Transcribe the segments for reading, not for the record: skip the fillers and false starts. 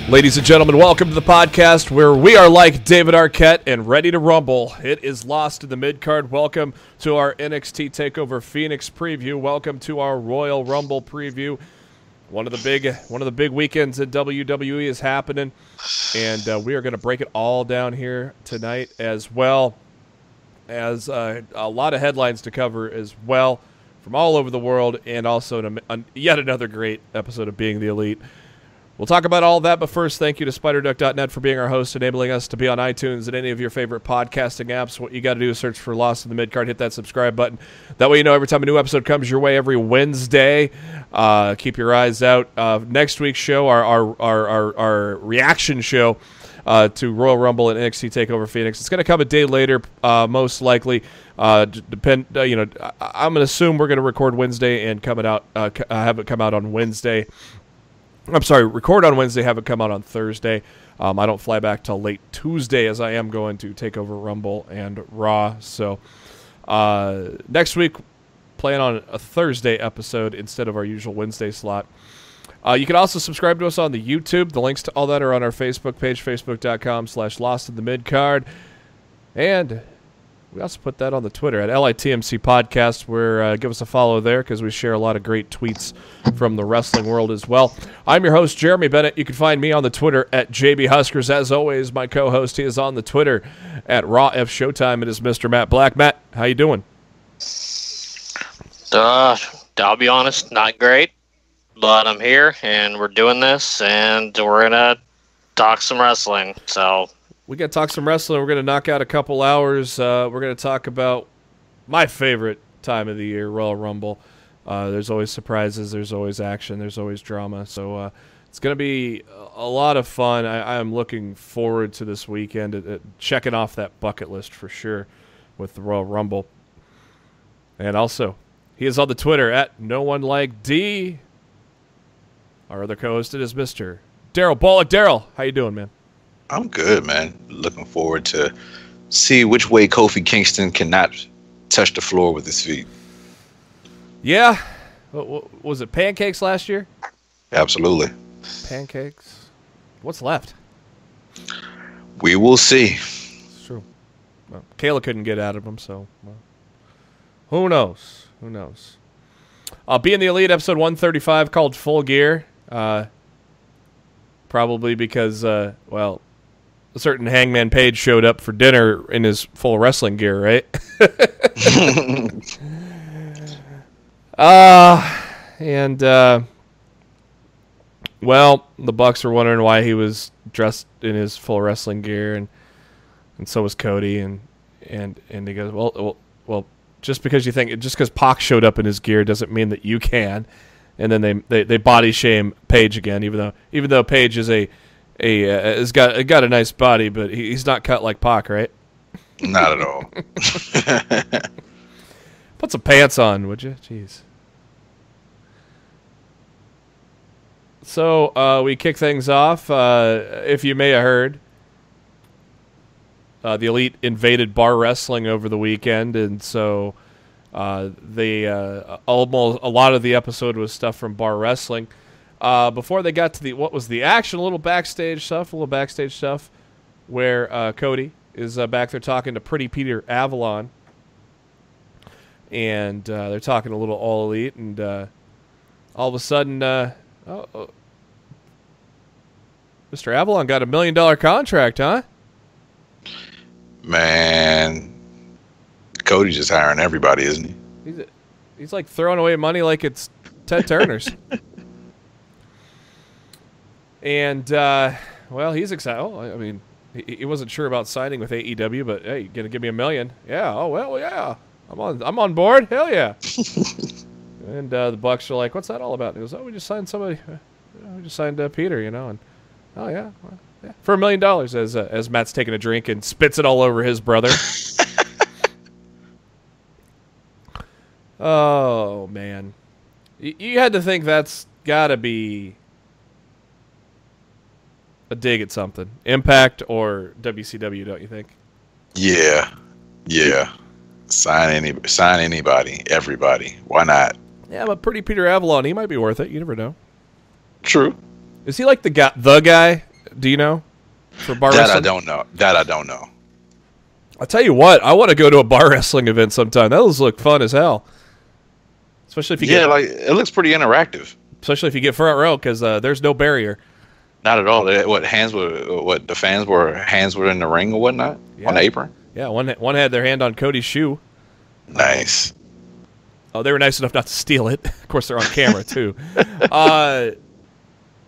Ladies and gentlemen, welcome to the podcast where we are like David Arquette and ready to rumble. It is Lost in the Midcard. Welcome to our NXT Takeover Phoenix preview. Welcome to our Royal Rumble preview. One of the big weekends in WWE is happening, and we are going to break it all down here tonight, as well as a lot of headlines to cover as well from all over the world, and also yet another great episode of Being the Elite. We'll talk about all that, but first, thank you to SpiderDuck.net for being our host, enabling us to be on iTunes and any of your favorite podcasting apps. What you got to do is search for Lost in the Midcard, hit that subscribe button. That way you know every time a new episode comes your way every Wednesday. Keep your eyes out. Next week's show, our reaction show to Royal Rumble and NXT Takeover Phoenix. It's going to come a day later, most likely. I'm going to assume we're going to record Wednesday and have it come out on Wednesday. I'm sorry, record on Wednesday, have it come out on Thursday. I don't fly back till late Tuesday, as I am going to take over Rumble and Raw. So next week, plan on a Thursday episode instead of our usual Wednesday slot. You can also subscribe to us on the YouTube. The links to all that are on our Facebook page, facebook.com/LostInTheMidcard. And we also put that on the Twitter at LITMC Podcast, where give us a follow there because we share a lot of great tweets from the wrestling world as well. I'm your host, Jeremy Bennett. You can find me on the Twitter at JBHuskers. As always, my co-host, he is on the Twitter at Raw F Showtime. It is Mr. Matt Black. Matt, how you doing? I'll be honest, not great, but I'm here and we're doing this and we're gonna talk some wrestling. So. We got to talk some wrestling. We're going to knock out a couple hours. We're going to talk about my favorite time of the year, Royal Rumble. There's always surprises. There's always action. There's always drama. So it's going to be a lot of fun. I am looking forward to this weekend, checking off that bucket list for sure with the Royal Rumble. And also, he is on the Twitter at NoOneLikeD. Our other co-host is Mr. Darryl Bullock. Darryl, how you doing, man? I'm good, man. Looking forward to see which way Kofi Kingston cannot touch the floor with his feet. Yeah. What was it, pancakes last year? Absolutely. Pancakes. What's left? We will see. It's true. Well, Kayla couldn't get out of him, so who knows? Who knows? Being the Elite, episode 135, called Full Gear. Probably because, a certain Hangman Page showed up for dinner in his full wrestling gear, right? The Bucks were wondering why he was dressed in his full wrestling gear, and so was Cody, and he goes, well, just because Pac showed up in his gear doesn't mean that you can. And then they body shame Page again, even though Page is has got a nice body, but he's not cut like Pac, right? Not at all. Put some pants on, would you? Jeez. So we kick things off. If you may have heard, the Elite invaded bar wrestling over the weekend, and so. Almost a lot of the episode was stuff from bar wrestling. Before they got to what was the action, a little backstage stuff, where Cody is back there talking to Pretty Peter Avalon, and they're talking a little All Elite, and all of a sudden, Mr. Avalon got $1 million contract, huh? Man. Cody's just hiring everybody, isn't he? He's like throwing away money like it's Ted Turner's. And, he's excited. Oh, I mean, he wasn't sure about signing with AEW, but hey, you gonna give me $1 million? Yeah. Oh well, yeah. I'm on board. Hell yeah. And the Bucks are like, "What's that all about?" And he goes, "Oh, we just signed somebody. We just signed Peter, And oh yeah, well, yeah, for $1 million." As Matt's taking a drink and spits it all over his brother. Oh, man. You had to think that's got to be a dig at something. Impact or WCW, don't you think? Yeah. Sign anybody, everybody. Why not? Yeah, but Pretty Peter Avalon, he might be worth it. You never know. True. Is he like the guy? Do you know? For bar wrestling? That I don't know. I'll tell you what, I want to go to a bar wrestling event sometime. Those look fun as hell. Especially if you get, like it looks pretty interactive. Especially if you get front row, because there's no barrier. Not at all. The fans were in the ring or whatnot on the apron. Yeah, one had their hand on Cody's shoe. Nice. Oh, they were nice enough not to steal it. Of course, they're on camera too.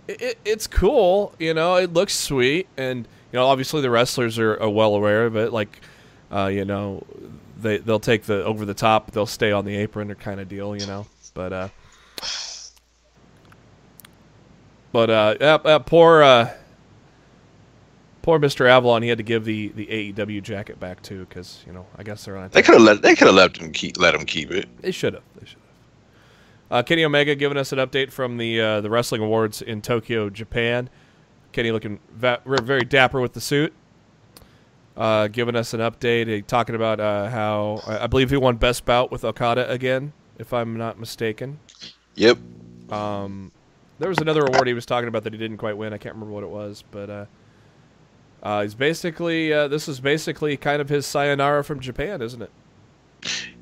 It's cool, It looks sweet, and obviously the wrestlers are well aware of it. Like, they'll take the over the top, they'll stay on the apron, or kind of deal, But poor Mr. Avalon, he had to give the AEW jacket back too, because I guess they're on. They could have let him keep it. They should have. Kenny Omega giving us an update from the Wrestling Awards in Tokyo, Japan. Kenny looking very dapper with the suit. Giving us an update, talking about how I believe he won Best Bout with Okada again, if I'm not mistaken. Yep. There was another award he was talking about that he didn't quite win. I can't remember what it was, but he's basically this is basically kind of his sayonara from Japan, isn't it?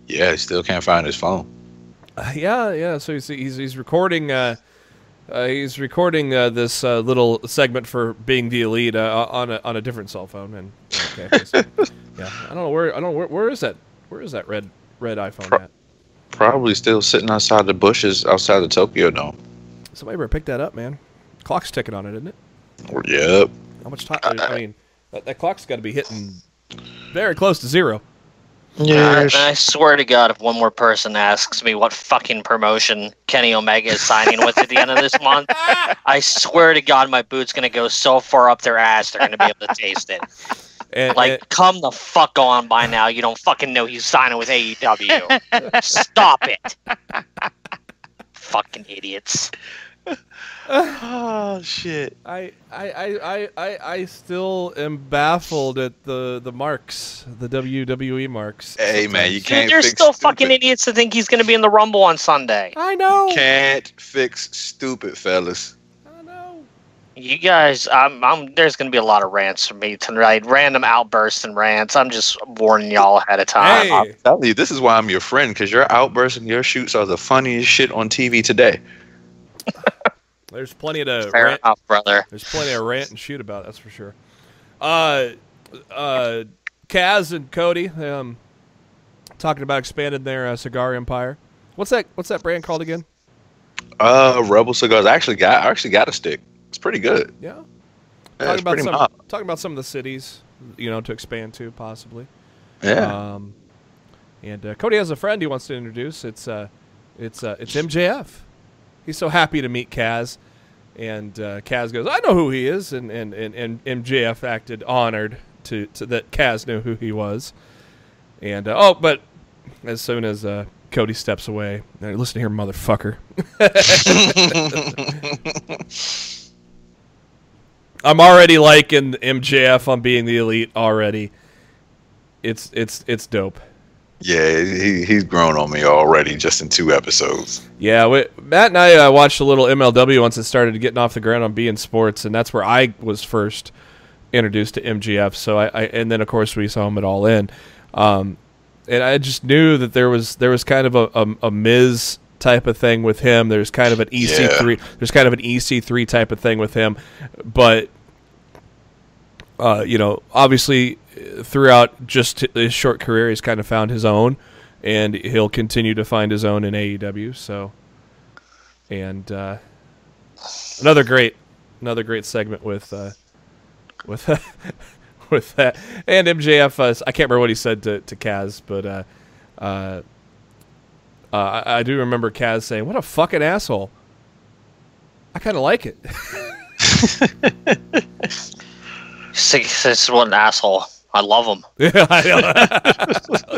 Yeah, he still can't find his phone. Yeah. So he's recording. He's recording this little segment for being the elite on a different cell phone. And yeah, I don't know where is that red iPhone at? Probably still sitting outside the bushes outside the Tokyo Dome. Somebody better pick that up, man. Clock's ticking on it, isn't it? Yep. How much time? I mean, that clock's got to be hitting very close to zero. Yeah, I swear to God, if one more person asks me what fucking promotion Kenny Omega is signing with at the end of this month, I swear to God, my boot's going to go so far up their ass, they're going to be able to taste it. Come the fuck on by now. You don't fucking know he's signing with AEW. Stop it. Fucking idiots. Oh shit! I still am baffled at the marks, the WWE marks. Hey man, you can't. There's still fucking idiots that think he's going to be in the Rumble on Sunday. I know. Can't fix stupid, fellas. I know. You guys, there's going to be a lot of rants from me tonight. Random outbursts and rants. I'm just warning y'all ahead of time. Hey. I'm telling you, this is why I'm your friend, because your outbursts and your shoots are the funniest shit on TV today. There's plenty to Fair rant, enough, brother. There's plenty of rant and shoot about, that's for sure. Kaz and Cody talking about expanding their cigar empire. What's that brand called again? Rebel Cigars. I actually got a stick. It's pretty good. Yeah. Yeah, talking about some of the cities, to expand to possibly. Yeah. And Cody has a friend he wants to introduce. It's MJF. He's so happy to meet Kaz, and Kaz goes, "I know who he is," and MJF acted honored to that Kaz knew who he was, and but as soon as Cody steps away, listen here, motherfucker. I'm already liking MJF on being the elite already. It's dope. Yeah, he's grown on me already just in 2 episodes. Yeah, Matt and I watched a little MLW once it started getting off the ground on beIN Sports, and that's where I was first introduced to MJF. So and then of course we saw him at All In, and I just knew that there was kind of a Miz type of thing with him. There's kind of an EC3. Yeah. There's kind of an EC3 type of thing with him, but obviously throughout just his short career, he's kind of found his own, and he'll continue to find his own in AEW. So, and another great segment with with that, and MJF. I can't remember what he said to Kaz, but I do remember Kaz saying, "What a fucking asshole." I kind of like it. This is what an asshole. I love him. Yeah, I know.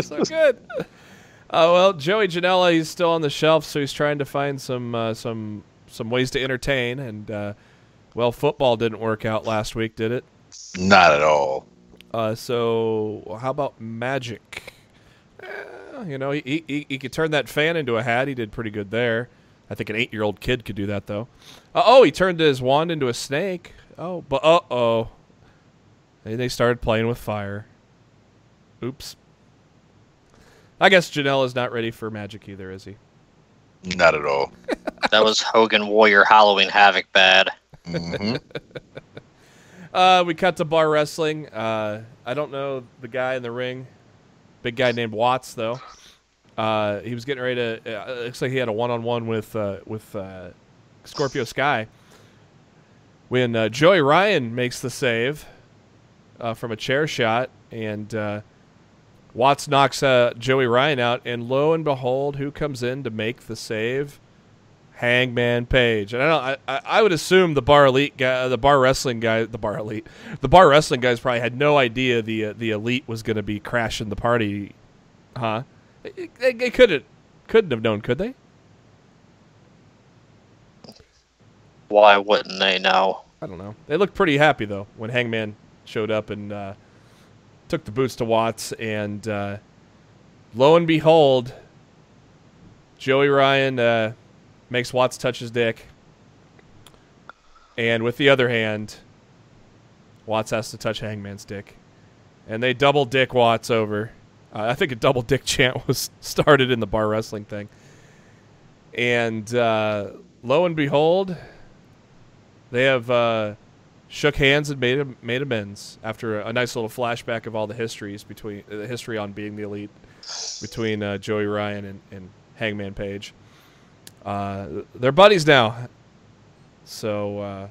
So good. Well, Joey Janela, he's still on the shelf, so he's trying to find some ways to entertain. And well, football didn't work out last week, did it? Not at all. So how about magic? You know, he could turn that fan into a hat. He did pretty good there. I think an 8-year-old kid could do that, though. He turned his wand into a snake. Oh, but they started playing with fire. Oops. I guess Janela's not ready for magic either, is he? Not at all. That was Hogan Warrior Halloween Havoc bad. Mm-hmm. We cut to bar wrestling. I don't know the guy in the ring. Big guy named Watts, though. He was getting ready to. It looks like he had a one-on-one with Scorpio Sky when Joey Ryan makes the save from a chair shot, and Watts knocks Joey Ryan out, and lo and behold, who comes in to make the save? Hangman Page. And I would assume the bar wrestling guys probably had no idea the elite was going to be crashing the party, huh? They couldn't have known, could they? Why wouldn't they know? I don't know. They looked pretty happy though when Hangman showed up and took the boots to Watts, and lo and behold, Joey Ryan makes Watts touch his dick, and with the other hand, Watts has to touch Hangman's dick, and they double dick Watts over. I think a double dick chant was started in the bar wrestling thing, and lo and behold, they have shook hands and made amends after a nice little flashback of all the history on being the elite between Joey Ryan and Hangman Page. They're buddies now, so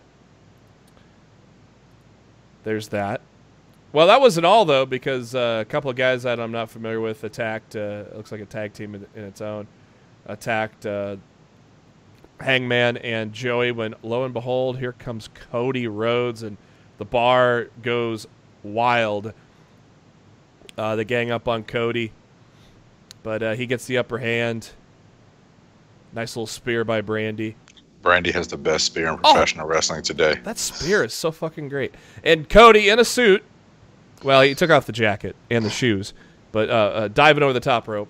there's that. Well, that wasn't all though, because a couple of guys that I'm not familiar with attacked. It looks like a tag team in its own attacked Hangman and Joey. When lo and behold, here comes Cody Rhodes, and the bar goes wild. They gang up on Cody, but he gets the upper hand. Nice little spear by Brandy. Brandy has the best spear in professional wrestling today. That spear is so fucking great. And Cody in a suit. Well, he took off the jacket and the shoes, but diving over the top rope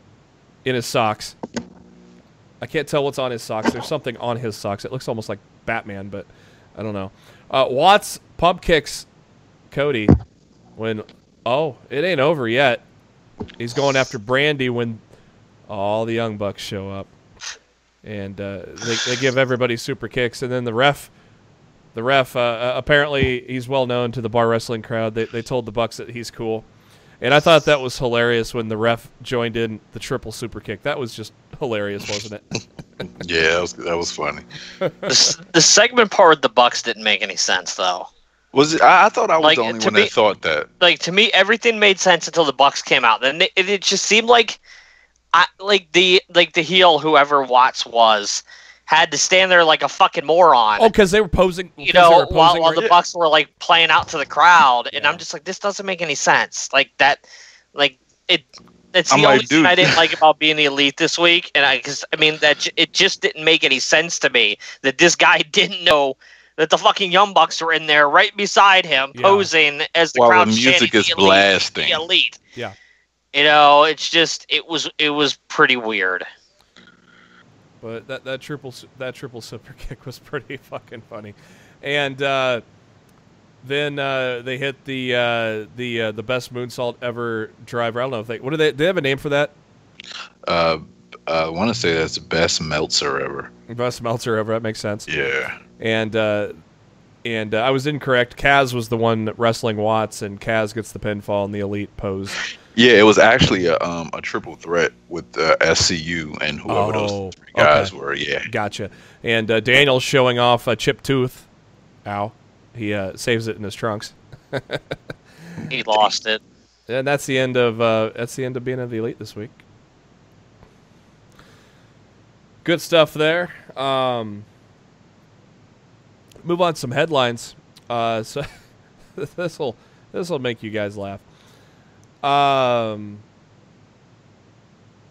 in his socks. I can't tell what's on his socks. There's something on his socks. It looks almost like Batman, but I don't know. Watts pump kicks Cody when, it ain't over yet. He's going after Brandy when all the Young Bucks show up. And they give everybody super kicks, and then the ref apparently he's well known to the bar wrestling crowd. They told the Bucks that he's cool, and I thought that was hilarious when the ref joined in the triple super kick. That was just hilarious, wasn't it? Yeah, that was funny. The segment part with the Bucks didn't make any sense though. Was it? I thought I was the only one that thought that. Like, to me, everything made sense until the Bucks came out. Then it just seemed like. The heel, whoever Watts was, had to stand there like a fucking moron. Oh, because they were posing. While the Bucks were like playing out to the crowd, and I'm just like, this doesn't make any sense. Like that, that's the only thing I didn't like about being the elite this week, and that it just didn't make any sense to me that this guy didn't know that the fucking Young Bucks were in there right beside him, posing as the crowd the music is the blasting. The elite. Yeah. It's just it was pretty weird. But that triple super kick was pretty fucking funny, and then they hit the best moonsault ever driver. I don't know if do they have a name for that? I want to say that's the best Meltzer ever. Best Meltzer ever. That makes sense. Yeah. And I was incorrect. Kaz was the one wrestling Watts, and Kaz gets the pinfall in the elite pose. Yeah, it was actually a triple threat with SCU and whoever those three guys were. Yeah, gotcha. And Daniel's showing off a chipped tooth. Ow! He saves it in his trunks. He lost it. And that's the end of being of the elite this week. Good stuff there. Move on to some headlines. So this will make you guys laugh.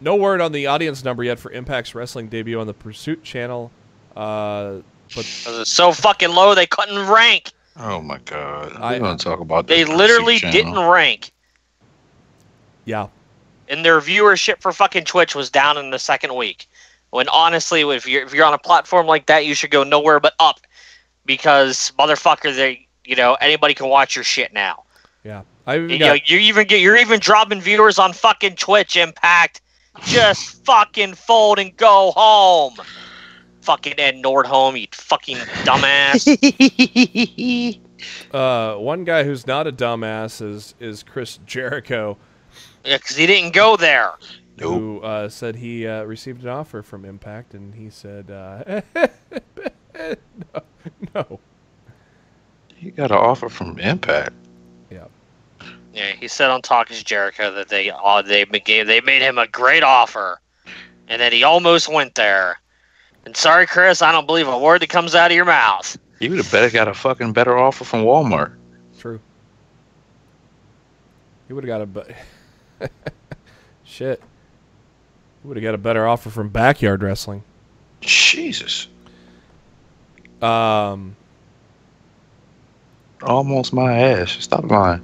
No word on the audience number yet for Impact's wrestling debut on the Pursuit channel. But it's so fucking low they couldn't rank. Oh my god! We're gonna talk about this. They literally didn't rank. Yeah. And their viewership for fucking Twitch was down in the second week. When honestly, if you're on a platform like that, you should go nowhere but up, because motherfucker, anybody can watch your shit now. Yeah. You're even dropping viewers on fucking Twitch. Impact, just fucking fold and go home. Fucking Ed Nordholm, you fucking dumbass. One guy who's not a dumbass is Chris Jericho. Yeah, because he didn't go there. Who said he received an offer from Impact, and he said, no. He got an offer from Impact. Yeah. Yeah, he said on Talk is Jericho that they made him a great offer, and that he almost went there. And sorry, Chris, I don't believe a word that comes out of your mouth. He would have better got a fucking better offer from Walmart. True. He would have got a shit. He would have got a better offer from Backyard Wrestling. Jesus. Almost my ass. Stop lying.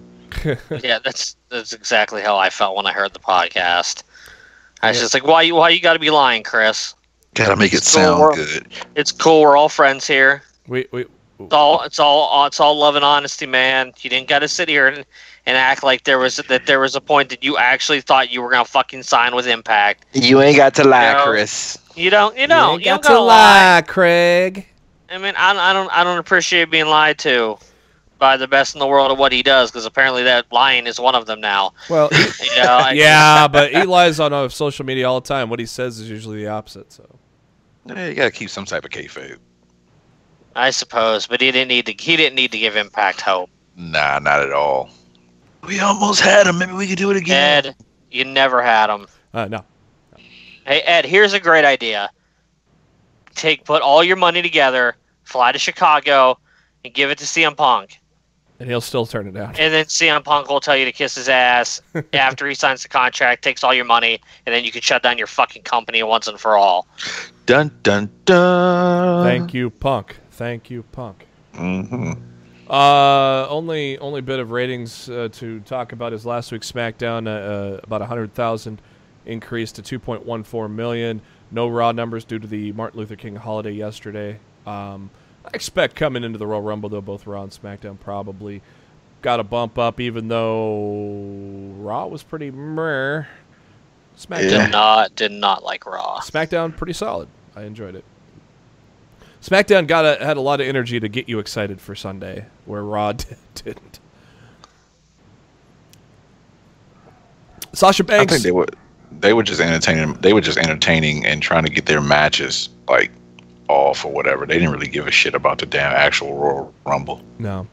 Yeah, that's exactly how I felt when I heard the podcast. I was just like, why you got to be lying, Chris? Gotta make it sound good. It's cool. We're all friends here. It's all love and honesty, man. You didn't got to sit here and act like there was a point that you actually thought you were gonna fucking sign with Impact. You ain't got to lie, Chris. You don't got to lie, Craig. I mean, I don't appreciate being lied to by the best in the world at what he does, because apparently that lying is one of them now. Well, yeah, but he lies on social media all the time. What he says is usually the opposite. So, yeah, you gotta keep some type of kayfabe. I suppose, but he didn't need to give Impact hope. Nah, not at all. We almost had him. Maybe we could do it again. Ed, you never had him. No. Hey, Ed, here's a great idea. Put all your money together, fly to Chicago, and give it to CM Punk. And he'll still turn it down. And then CM Punk will tell you to kiss his ass after he signs the contract, takes all your money, and then you can shut down your fucking company once and for all. Dun, dun, dun. Thank you, Punk. Thank you, Punk. Mm-hmm. Only bit of ratings to talk about is last week's SmackDown. About 100,000 increase to 2.14 million. No Raw numbers due to the Martin Luther King holiday yesterday. I expect coming into the Royal Rumble, though, both Raw and SmackDown probably got a bump up, even though Raw was pretty meh. SmackDown did not like Raw. SmackDown pretty solid. I enjoyed it. SmackDown had a lot of energy to get you excited for Sunday, where Raw didn't. Sasha Banks. I think they were just entertaining. They were just entertaining and trying to get their matches off or whatever. They didn't really give a shit about the damn actual Royal Rumble. No.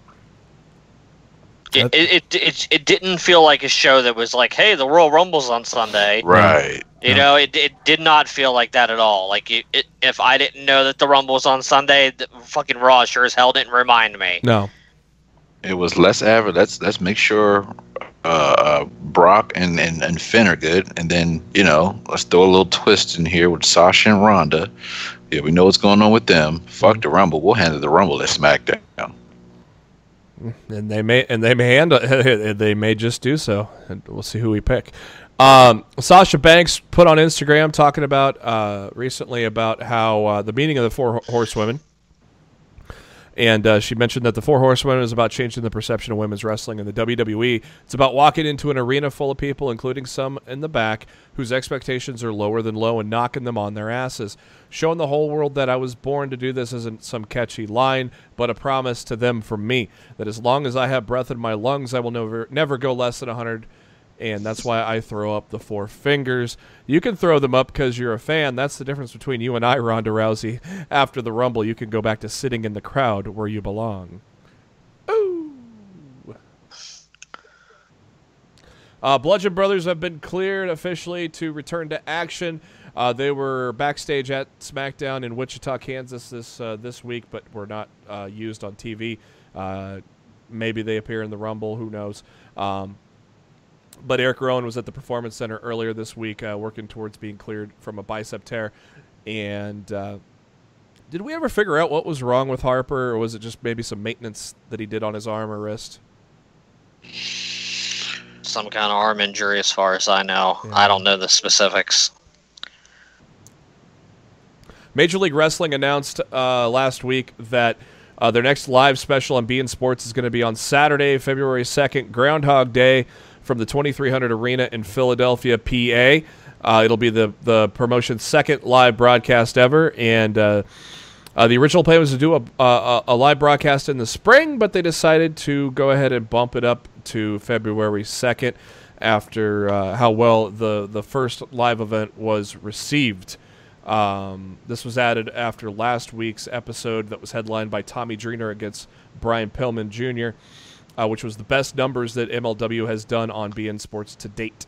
It didn't feel like a show that was like, hey, the Royal Rumble's on Sunday. Right. You know, it did not feel like that at all. Like, if I didn't know that the Rumble was on Sunday, the fucking Raw sure as hell didn't remind me. No. It was let's make sure Brock and Finn are good, and then, let's throw a little twist in here with Sasha and Ronda. Yeah, we know what's going on with them. Fuck the Rumble. We'll handle the Rumble at SmackDown. And they may just do so, and we'll see who we pick. Sasha Banks put on Instagram talking about recently about how the meaning of the Four Horsewomen, and she mentioned that the Four Horsewomen is about changing the perception of women's wrestling in the WWE. It's about walking into an arena full of people, including some in the back, whose expectations are lower than low, and knocking them on their asses. Showing the whole world that I was born to do this isn't some catchy line, but a promise to them from me, that as long as I have breath in my lungs, I will never go less than 100, and that's why I throw up the four fingers. You can throw them up because you're a fan. That's the difference between you and I, Ronda Rousey. After the Rumble, you can go back to sitting in the crowd where you belong. Ooh. Bludgeon Brothers have been cleared officially to return to action. They were backstage at SmackDown in Wichita, Kansas this week, but were not used on TV. Maybe they appear in the Rumble. Who knows? But Eric Rowan was at the Performance Center earlier this week working towards being cleared from a bicep tear. And did we ever figure out what was wrong with Harper, or was it just maybe some maintenance that he did on his arm or wrist? Some kind of arm injury as far as I know. Yeah. I don't know the specifics. Major League Wrestling announced last week that their next live special on beIN Sports is going to be on Saturday, February 2nd, Groundhog Day, from the 2300 Arena in Philadelphia, PA. It'll be the promotion's second live broadcast ever, and the original plan was to do a live broadcast in the spring, but they decided to go ahead and bump it up to February 2nd after how well the first live event was received. This was added after last week's episode that was headlined by Tommy Dreamer against Brian Pillman Jr., which was the best numbers that MLW has done on beIN Sports to date.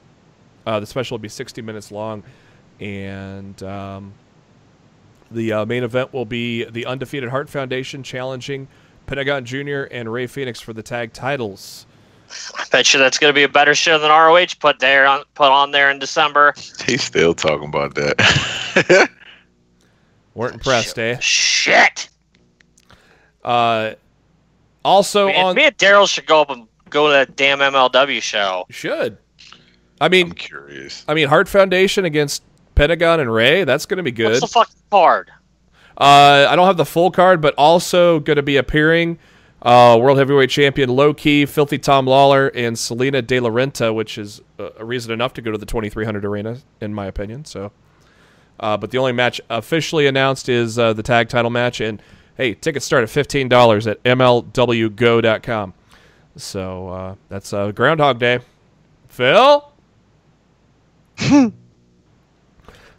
The special will be 60 minutes long, and the main event will be the Undefeated Heart Foundation challenging Pentagon Jr. and Ray Phoenix for the tag titles. I bet you that's going to be a better show than ROH put on there in December. He's still talking about that. Weren't impressed, eh? Shit. Also, me and Darryl should go up and go to that damn MLW show. Should. I'm curious. Heart Foundation against Pentagon and Ray, that's going to be good. What's the fucking card? I don't have the full card, but also going to be appearing World Heavyweight Champion Low Key, Filthy Tom Lawler, and Selena De La Renta, which is a reason enough to go to the 2300 Arena, in my opinion. So, but the only match officially announced is the tag title match, and hey, tickets start at $15 at MLWGo.com. So that's Groundhog Day. Phil?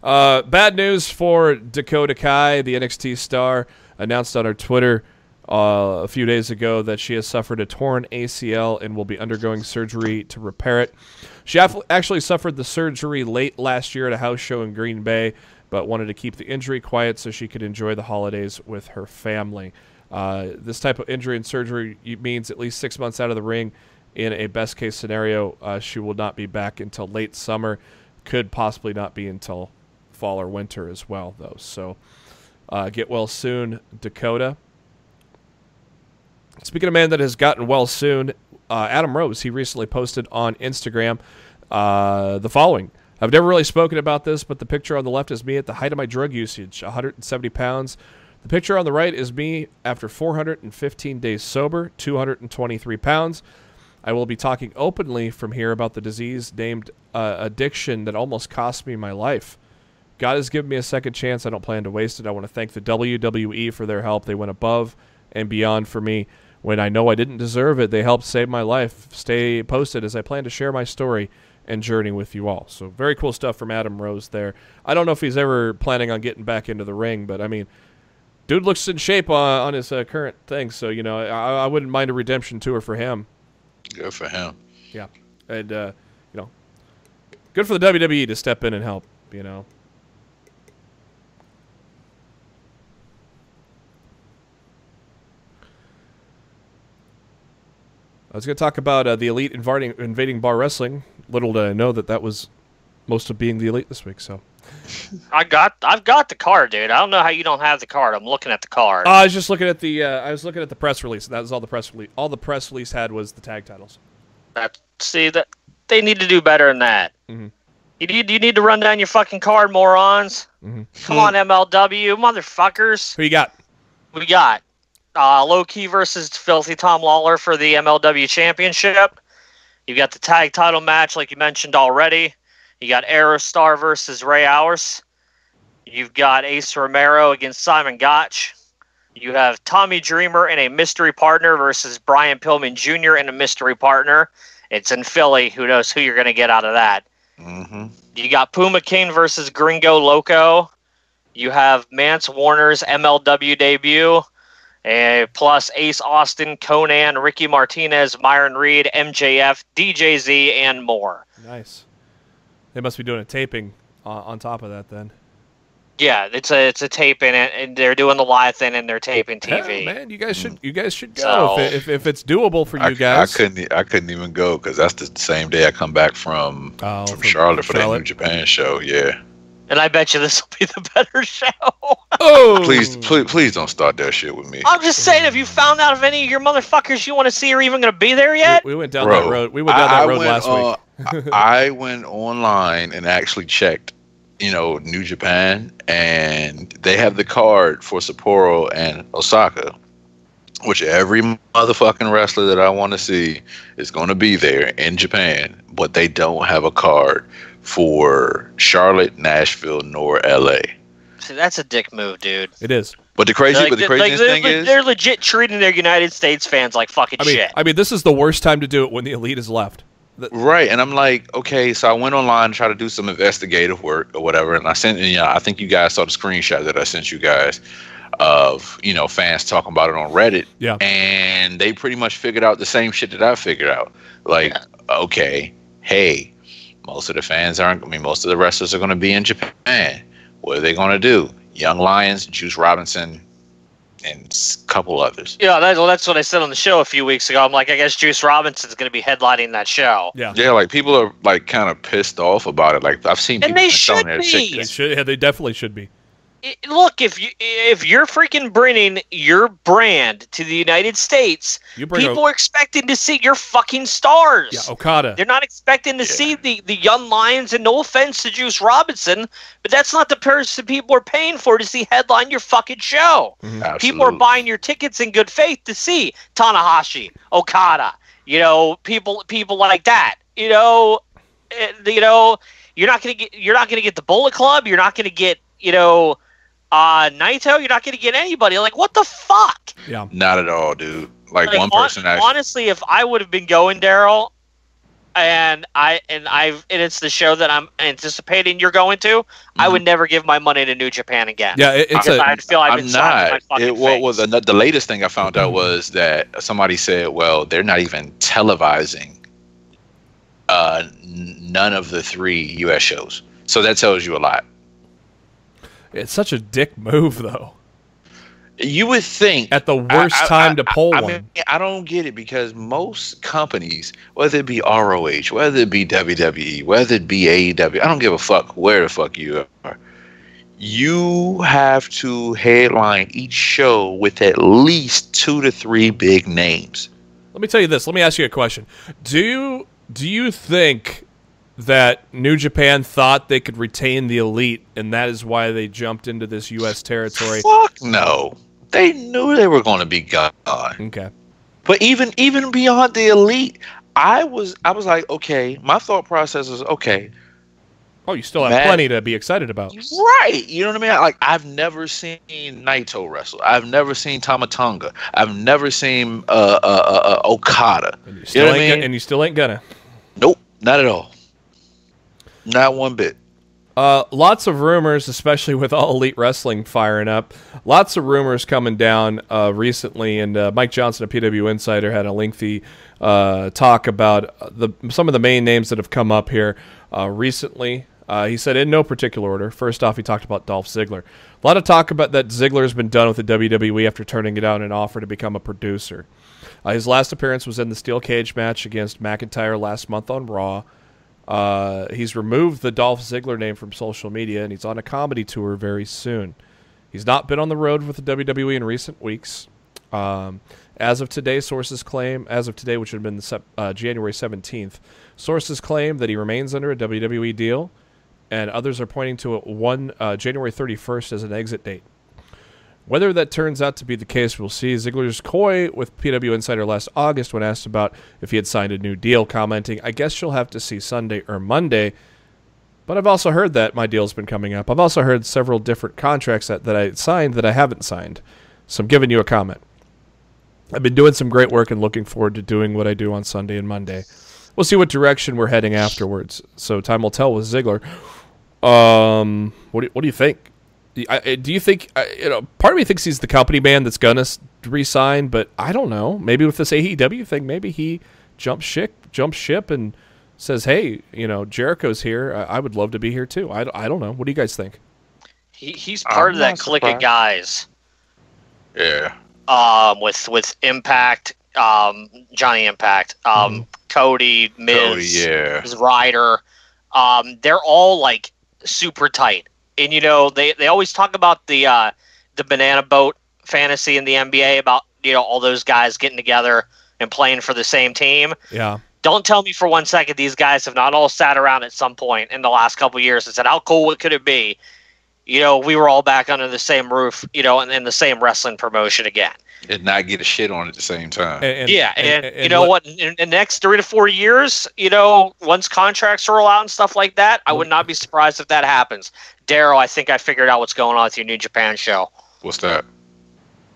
Bad news for Dakota Kai, the NXT star, announced on her Twitter a few days ago that she has suffered a torn ACL and will be undergoing surgery to repair it. She actually suffered the surgery late last year at a house show in Green Bay, but wanted to keep the injury quiet so she could enjoy the holidays with her family. This type of injury and surgery means at least 6 months out of the ring. In a best-case scenario, she will not be back until late summer. Could possibly not be until fall or winter as well, though. So get well soon, Dakota. Speaking of a man that has gotten well soon, Adam Rose, he recently posted on Instagram the following. I've never really spoken about this, but the picture on the left is me at the height of my drug usage, 170 pounds. The picture on the right is me after 415 days sober, 223 pounds. I will be talking openly from here about the disease named addiction that almost cost me my life. God has given me a second chance. I don't plan to waste it. I want to thank the WWE for their help. They went above and beyond for me. When I know I didn't deserve it, they helped save my life. Stay posted as I plan to share my story and journey with you all. So very cool stuff from Adam Rose there. I don't know if he's ever planning on getting back into the ring, but I mean, dude looks in shape on his current thing. So, you know, I wouldn't mind a redemption tour for him. Good for him. Yeah. And, you know, good for the WWE to step in and help, you know. I was going to talk about the Elite invading Bar Wrestling. Little did I know that was most of being the Elite this week. So, I've got the card, dude. I don't know how you don't have the card. I'm looking at the card. I was just looking at the press release. That was all the press release. All the press release had was the tag titles. That they need to do better than that. Mm-hmm. You need to run down your fucking card, morons. Mm-hmm. Come on, MLW, motherfuckers. Who you got? We got Low Key versus Filthy Tom Lawler for the MLW Championship. You've got the tag title match, like you mentioned already. You got Aerostar versus Ray Hours. You've got Ace Romero against Simon Gotch. You have Tommy Dreamer and a mystery partner versus Brian Pillman Jr. and a mystery partner. It's in Philly. Who knows who you're going to get out of that? Mm-hmm. You got Puma King versus Gringo Loco. You have Mance Warner's MLW debut. Plus Ace Austin, Conan, Ricky Martinez, Myron Reed, MJF, DJZ, and more. Nice. They must be doing a taping on top of that then. Yeah, it's a taping, and they're doing the live thing, and they're taping TV. Yeah, man, you guys should go if it's doable for you guys. I couldn't even go because that's the same day I come back from Charlotte for that New Japan show. Yeah. And I bet you this will be the better show. Oh, please don't start that shit with me. I'm just saying, have you found out if any of your motherfuckers you want to see are even going to be there yet? We went down that road. We went down that road last week. I went online and actually checked, New Japan, and they have the card for Sapporo and Osaka, which every motherfucking wrestler that I want to see is going to be there in Japan, but they don't have a card for Charlotte, Nashville, nor LA. See, that's a dick move, dude. It is. But the craziest thing is they're legit treating their United States fans like fucking shit. I mean, this is the worst time to do it when the Elite is left. Right, and I'm like, okay, so I went online and tried to do some investigative work or whatever, and I sent, I think you guys saw the screenshot that I sent you guys of, fans talking about it on Reddit. Yeah. And they pretty much figured out the same shit that I figured out. Like, okay, hey, most of the wrestlers are going to be in Japan. What are they going to do? Young Lions, Juice Robinson, and a couple others. Yeah, that's what I said on the show a few weeks ago. I'm like, I guess Juice Robinson's going to be headlining that show. Yeah, like people are like kind of pissed off about it. Like I've seen people selling their tickets. They definitely should be. Look, if you're freaking bringing your brand to the United States, people are expecting to see your fucking stars. Yeah, Okada. They're not expecting to see the young lions, and no offense to Juice Robinson, but that's not the person people are paying for to see headline your fucking show. Mm-hmm. People are buying your tickets in good faith to see Tanahashi, Okada, people like that. You're not gonna get the Bullet Club. You're not gonna get Naito, you're not going to get anybody. Like, what the fuck? Yeah, not at all, dude. Like one person. Honestly, if I would have been going, Darryl, and it's the show that I'm anticipating you're going to, I would never give my money to New Japan again. Yeah, I'd feel I've been slapped in my fucking face. What was the latest thing I found out was that somebody said, well, they're not even televising none of the 3 U.S. shows. So that tells you a lot. It's such a dick move, though. You would think at the worst time to pull one. Mean, I don't get it because most companies, whether it be ROH, whether it be WWE, whether it be AEW, I don't give a fuck where the fuck you are. You have to headline each show with at least 2 to 3 big names. Let me tell you this. Let me ask you a question. Do you think that New Japan thought they could retain the Elite, and that is why they jumped into this U.S. territory? Fuck no. They knew they were going to be gone. Okay. But even beyond the Elite, I was like, okay, my thought process is, okay. Oh, you still have plenty to be excited about. Right. You know what I mean? Like, I've never seen Naito wrestle. I've never seen Tama Tonga. I've never seen Okada. And you still and you still ain't gonna. Nope. Not at all. Not one bit. Lots of rumors, especially with All Elite Wrestling firing up. Lots of rumors coming down recently, and Mike Johnson of PW Insider had a lengthy talk about some of the main names that have come up here recently. He said in no particular order. First off, he talked about Dolph Ziggler. A lot of talk about that Ziggler's been done with the WWE after turning it down an offer to become a producer. His last appearance was in the steel cage match against McIntyre last month on Raw. He's removed the Dolph Ziggler name from social media, and he's on a comedy tour very soon. He's not been on the road with the WWE in recent weeks. As of today, which would have been January 17th, sources claim that he remains under a WWE deal, and others are pointing to January 31st as an exit date. Whether that turns out to be the case, we'll see. Ziggler's coy with PW Insider last August when asked about if he had signed a new deal, commenting, "I guess you'll have to see Sunday or Monday, but I've also heard that my deal's been coming up. I've also heard several different contracts that I signed that I haven't signed, so I'm giving you a comment. I've been doing some great work and looking forward to doing what I do on Sunday and Monday. We'll see what direction we're heading afterwards, so time will tell with Ziggler." What do you think? Do you think, part of me thinks he's the company man that's going to re-sign, but I don't know. Maybe with this AEW thing, maybe he jumps ship and says, hey, Jericho's here. I would love to be here too. I don't know. What do you guys think? He's part of that clique of guys. Yeah. With Impact, Johnny Impact, Cody, Miz, Ryder. They're all like super tight, and they always talk about the banana boat fantasy in the NBA about all those guys getting together and playing for the same team. Yeah. Don't tell me for 1 second these guys have not all sat around at some point in the last couple of years and said, how cool could it be? We were all back under the same roof, and in the same wrestling promotion again. And not get a shit on at the same time. And you know what? In the next 3 to 4 years, once contracts roll out and stuff like that, I would not be surprised if that happens. Darryl, I think I figured out what's going on with your New Japan show. What's that?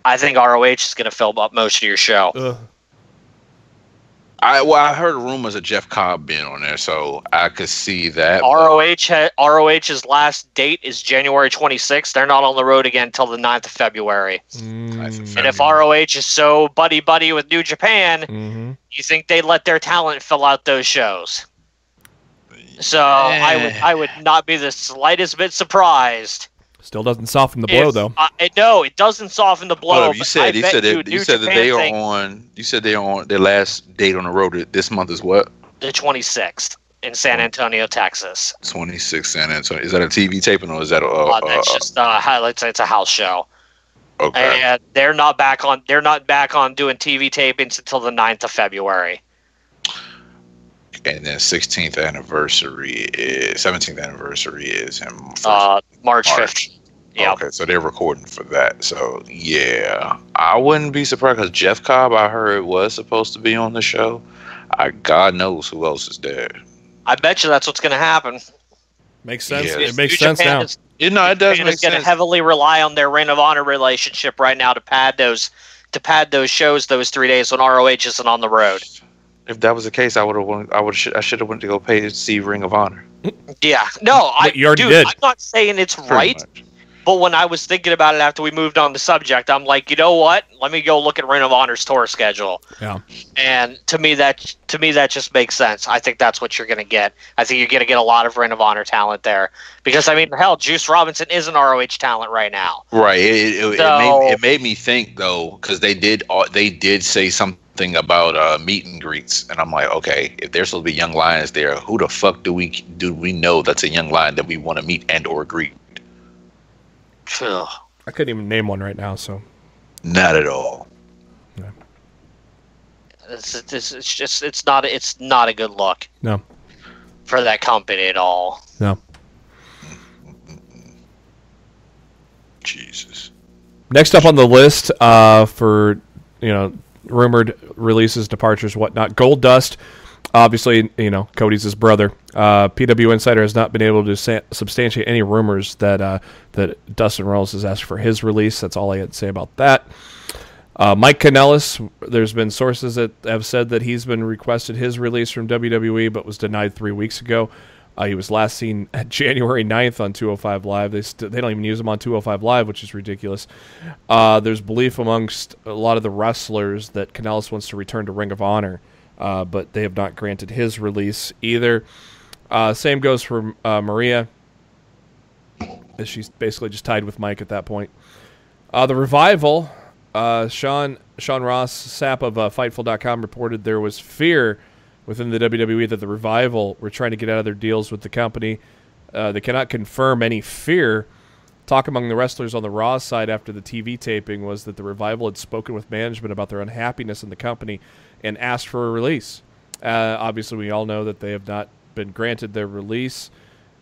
I think ROH is going to fill up most of your show. I heard rumors of Jeff Cobb being on there, so I could see that. ROH's last date is January 26th. They're not on the road again until the 9th of February. And if ROH is so buddy-buddy with New Japan, you think they'd let their talent fill out those shows. So I would not be the slightest bit surprised. Still doesn't soften the blow, though. No, it doesn't soften the blow. You said that they are on. You said they are on their last date on the road this month is what? The 26th in San Antonio, Texas. 26th San Antonio. Is that a TV taping or is that that's just highlights? It's a house show. Okay. And they're not back on. They're not back on doing TV tapings until the 9th of February. And then 17th anniversary is March 5th. Yeah. Okay, so they're recording for that. So yeah, I wouldn't be surprised because Jeff Cobb, I heard, was supposed to be on the show. God knows who else is there. I bet you that's what's going to happen. Makes sense. Yeah. It makes sense now. It does make sense. Going to heavily rely on their Ring of Honor relationship right now to pad those shows those 3 days when ROH isn't on the road. If that was the case, I should have went to go pay to see Ring of Honor. Yeah, no, you already did. I'm not saying it's right, but when I was thinking about it after we moved on the subject, I'm like, you know what? Let me go look at Ring of Honor's tour schedule. Yeah. And to me that just makes sense. I think that's what you're going to get. I think you're going to get a lot of Ring of Honor talent there because hell, Juice Robinson is an ROH talent right now. Right. It made me think though, because they did say something about meet and greets, and I'm like, okay, if there's supposed to be young lions there, who the fuck do we know that's a young lion that we want to meet and or greet? Ugh. I couldn't even name one right now, so not at all. Yeah. It's not a good look. No. For that company at all. No. Jesus. Next up on the list for rumored releases, departures, whatnot. Goldust, obviously, Cody's his brother. PW Insider has not been able to substantiate any rumors that Dustin Rhodes has asked for his release. That's all I had to say about that. Mike Kanellis, there's been sources that have said that he's been requested his release from WWE, but was denied 3 weeks ago. He was last seen at January 9th on 205 Live. They don't even use him on 205 Live, which is ridiculous. There's belief amongst a lot of the wrestlers that Kanellis wants to return to Ring of Honor, but they have not granted his release either. Same goes for Maria, as she's basically just tied with Mike at that point. The Revival, Sean Ross Sapp of Fightful.com reported there was fear within the WWE that the Revival were trying to get out of their deals with the company. They cannot confirm any fear. Talk among the wrestlers on the Raw side after the TV taping was that the Revival had spoken with management about their unhappiness in the company and asked for a release. Obviously, we all know that they have not been granted their release.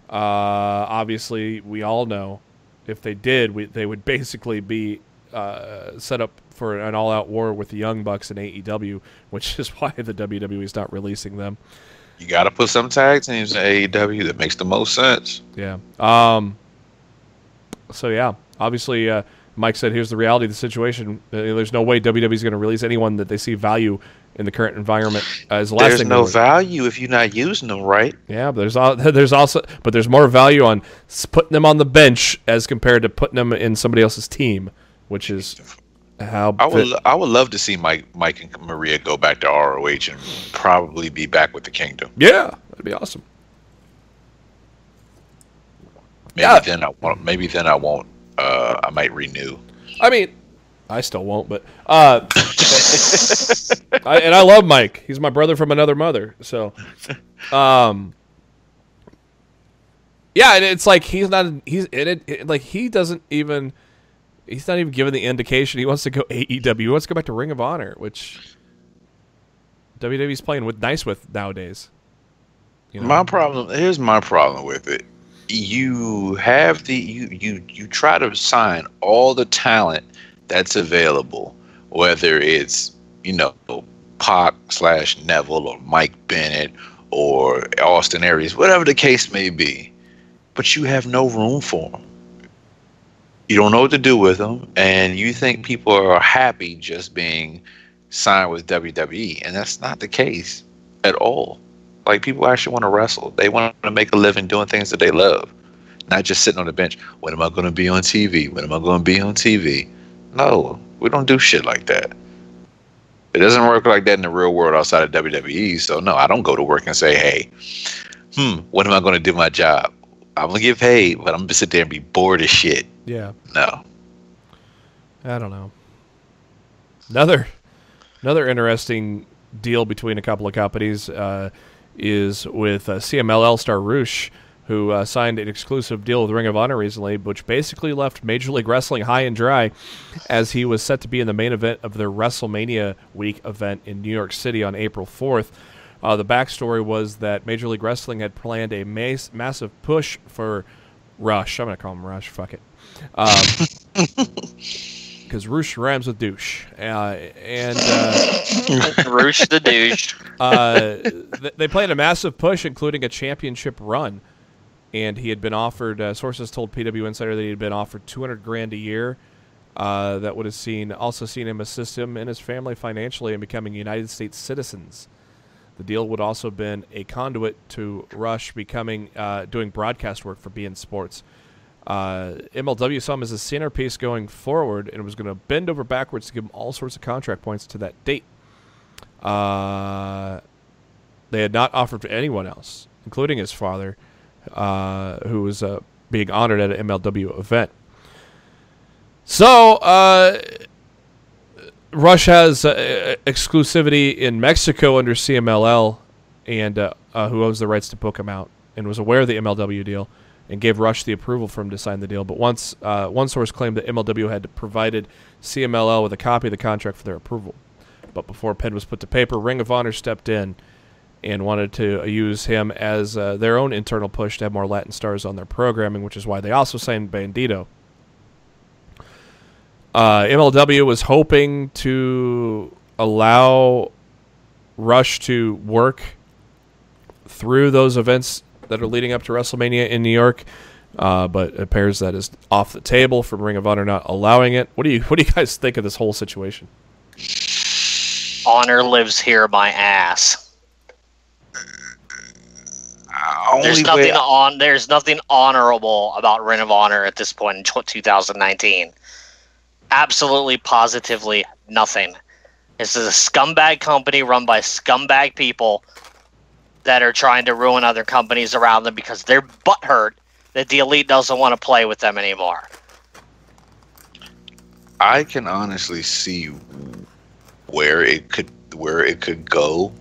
Obviously, we all know if they did, they would basically be set up for an all-out war with the Young Bucks and AEW, which is why the WWE is not releasing them. You got to put some tag teams in AEW. That makes the most sense. Yeah. So, yeah, obviously, Mike said, here's the reality of the situation. There's no way WWE is going to release anyone that they see value in the current environment. There's no value if you're not using them right. Yeah, but there's more value on putting them on the bench as compared to putting them in somebody else's team, which is how I would love to see Mike and Maria go back to ROH and probably be back with the Kingdom. Yeah, that'd be awesome. then I won't. Maybe then I won't. I might renew. I mean, I still won't, but and I love Mike. He's my brother from another mother. So, yeah, and it's like he's not in it. Like he doesn't even. He's not even given the indication he wants to go AEW. He wants to go back to Ring of Honor, which WWE's playing nice with nowadays. You know? Here's my problem with it. You have you try to sign all the talent that's available, whether it's Pac/Neville or Mike Bennett or Austin Aries, whatever the case may be, but you have no room for them. You don't know what to do with them, and you think people are happy just being signed with WWE, and that's not the case at all. Like, people actually want to wrestle. They want to make a living doing things that they love, not just sitting on the bench. When am I going to be on TV? When am I going to be on TV? No, we don't do shit like that. It doesn't work like that in the real world outside of WWE. So no, I don't go to work and say, hey, when am I going to do my job? I'm going to get paid, but I'm going to sit there and be bored as shit. Yeah. No. I don't know. Another interesting deal between a couple of companies is with CMLL star Roosh, who signed an exclusive deal with Ring of Honor recently, which basically left Major League Wrestling high and dry, as he was set to be in the main event of their WrestleMania week event in New York City on April 4th. The backstory was that Major League Wrestling had planned a massive push for Rush. I'm going to call him Rush. Fuck it. Because Roosh rhymes with douche. Roosh the douche. They planned a massive push, including a championship run. And he had been offered, sources told PW Insider that he had been offered $200,000 a year. That would have also seen him assist him and his family financially in becoming United States citizens. The deal would also have been a conduit to Rush becoming doing broadcast work for beIN Sports. MLW saw him as a centerpiece going forward and was going to bend over backwards to give him all sorts of contract points to that date. They had not offered to anyone else, including his father, who was being honored at an MLW event. So, Rush has exclusivity in Mexico under CMLL, and who owns the rights to book him out, and was aware of the MLW deal, and gave Rush the approval for him to sign the deal. But once one source claimed that MLW had provided CMLL with a copy of the contract for their approval. But before pen was put to paper, Ring of Honor stepped in and wanted to use him as their own internal push to have more Latin stars on their programming, which is why they also signed Bandito. MLW was hoping to allow Rush to work through those events that are leading up to WrestleMania in New York, but it appears that is off the table from Ring of Honor not allowing it. What do you guys think of this whole situation? Honor lives here, my ass. There's nothing honorable about Ring of Honor at this point in 2019. Absolutely, positively nothing. This is a scumbag company run by scumbag people that are trying to ruin other companies around them because they're butthurt that the Elite doesn't want to play with them anymore. I can honestly see where it could go,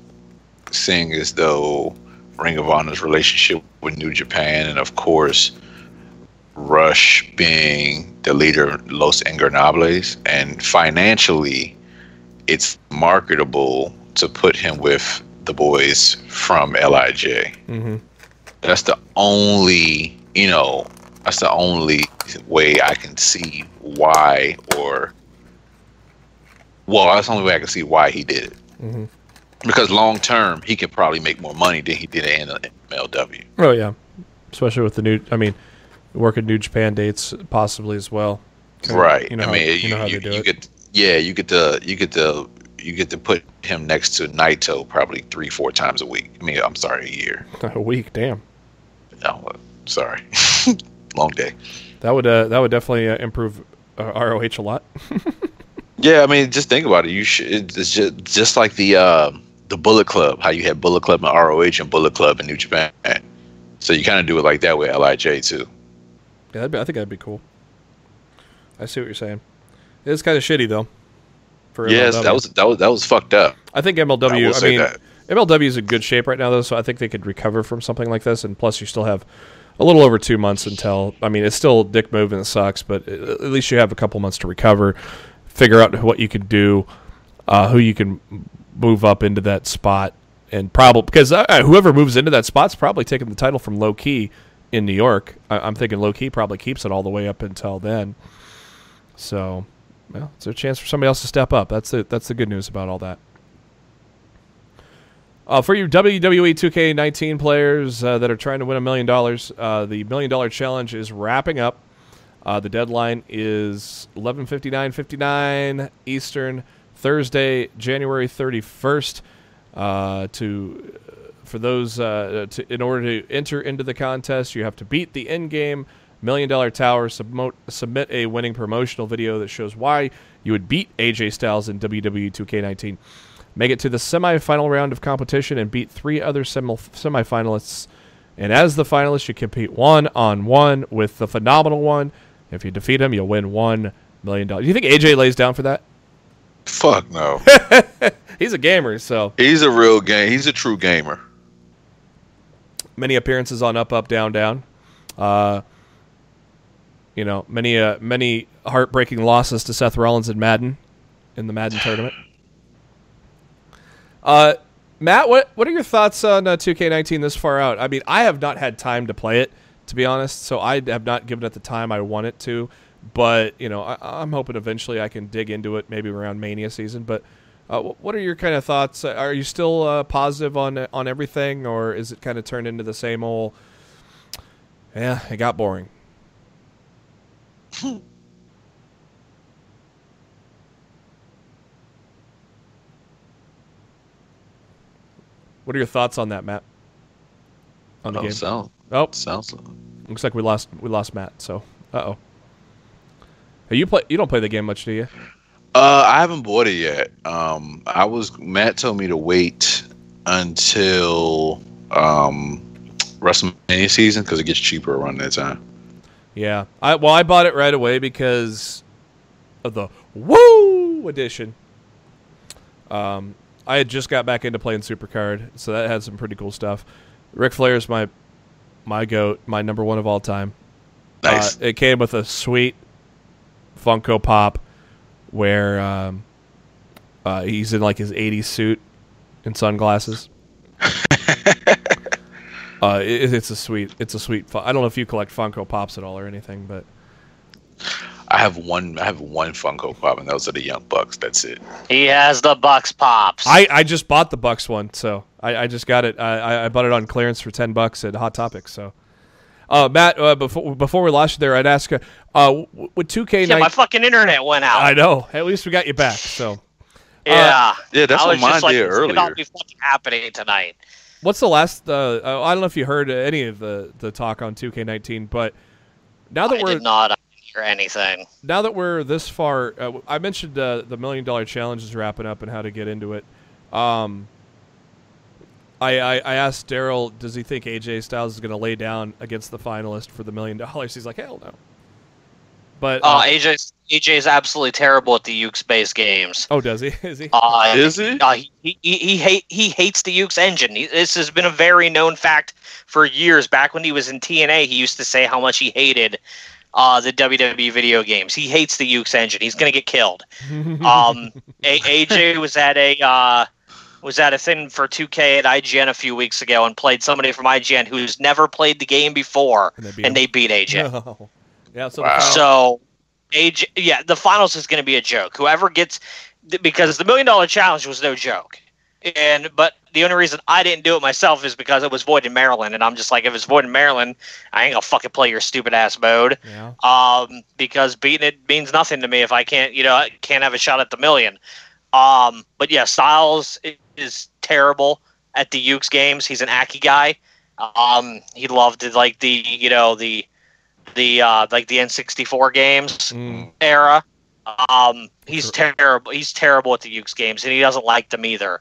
seeing as though Ring of Honor's relationship with New Japan, and of course Rush being the leader of Los Ingobernables, and financially it's marketable to put him with the boys from LIJ. Mm-hmm. That's the only way I can see why, that's the only way I can see why he did it. Mm-hmm. Because long term, he could probably make more money than he did in MLW. Oh yeah, especially with the working New Japan dates possibly as well. Right. You know how they do it. You get to put him next to Naito probably 3-4 times a week. A year. A week, damn. No, sorry. Long day. That would definitely improve ROH a lot. Yeah, just think about it. It's just like the Bullet Club. How you had Bullet Club in ROH and Bullet Club in New Japan. So you kind of do it like that with LIJ too. Yeah, I think that'd be cool. I see what you're saying. It's kind of shitty though. For yes, MLW. that was fucked up. I think MLW. MLW is in good shape right now though, so I think they could recover from something like this. And plus, you still have a little over 2 months until. I mean, it's still a dick move and it sucks, but at least you have a couple months to recover, figure out what you can do, who you can move up into that spot, and probably because whoever moves into that spot's probably taking the title from Low Key in New York. I'm thinking Low Key probably keeps it all the way up until then. So, well, it's a chance for somebody else to step up. That's the good news about all that. For you WWE 2K19 players that are trying to win $1 million, the $1 million challenge is wrapping up. The deadline is 11:59:59 Eastern, Thursday, January 31st. For those in order to enter into the contest, you have to beat the in-game $1 million tower, submit a winning promotional video that shows why you would beat AJ Styles in WWE 2K19. Make it to the semifinal round of competition and beat 3 other semifinalists. And as the finalist, you compete 1-on-1 with the phenomenal one. If you defeat him, you'll win $1 million. Do you think AJ lays down for that? Fuck no. He's a gamer, so. He's a real game. He's a true gamer. Many appearances on Up, Up, Down, Down. Many heartbreaking losses to Seth Rollins and Madden in the Madden tournament. Matt, what are your thoughts on 2K19 this far out? I mean, I have not had time to play it, to be honest, so I have not given it the time I want it to. But, I'm hoping eventually I can dig into it, maybe around Mania season. But what are your kind of thoughts? Are you still positive on everything, or is it kind of turned into the same old, yeah, it got boring? What are your thoughts on that, Matt? On the game? Sounds. Looks like we lost Matt. So, uh-oh. Hey, you don't play the game much, do you? I haven't bought it yet. Matt told me to wait until WrestleMania season because it gets cheaper around that time. Yeah. I bought it right away because of the Woo edition. I had just got back into playing Supercard, so that had some pretty cool stuff. Ric Flair's my GOAT, my number one of all time. Nice. It came with a sweet Funko Pop where he's in like his 80s suit and sunglasses. It's a sweet. I don't know if you collect Funko Pops at all or anything, but I have one Funko Pop, and those are the Young Bucks. That's it. He has the Bucks Pops. I just bought the Bucks one, so I just got it. I bought it on clearance for $10 at Hot Topics. So, Matt, before we lost you there, I'd ask, with 2K19, yeah, my fucking internet went out. I know. At least we got you back. So, yeah, that's what mine did earlier. It's not be fucking happening tonight. What's the last? I don't know if you heard any of the talk on 2K19, but now that I did not hear anything. Now that we're this far, I mentioned the $1 million challenge is wrapping up and how to get into it. I asked Darryl, does he think AJ Styles is going to lay down against the finalist for the $1 million? He's like, hell no. But AJ is absolutely terrible at the Ukes-based games. Oh, does he? Is he? Is he? He hates the Ukes engine. This has been a very known fact for years. Back when he was in TNA, he used to say how much he hated the WWE video games. He hates the Ukes engine. He's gonna get killed. AJ was at a thing for 2K at IGN a few weeks ago and played somebody from IGN who's never played the game before, and they beat AJ. No. Yeah, so AJ, yeah, the finals is going to be a joke. Whoever gets, because the $1 million challenge was no joke, but the only reason I didn't do it myself is because it was void in Maryland, and I'm just like, if it's void in Maryland, I ain't gonna fucking play your stupid ass mode. Yeah. Because beating it means nothing to me if I can't have a shot at the $1 million. But yeah, Styles is terrible at the Ukes games. He's an Aki guy. He loved like the N64 games era. He's terrible. He's terrible at the Ukes games, and he doesn't like them either.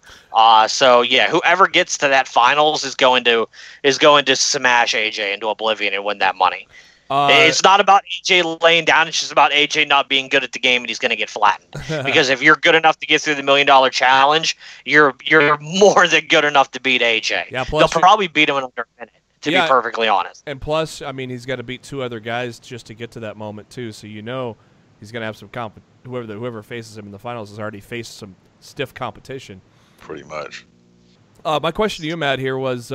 So yeah, whoever gets to that finals is going to smash AJ into oblivion and win that money. It's not about AJ laying down. It's just about AJ not being good at the game, and he's going to get flattened. Because if you're good enough to get through the $1 million challenge, you're more than good enough to beat AJ. Yeah, they'll probably beat him in under a minute, to be perfectly honest. And plus, I mean, he's got to beat 2 other guys just to get to that moment too. So he's going to have some whoever faces him in the finals has already faced some stiff competition. Pretty much. My question to you, Matt, here was.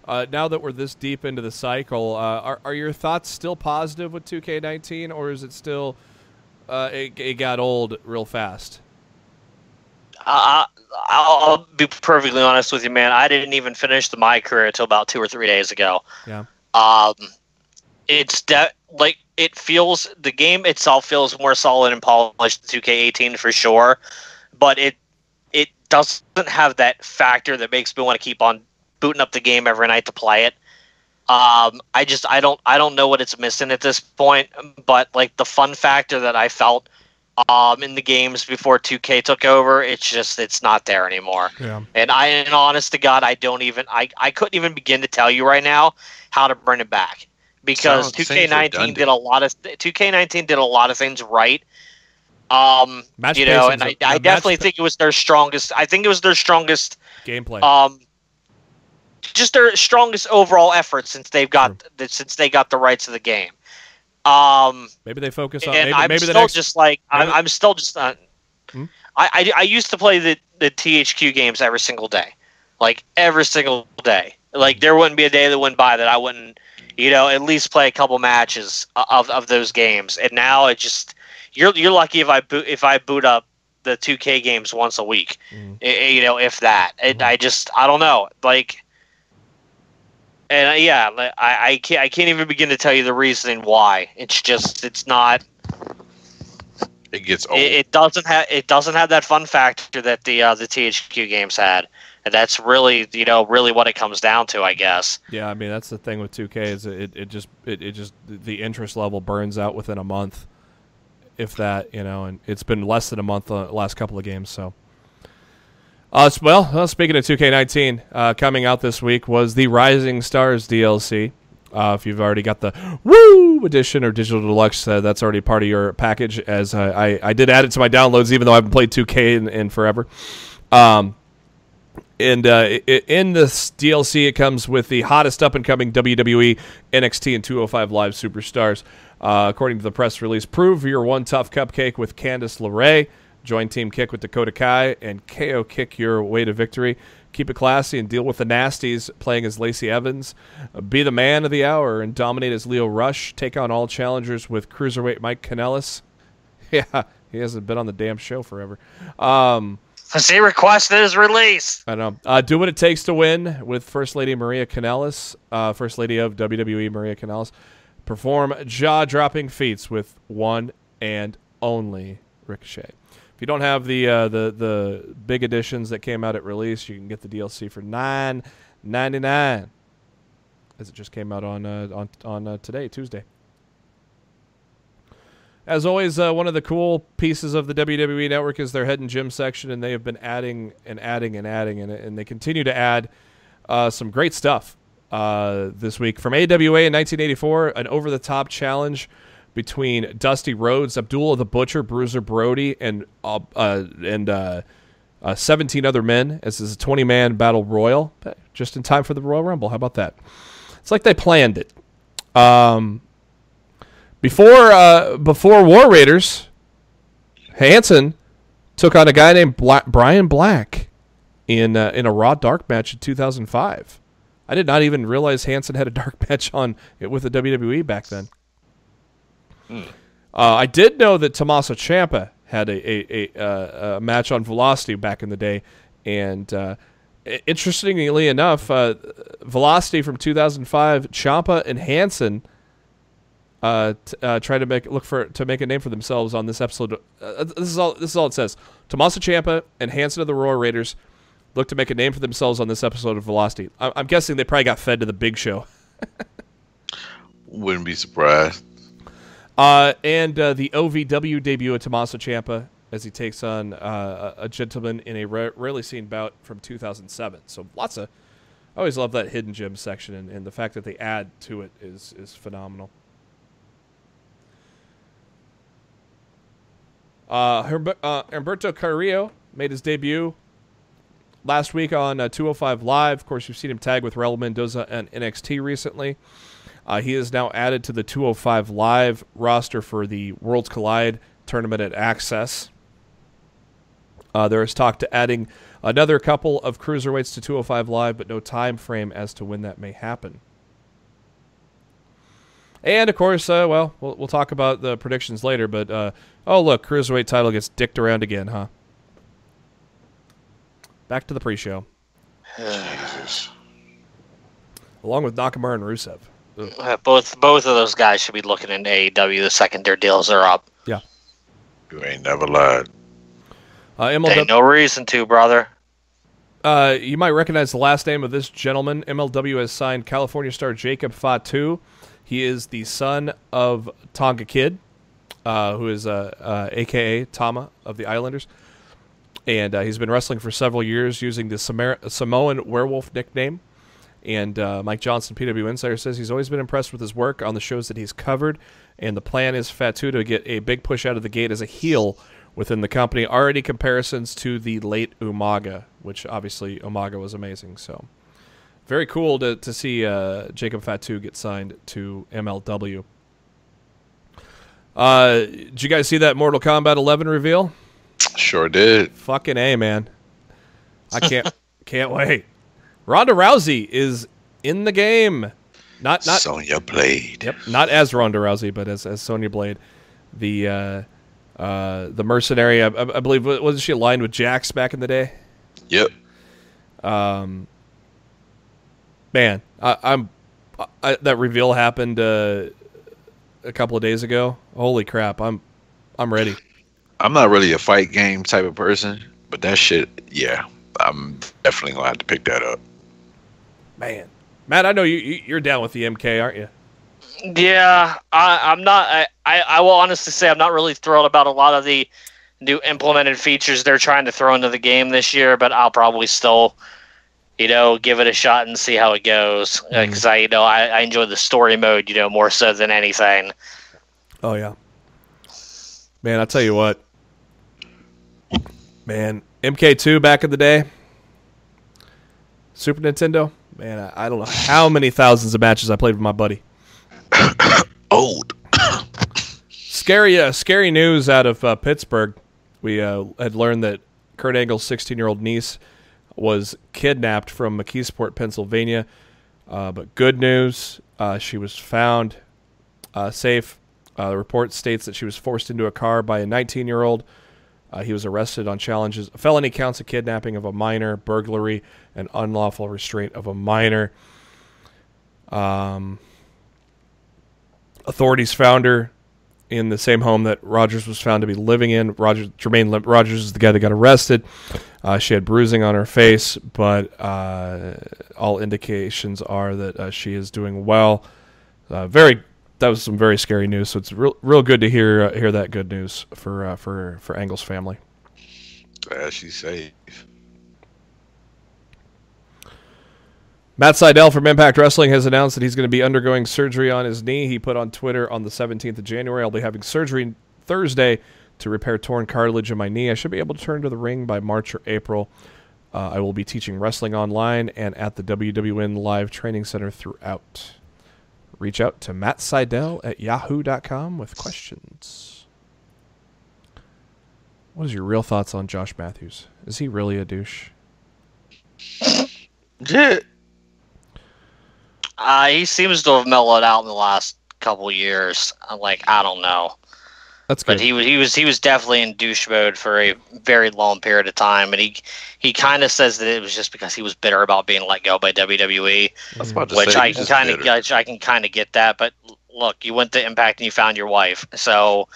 Now that we're this deep into the cycle, are your thoughts still positive with 2K19, or is it still it got old real fast? I'll be perfectly honest with you, man. I didn't even finish my career until about 2 or 3 days ago. Yeah. It's it feels, the game itself feels more solid and polished than 2K18 for sure, but it doesn't have that factor that makes me want to keep on booting up the game every night to play it. I don't know what it's missing at this point, but like the fun factor that I felt in the games before 2K took over, it's not there anymore. Yeah. And honest to God, I couldn't even begin to tell you right now how to bring it back, because 2K19 did a lot of things right. And I definitely think it was their strongest. I think it was their strongest gameplay. Just their strongest overall effort since they got the rights of the game. Maybe they focus on. And I'm still just not. I used to play the THQ games every single day, like every single day. Like there wouldn't be a day that went by that I wouldn't, at least play a couple matches of those games. And now it just you're lucky if I boot up the 2K games once a week, if that. I don't know, like. And I can't even begin to tell you the reasoning why. It's not. It gets old. It doesn't have that fun factor that the THQ games had, and that's really really what it comes down to, I guess. Yeah, I mean that's the thing with 2K is it just the interest level burns out within a month, if that, and it's been less than a month the last couple of games, so. Speaking of 2K19, coming out this week was the Rising Stars DLC. If you've already got the Woo Edition or Digital Deluxe, that's already part of your package, as I did add it to my downloads, even though I haven't played 2K in forever. In this DLC, it comes with the hottest up-and-coming WWE, NXT, and 205 Live superstars. According to the press release, prove you're one tough cupcake with Candice LeRae. Join Team Kick with Dakota Kai and KO Kick your way to victory. Keep it classy and deal with the nasties, playing as Lacey Evans. Be the man of the hour and dominate as Leo Rush. Take on all challengers with Cruiserweight Mike Kanellis. Yeah, he hasn't been on the damn show forever. As he requested his release. I know. Do what it takes to win with First Lady Maria Kanellis, First Lady of WWE Maria Kanellis. Perform jaw-dropping feats with one and only Ricochet. If you don't have the big editions that came out at release, you can get the DLC for $9.99, as it just came out on today, Tuesday. As always, one of the cool pieces of the WWE Network is their Hidden Gym section, and they have been adding and they continue to add some great stuff this week. From AWA in 1984, an over-the-top challenge between Dusty Rhodes, Abdullah the Butcher, Bruiser Brody, and 17 other men. This is a 20-man battle royal, just in time for the Royal Rumble. How about that? It's like they planned it. Before War Raiders, Hanson took on a guy named Brian Black in a Raw Dark match in 2005. I did not even realize Hanson had a dark match with the WWE back then. I did know that Tommaso Ciampa had a match on Velocity back in the day, and interestingly enough, Velocity from 2005, Ciampa and Hanson try to make a name for themselves on this episode. This is all it says. Tommaso Ciampa and Hanson of the Royal Raiders look to make a name for themselves on this episode of Velocity. I'm guessing they probably got fed to the Big Show. Wouldn't be surprised. And the OVW debut of Tommaso Ciampa as he takes on a gentleman in a rarely seen bout from 2007. So I always love that Hidden Gem section, and the fact that they add to it is phenomenal. Humberto Carrillo made his debut last week on 205 Live. Of course, you've seen him tag with Raul Mendoza and NXT recently. He is now added to the 205 Live roster for the Worlds Collide tournament at Access. There is talk to adding another couple of cruiserweights to 205 Live, but no time frame as to when that may happen. And, of course, we'll talk about the predictions later, but, look, cruiserweight title gets dicked around again, huh? Back to the pre-show. Jesus. Along with Nakamura and Rusev. Both of those guys should be looking in AEW the second their deals are up. Yeah. You ain't never lied. Ain't no reason to, brother. You might recognize the last name of this gentleman. MLW has signed California star Jacob Fatu. He is the son of Tonga Kid, who is a.k.a. Tama of the Islanders. And he's been wrestling for several years using the Samoan Werewolf nickname. And Mike Johnson, PW Insider, says he's always been impressed with his work on the shows that he's covered. And the plan is Fatu to get a big push out of the gate as a heel within the company. Already comparisons to the late Umaga, which obviously Umaga was amazing. So very cool to see Jacob Fatu get signed to MLW. Did you guys see that Mortal Kombat 11 reveal? Sure did. Fucking A, man. I can't wait. Ronda Rousey is in the game. Not Sonya Blade. Yep, not as Ronda Rousey, but as Sonya Blade. The mercenary, I believe, wasn't she aligned with Jax back in the day? Yep. Man, that reveal happened a couple of days ago. Holy crap, I'm ready. I'm not really a fight game type of person, but that shit, yeah, I'm definitely going to have to pick that up. Man, Matt, I know you're down with the MK, aren't you? Yeah, I'm not. I will honestly say I'm not really thrilled about a lot of the new implemented features they're trying to throw into the game this year, but I'll probably still, give it a shot and see how it goes. Because I enjoy the story mode, more so than anything. Oh yeah, man, I'll tell you what, man, MK2 back in the day, Super Nintendo. Man, I don't know how many thousands of matches I played with my buddy. Old. Scary news out of Pittsburgh. We had learned that Kurt Angle's 16-year-old niece was kidnapped from McKeesport, Pennsylvania. But good news, she was found safe. The report states that she was forced into a car by a 19-year-old. He was arrested on felony counts of kidnapping of a minor, burglary, and unlawful restraint of a minor. Authorities found her in the same home that Rogers was found to be living in. Jermaine Rogers is the guy that got arrested. She had bruising on her face, but all indications are that she is doing well. That was some very scary news. So it's real good to hear that good news for Angle's family. She's safe. Matt Sydal from Impact Wrestling has announced that he's going to be undergoing surgery on his knee. He put on Twitter on the 17th of January, I'll be having surgery Thursday to repair torn cartilage in my knee. I should be able to turn to the ring by March or April. I will be teaching wrestling online and at the WWN Live Training Center throughout. Reach out to Matt Sydal at yahoo.com with questions. What is your real thoughts on Josh Matthews? Is he really a douche? Yeah. He seems to have mellowed out in the last couple years. I don't know. That's good. But he was definitely in douche mode for a very long period of time, and he kind of says that it was just because he was bitter about being let go by WWE, which I can kind of get that. But look, you went to Impact and you found your wife, so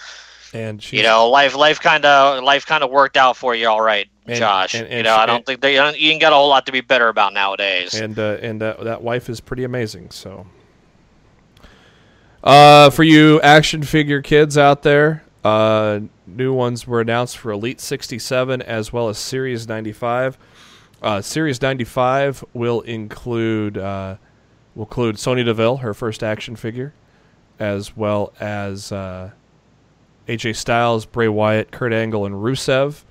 and life kind of worked out for you, all right, Josh. I don't think you ain't got a whole lot to be bitter about nowadays. And that wife is pretty amazing. So. For you action figure kids out there, new ones were announced for Elite 67 as well as Series 95. Series 95 will include Sonya Deville, her first action figure, as well as a AJ Styles, Bray Wyatt, Kurt Angle, and Rusev.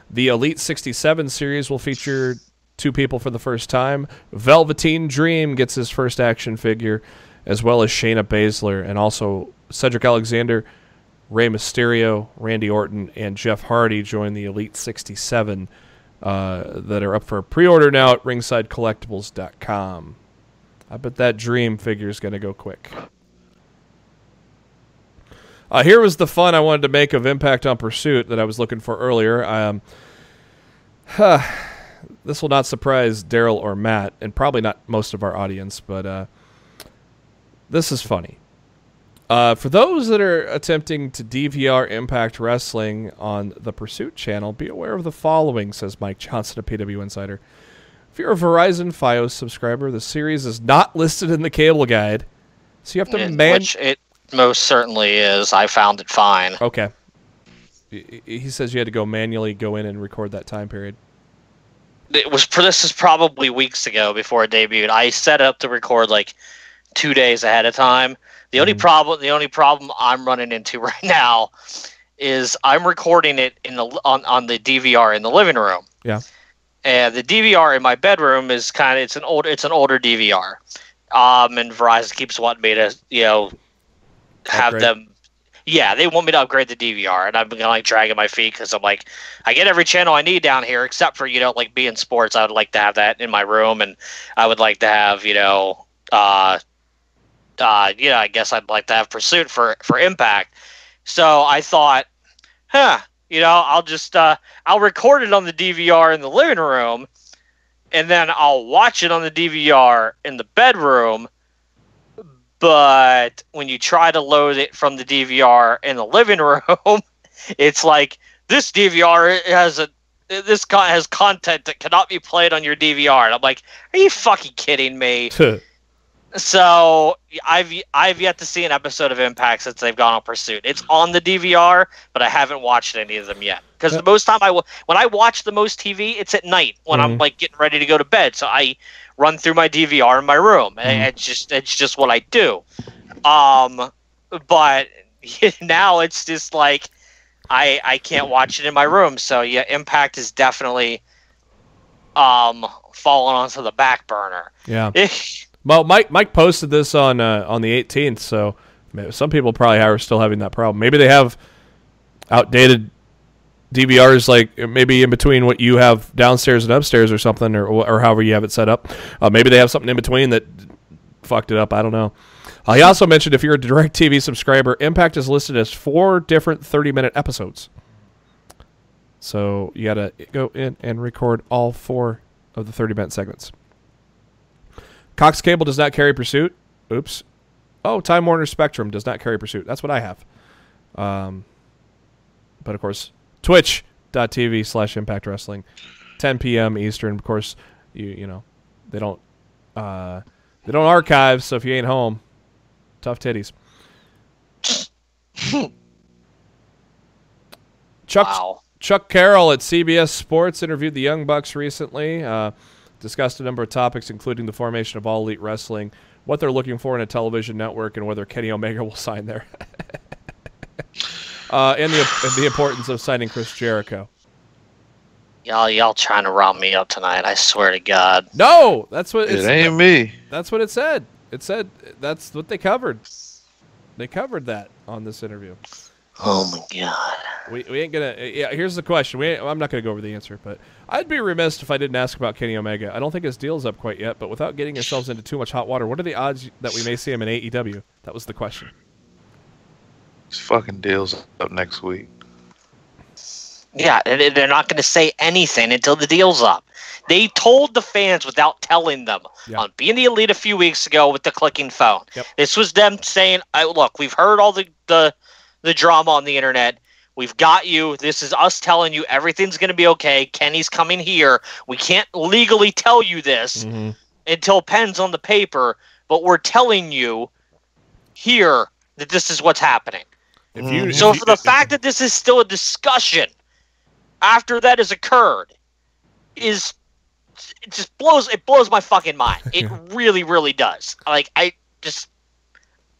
The Elite 67 series will feature 2 people for the first time. Velveteen Dream gets his first action figure, as well as Shayna Baszler, and also Cedric Alexander, Rey Mysterio, Randy Orton, and Jeff Hardy join the Elite 67 that are up for pre-order now at ringsidecollectibles.com. I bet that Dream figure is going to go quick. Here was the fun I wanted to make of Impact on Pursuit that I was looking for earlier. This will not surprise Darryl or Matt, and probably not most of our audience, but this is funny. For those that are attempting to DVR Impact Wrestling on the Pursuit channel, be aware of the following, says Mike Johnson of PW Insider. If you're a Verizon Fios subscriber, the series is not listed in the cable guide, so you have to which it most certainly is. I found it fine. Okay. He says you had to go manually go in and record that time period. This is probably weeks ago before it debuted. I set up to record like 2 days ahead of time. The only problem I'm running into right now is I'm recording it on the DVR in the living room. Yeah. And the DVR in my bedroom is it's an older DVR. And Verizon keeps wanting me to, have them. Yeah, they want me to upgrade the DVR, and I've been dragging my feet because I'm like, I get every channel I need down here except for being sports. I would like to have that in my room, and I would like to have I guess I'd like to have Pursuit for Impact. So I thought, I'll record it on the DVR in the living room, and then I'll watch it on the DVR in the bedroom. But when you try to load it from the DVR in the living room, it's like, this DVR has content that cannot be played on your DVR. And I'm like, are you fucking kidding me? So I've yet to see an episode of Impact since they've gone on Pursuit. It's on the DVR, but I haven't watched any of them yet. Because the most time when I watch the most TV, it's at night when I'm getting ready to go to bed. So I run through my DVR in my room. It's just what I do. But now it's just like I can't watch it in my room. So yeah, Impact is definitely fallen onto the back burner. Yeah. Well, Mike posted this on the 18th, so some people probably are still having that problem. Maybe they have outdated DVRs, like maybe in between what you have downstairs and upstairs or something, or however you have it set up. Maybe they have something in between that fucked it up. I don't know. He also mentioned if you're a DirecTV subscriber, Impact is listed as 4 different 30-minute episodes. So you got to go in and record all 4 of the 30-minute segments. Cox Cable does not carry Pursuit. Oops. Oh, Time Warner Spectrum does not carry Pursuit. That's what I have. But, of course, twitch.tv/Impact Wrestling, 10 p.m. Eastern. Of course, you know, they don't archive, so if you ain't home, tough titties. Chuck Carroll at CBS Sports interviewed the Young Bucks recently. Discussed a number of topics, including the formation of All Elite Wrestling, what they're looking for in a television network, and whether Kenny Omega will sign there. And the importance of signing Chris Jericho. Y'all trying to romp me up tonight, I swear to God. No! That's what it ain't me. That's what it said. It said that's what they covered. They covered that on this interview. Oh my God. We ain't gonna. Yeah, here's the question. I'm not gonna go over the answer, but I'd be remiss if I didn't ask about Kenny Omega. I don't think his deal's up quite yet, but without getting ourselves into too much hot water, what are the odds that we may see him in AEW? That was the question. His fucking deal's up next week. Yeah, they're not going to say anything until the deal's up. They told the fans without telling them on Being the Elite a few weeks ago with the clicking phone. Yep. This was them saying, look, we've heard all the drama on the internet. We've got you. This is us telling you everything's going to be okay. Kenny's coming here. We can't legally tell you this until pen's on the paper, but we're telling you here that this is what's happening. So for the fact that this is still a discussion after that has occurred it blows my fucking mind. It really, really does.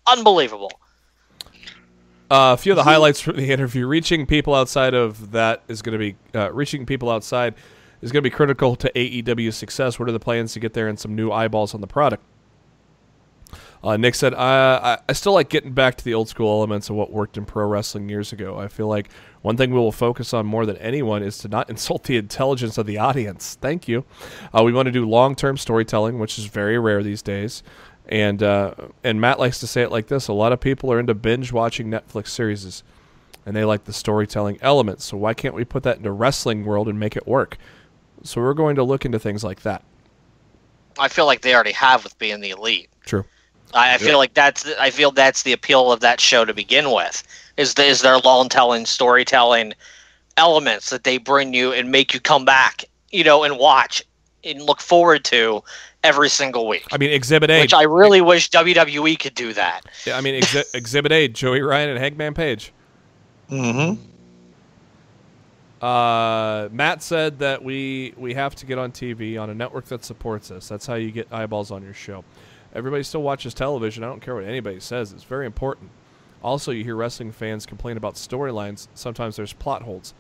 Unbelievable. A few of the highlights from the interview. Reaching people outside is going to be critical to AEW's success. What are the plans to get there and some new eyeballs on the product? Nick said, I still like getting back to the old school elements of what worked in pro wrestling years ago. I feel like one thing we will focus on more than anyone is to not insult the intelligence of the audience. Thank you. We want to do long-term storytelling, which is very rare these days. And Matt likes to say it like this. A lot of people are into binge-watching Netflix series, and they like the storytelling elements. So why can't we put that into wrestling world and make it work? So we're going to look into things like that. I feel like they already have with being the Elite. True. I feel like that's the appeal of that show to begin with. Is their long-telling, storytelling elements that they bring you and make you come back, and watch and look forward to every single week. I mean, Exhibit A, which I really wish WWE could do that. Yeah, I mean, Exhibit A, Joey Ryan and Hangman Page. Mm-hmm. Matt said that we have to get on TV on a network that supports us. That's how you get eyeballs on your show. Everybody still watches television. I don't care what anybody says. It's very important. Also, you hear wrestling fans complain about storylines. Sometimes there's plot holes.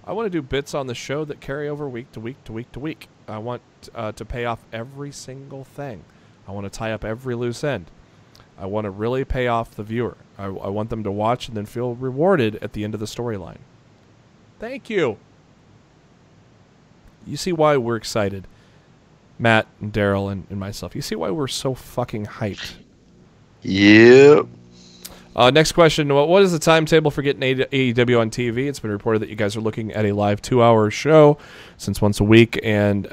I want to do bits on the show that carry over week to week to week to week. I want to pay off every single thing. I want to tie up every loose end. I want to really pay off the viewer. I want them to watch and then feel rewarded at the end of the storyline. Thank you. You see why we're excited. Matt and Darryl and myself. You see why we're so fucking hyped. Yep. Next question. What is the timetable for getting AEW on TV? It's been reported that you guys are looking at a live 2-hour show once a week and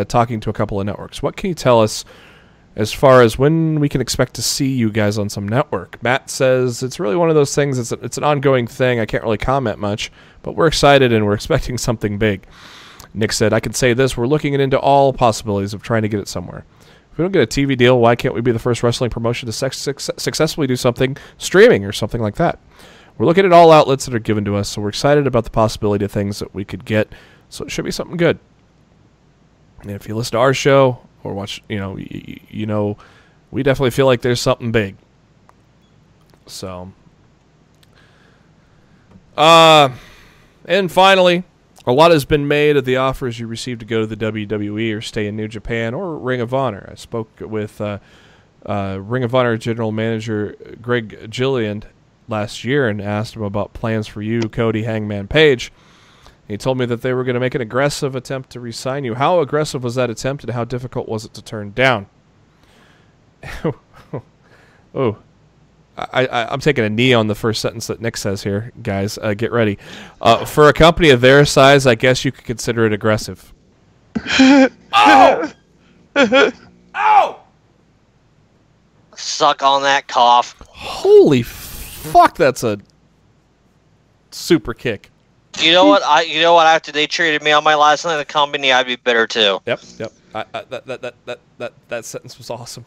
talking to a couple of networks. What can you tell us as far as when we can expect to see you guys on some network? Matt says it's really one of those things. It's an ongoing thing. I can't really comment much, but we're excited and we're expecting something big. Nick said, I can say this. We're looking into all possibilities of trying to get it somewhere. If we don't get a TV deal, why can't we be the first wrestling promotion to successfully do something streaming or something like that? We're looking at all outlets that are given to us, so we're excited about the possibility of things that we could get. So it should be something good. And if you listen to our show or watch, we definitely feel like there's something big. So, and finally, a lot has been made of the offers you received to go to the WWE or stay in New Japan or Ring of Honor. I spoke with Ring of Honor General Manager Greg Gilliland last year and asked him about plans for you, Cody, Hangman Page. He told me that they were going to make an aggressive attempt to re-sign you. How aggressive was that attempt and how difficult was it to turn down? I'm taking a knee on the first sentence that Nick says here, guys. Get ready. For a company of their size, I guess you could consider it aggressive. Oh! Ow! Suck on that cough. Holy fuck, that's a super kick. You know what? After they treated me on my last night at the company, I'd be bitter too. Yep. That sentence was awesome.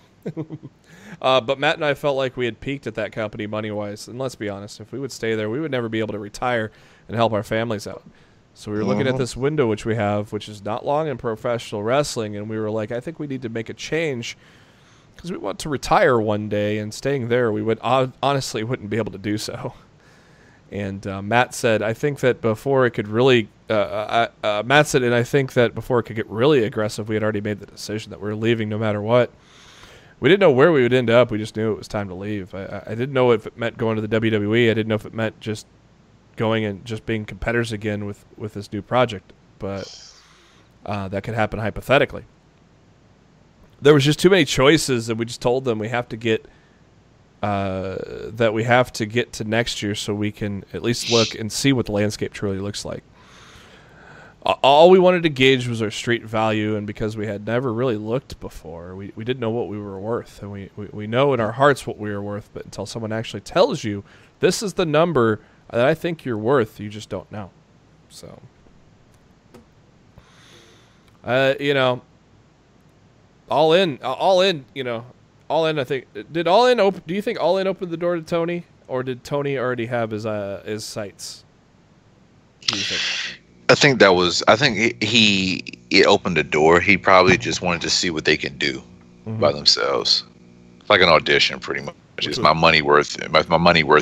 But Matt and I felt like we had peaked at that company money-wise. And let's be honest, if we would stay there, we would never be able to retire and help our families out. So we were looking at this window which we have, which is not long in professional wrestling, and we were like, I think we need to make a change because we want to retire one day, and staying there, we would honestly wouldn't be able to do so. And Matt said, I think that before it could really Matt said, and I think that before it could get really aggressive, we had already made the decision that we were leaving no matter what. We didn't know where we would end up. We just knew it was time to leave. I didn't know if it meant going to the WWE. I didn't know if it meant just going and just being competitors again with this new project. But that could happen hypothetically. There was just too many choices, and we just told them we have to get to next year so we can at least look and see what the landscape truly looks like. All we wanted to gauge was our street value, and because we had never really looked before, we didn't know what we were worth. And we know in our hearts what we are worth, but until someone actually tells you, this is the number that I think you're worth, you just don't know. So, all in, I think, did All In open, do you think All In opened the door to Tony, or did Tony already have his sights? What do you think? I think it opened the door. He probably just wanted to see what they can do by themselves. Like an audition, pretty Is my money worth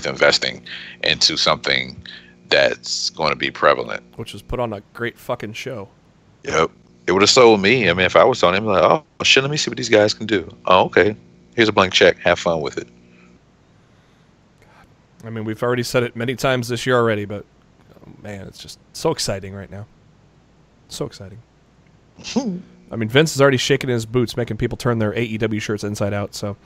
investing into something that's going to be prevalent? Which was put on a great fucking show. Yep. It would have sold me. I mean, if I was on him, like, oh shit, let me see what these guys can do. Oh, okay. Here's a blank check. Have fun with it. God. I mean, we've already said it many times this year already, but man, it's just so exciting right now. So exciting. I mean, Vince is already shaking his boots, making people turn their AEW shirts inside out. So,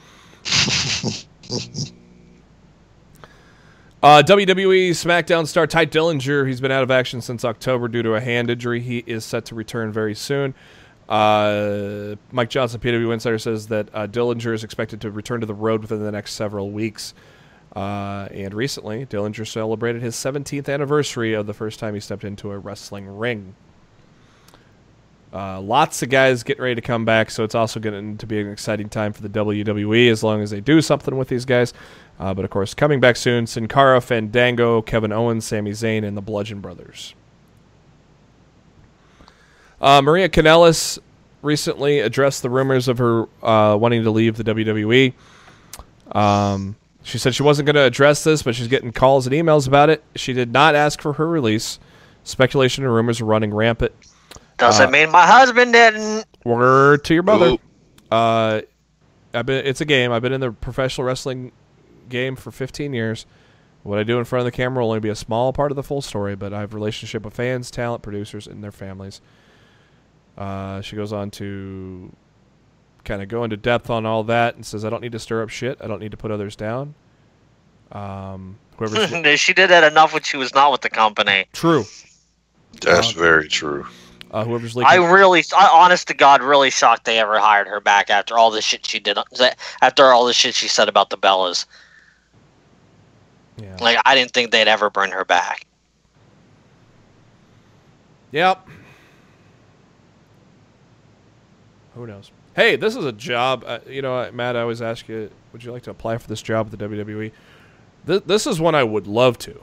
WWE SmackDown star Ty Dillinger, he's been out of action since October due to a hand injury. He is set to return very soon. Mike Johnson, PW Insider, says that Dillinger is expected to return to the road within the next several weeks. And recently, Dillinger celebrated his 17th anniversary of the first time he stepped into a wrestling ring. Lots of guys getting ready to come back, so it's also going to be an exciting time for the WWE as long as they do something with these guys. But, of course, coming back soon, Sin Cara, Fandango, Kevin Owens, Sami Zayn, and the Bludgeon Brothers. Maria Kanellis recently addressed the rumors of her wanting to leave the WWE. She said she wasn't going to address this, but she's getting calls and emails about it. She did not ask for her release. Speculation and rumors are running rampant. Doesn't mean my husband didn't. Word to your mother. It's a game. I've been in the professional wrestling game for 15 years. What I do in front of the camera will only be a small part of the full story, but I have a relationship with fans, talent, producers, and their families. She goes on to kind of go into depth on all that and says, I don't need to stir up shit. I don't need to put others down. She did that enough when she was not with the company. True. That's very true. Whoever's leaking. I honest to God, really shocked they ever hired her back after all the shit she did. After all the shit she said about the Bellas. Yeah. Like, I didn't think they'd ever bring her back. Yep. Who knows? Hey, this is a job. Matt, I always ask you, would you like to apply for this job with the WWE? This is one I would love to.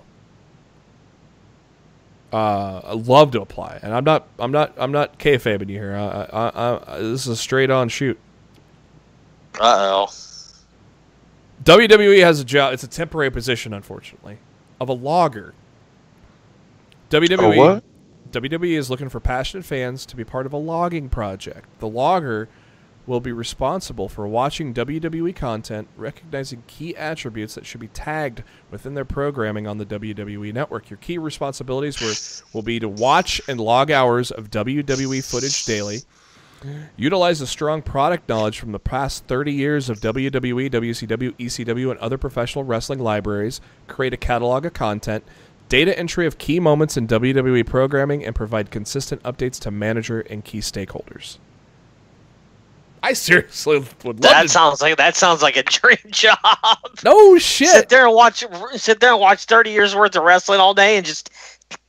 I love to apply, and I'm not kayfabing you here. This is a straight on shoot. Uh-oh. WWE has a job. It's a temporary position, unfortunately, of a logger. WWE is looking for passionate fans to be part of a logging project. The logger will be responsible for watching WWE content, recognizing key attributes that should be tagged within their programming on the WWE Network. Your key responsibilities will be to watch and log hours of WWE footage daily, utilize the strong product knowledge from the past 30 years of WWE, WCW, ECW, and other professional wrestling libraries, create a catalog of content, data entry of key moments in WWE programming, and provide consistent updates to manager and key stakeholders. I seriously would love that. Sounds like a dream job. No shit. Sit there and watch 30 years worth of wrestling all day and just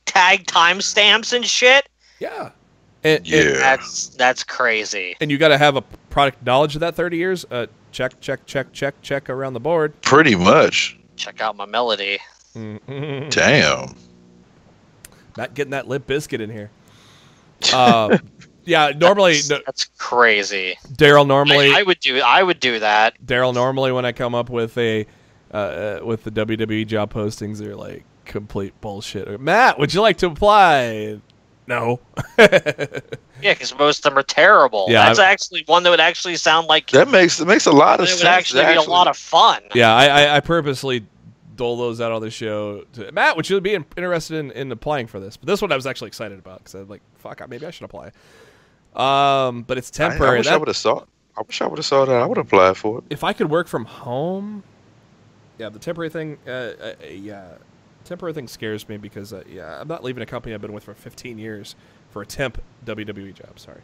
tag timestamps and shit. Yeah. That's crazy. And you got to have a product knowledge of that 30 years. Check around the board. Pretty much. Check out my melody. Mm-hmm. Damn. Not getting that Limp Bizkit in here. Yeah, normally that's crazy. Darryl normally I would do that. Darryl normally when I come up with with the WWE job postings, they're like complete bullshit. Matt, would you like to apply? No. Yeah, because most of them are terrible. Yeah, that's actually one that would actually sound like that makes a lot of sense. It would actually be a lot of fun. Yeah, I purposely dole those out on the show. Matt, would you be interested in applying for this? But this one I was actually excited about because I was like, fuck, maybe I should apply. But it's temporary. I wish I would have saw that. I would apply for it. If I could work from home, yeah, the temporary thing, temporary thing scares me because, I'm not leaving a company I've been with for 15 years for a temp WWE job. Sorry.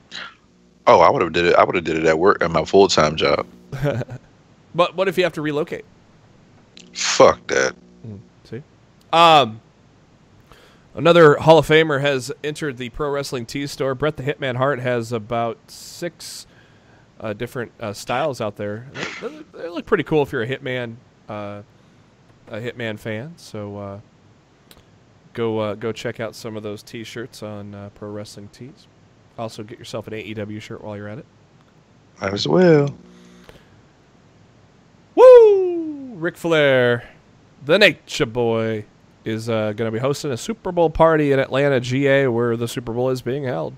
Oh, I would have did it. I would have did it at work at my full-time job. But what if you have to relocate? Fuck that. See? Another Hall of Famer has entered the Pro Wrestling Tees store. Bret the Hitman Hart has about 6 different styles out there. They look pretty cool if you're a Hitman fan. So go check out some of those T-shirts on Pro Wrestling Tees. Also, get yourself an AEW shirt while you're at it. Might as well. Woo! Ric Flair, the Nature Boy, is going to be hosting a Super Bowl party in Atlanta, GA, where the Super Bowl is being held.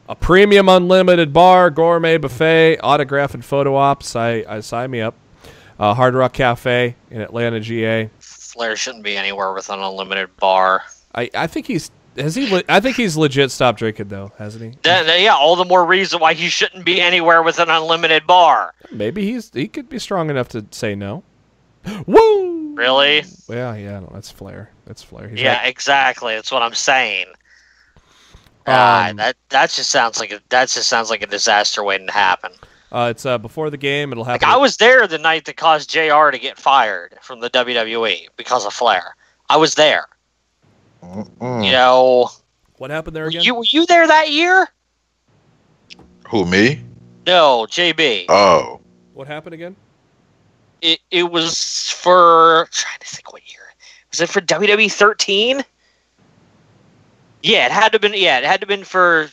A premium unlimited bar, gourmet buffet, autograph and photo ops. I sign me up. Hard Rock Cafe in Atlanta, GA. Flair shouldn't be anywhere with an unlimited bar. I think he's I think he's legit stopped drinking though, hasn't he? Yeah, all the more reason why he shouldn't be anywhere with an unlimited bar. Maybe he could be strong enough to say no. Woo! Really? Well, yeah, no, that's Flair. That's Flair. Exactly. That's what I'm saying. That just sounds like a disaster waiting to happen. It's before the game. It'll happen. I was there the night that caused JR to get fired from the WWE because of Flair. I was there. You know. What happened there again? Were you there that year? Who, me? No, JB. Oh. What happened again? It was for. I'm trying to think what year. Was it for WWE 13? Yeah, it had to have been. Yeah, it had to have been for.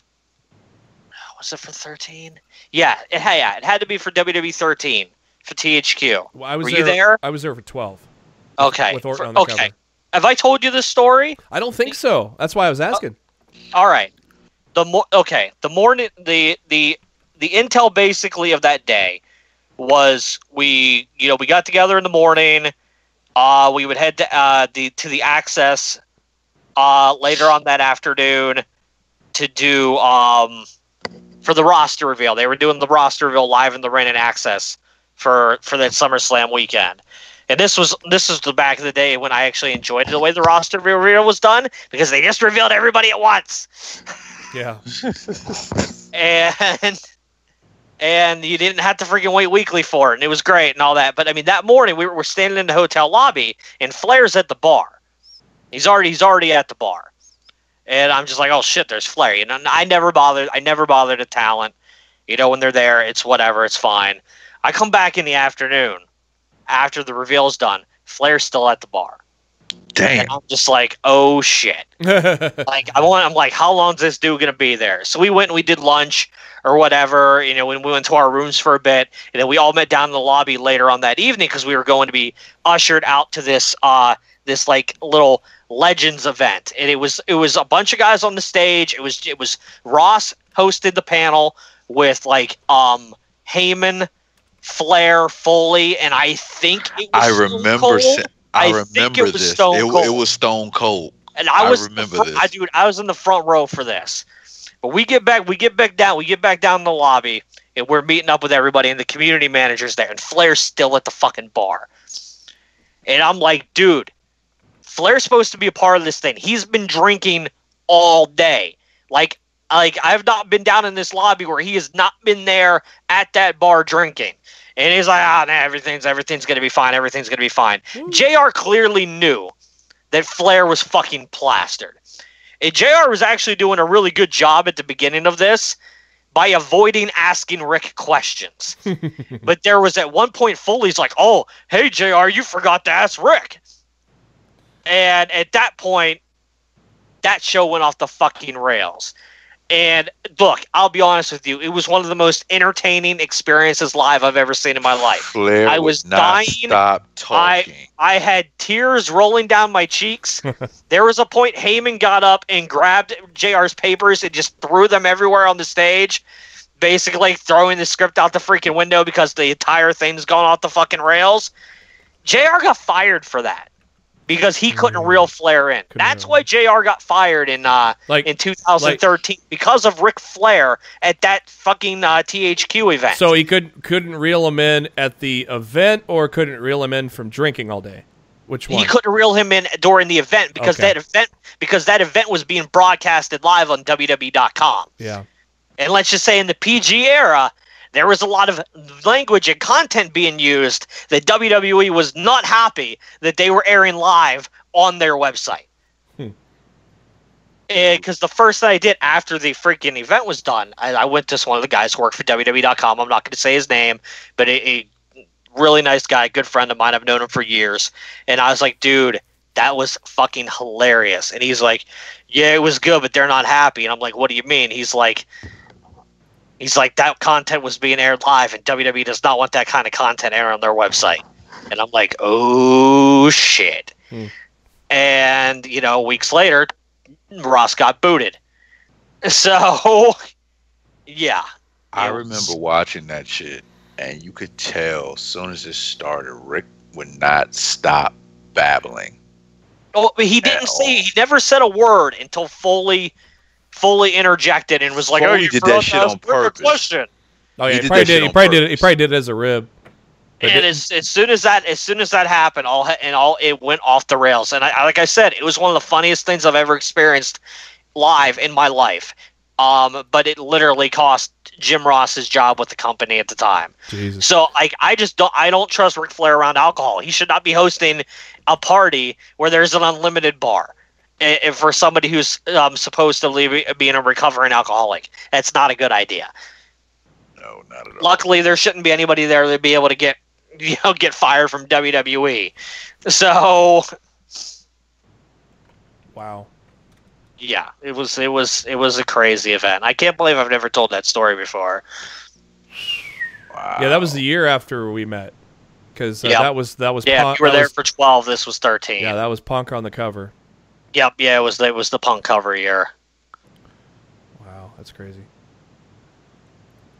Was it for 13? Yeah, it had to be for WWE 13 for THQ. Well, Were you there? I was there for 12. Okay. With Orton on the cover. Have I told you this story? I don't think so. That's why I was asking. All right. The morning the intel basically of that day was we got together in the morning. We would head to the Access later on that afternoon to do for the roster reveal. They were doing the roster reveal live in the Ring and Access for that SummerSlam weekend. And this was the back of the day when I actually enjoyed the way the roster reveal was done because they just revealed everybody at once. Yeah. and you didn't have to freaking wait weekly for it, and it was great and all that. But I mean, that morning we were standing in the hotel lobby, and Flair's at the bar. He's already at the bar, and I'm just like, oh shit, there's Flair. You know, I never bothered a talent. You know, when they're there, it's whatever, it's fine. I come back in the afternoon after the reveal's done. Flair's still at the bar. Damn. And I'm just like, oh shit. I'm like, how long is this dude gonna be there? So we went and we did lunch or whatever. You know, when we went to our rooms for a bit, and then we all met down in the lobby later on that evening because we were going to be ushered out to this like little Legends event. And it was a bunch of guys on the stage. It was Ross hosted the panel with like Heyman, Flair, Foley, and I think it was I remember this. It was Stone Cold. And I remember this. I was in the front row for this. But we get back down in the lobby, and we're meeting up with everybody, and the community manager's there, and Flair's still at the fucking bar. And I'm like, dude, Flair's supposed to be a part of this thing. He's been drinking all day. Like I've not been down in this lobby where he has not been there at that bar drinking. And he's like, everything's gonna be fine. Everything's gonna be fine. JR clearly knew that Flair was fucking plastered. And JR was actually doing a really good job at the beginning of this by avoiding asking Rick questions. But there was at one point Foley's like, oh, hey JR, you forgot to ask Rick. And at that point, that show went off the fucking rails. And look, I'll be honest with you, it was one of the most entertaining experiences live I've ever seen in my life. Flair I was dying. Stop talking. I had tears rolling down my cheeks. There was a point Heyman got up and grabbed JR's papers and just threw them everywhere on the stage, basically throwing the script out the freaking window because the entire thing's gone off the fucking rails. JR got fired for that. Because he couldn't reel Flair in. That's why JR got fired in 2013 because of Ric Flair at that fucking THQ event. So he couldn't reel him in at the event, or couldn't reel him in from drinking all day. Which one? He couldn't reel him in during the event because that event was being broadcasted live on WWE.com. Yeah. And let's just say in the PG era, there was a lot of language and content being used that WWE was not happy that they were airing live on their website. Because the first thing I did after the freaking event was done, I went to one of the guys who worked for WWE.com. I'm not going to say his name, but a really nice guy, good friend of mine. I've known him for years. And I was like, dude, that was fucking hilarious. And he's like, yeah, it was good, but they're not happy. And I'm like, what do you mean? He's like, that content was being aired live, and WWE does not want that kind of content aired on their website. And I'm like, oh, shit. And, weeks later, Ross got booted. So, yeah. I remember watching that shit, and you could tell as soon as it started, Rick would not stop babbling. Oh, he never said a word until Foley interjected and was like, Foley did that shit on purpose. Question. Oh yeah, he probably did it as a rib. And as soon as that happened, it went off the rails. And like I said, it was one of the funniest things I've ever experienced live in my life. But it literally cost Jim Ross his job with the company at the time. Jesus. So I don't trust Ric Flair around alcohol. He should not be hosting a party where there's an unlimited bar. For somebody who's supposed to be a recovering alcoholic, that's not a good idea. No, not at all. Luckily, there shouldn't be anybody there to be able to get fired from WWE. So, wow. Yeah, it was a crazy event. I can't believe I've never told that story before. Wow. Yeah, that was the year after we met, because that was yeah. Punk, you were there for 12. This was 13. Yeah, that was Punk on the cover. Yep. Yeah, it was the Punk cover year. Wow, that's crazy.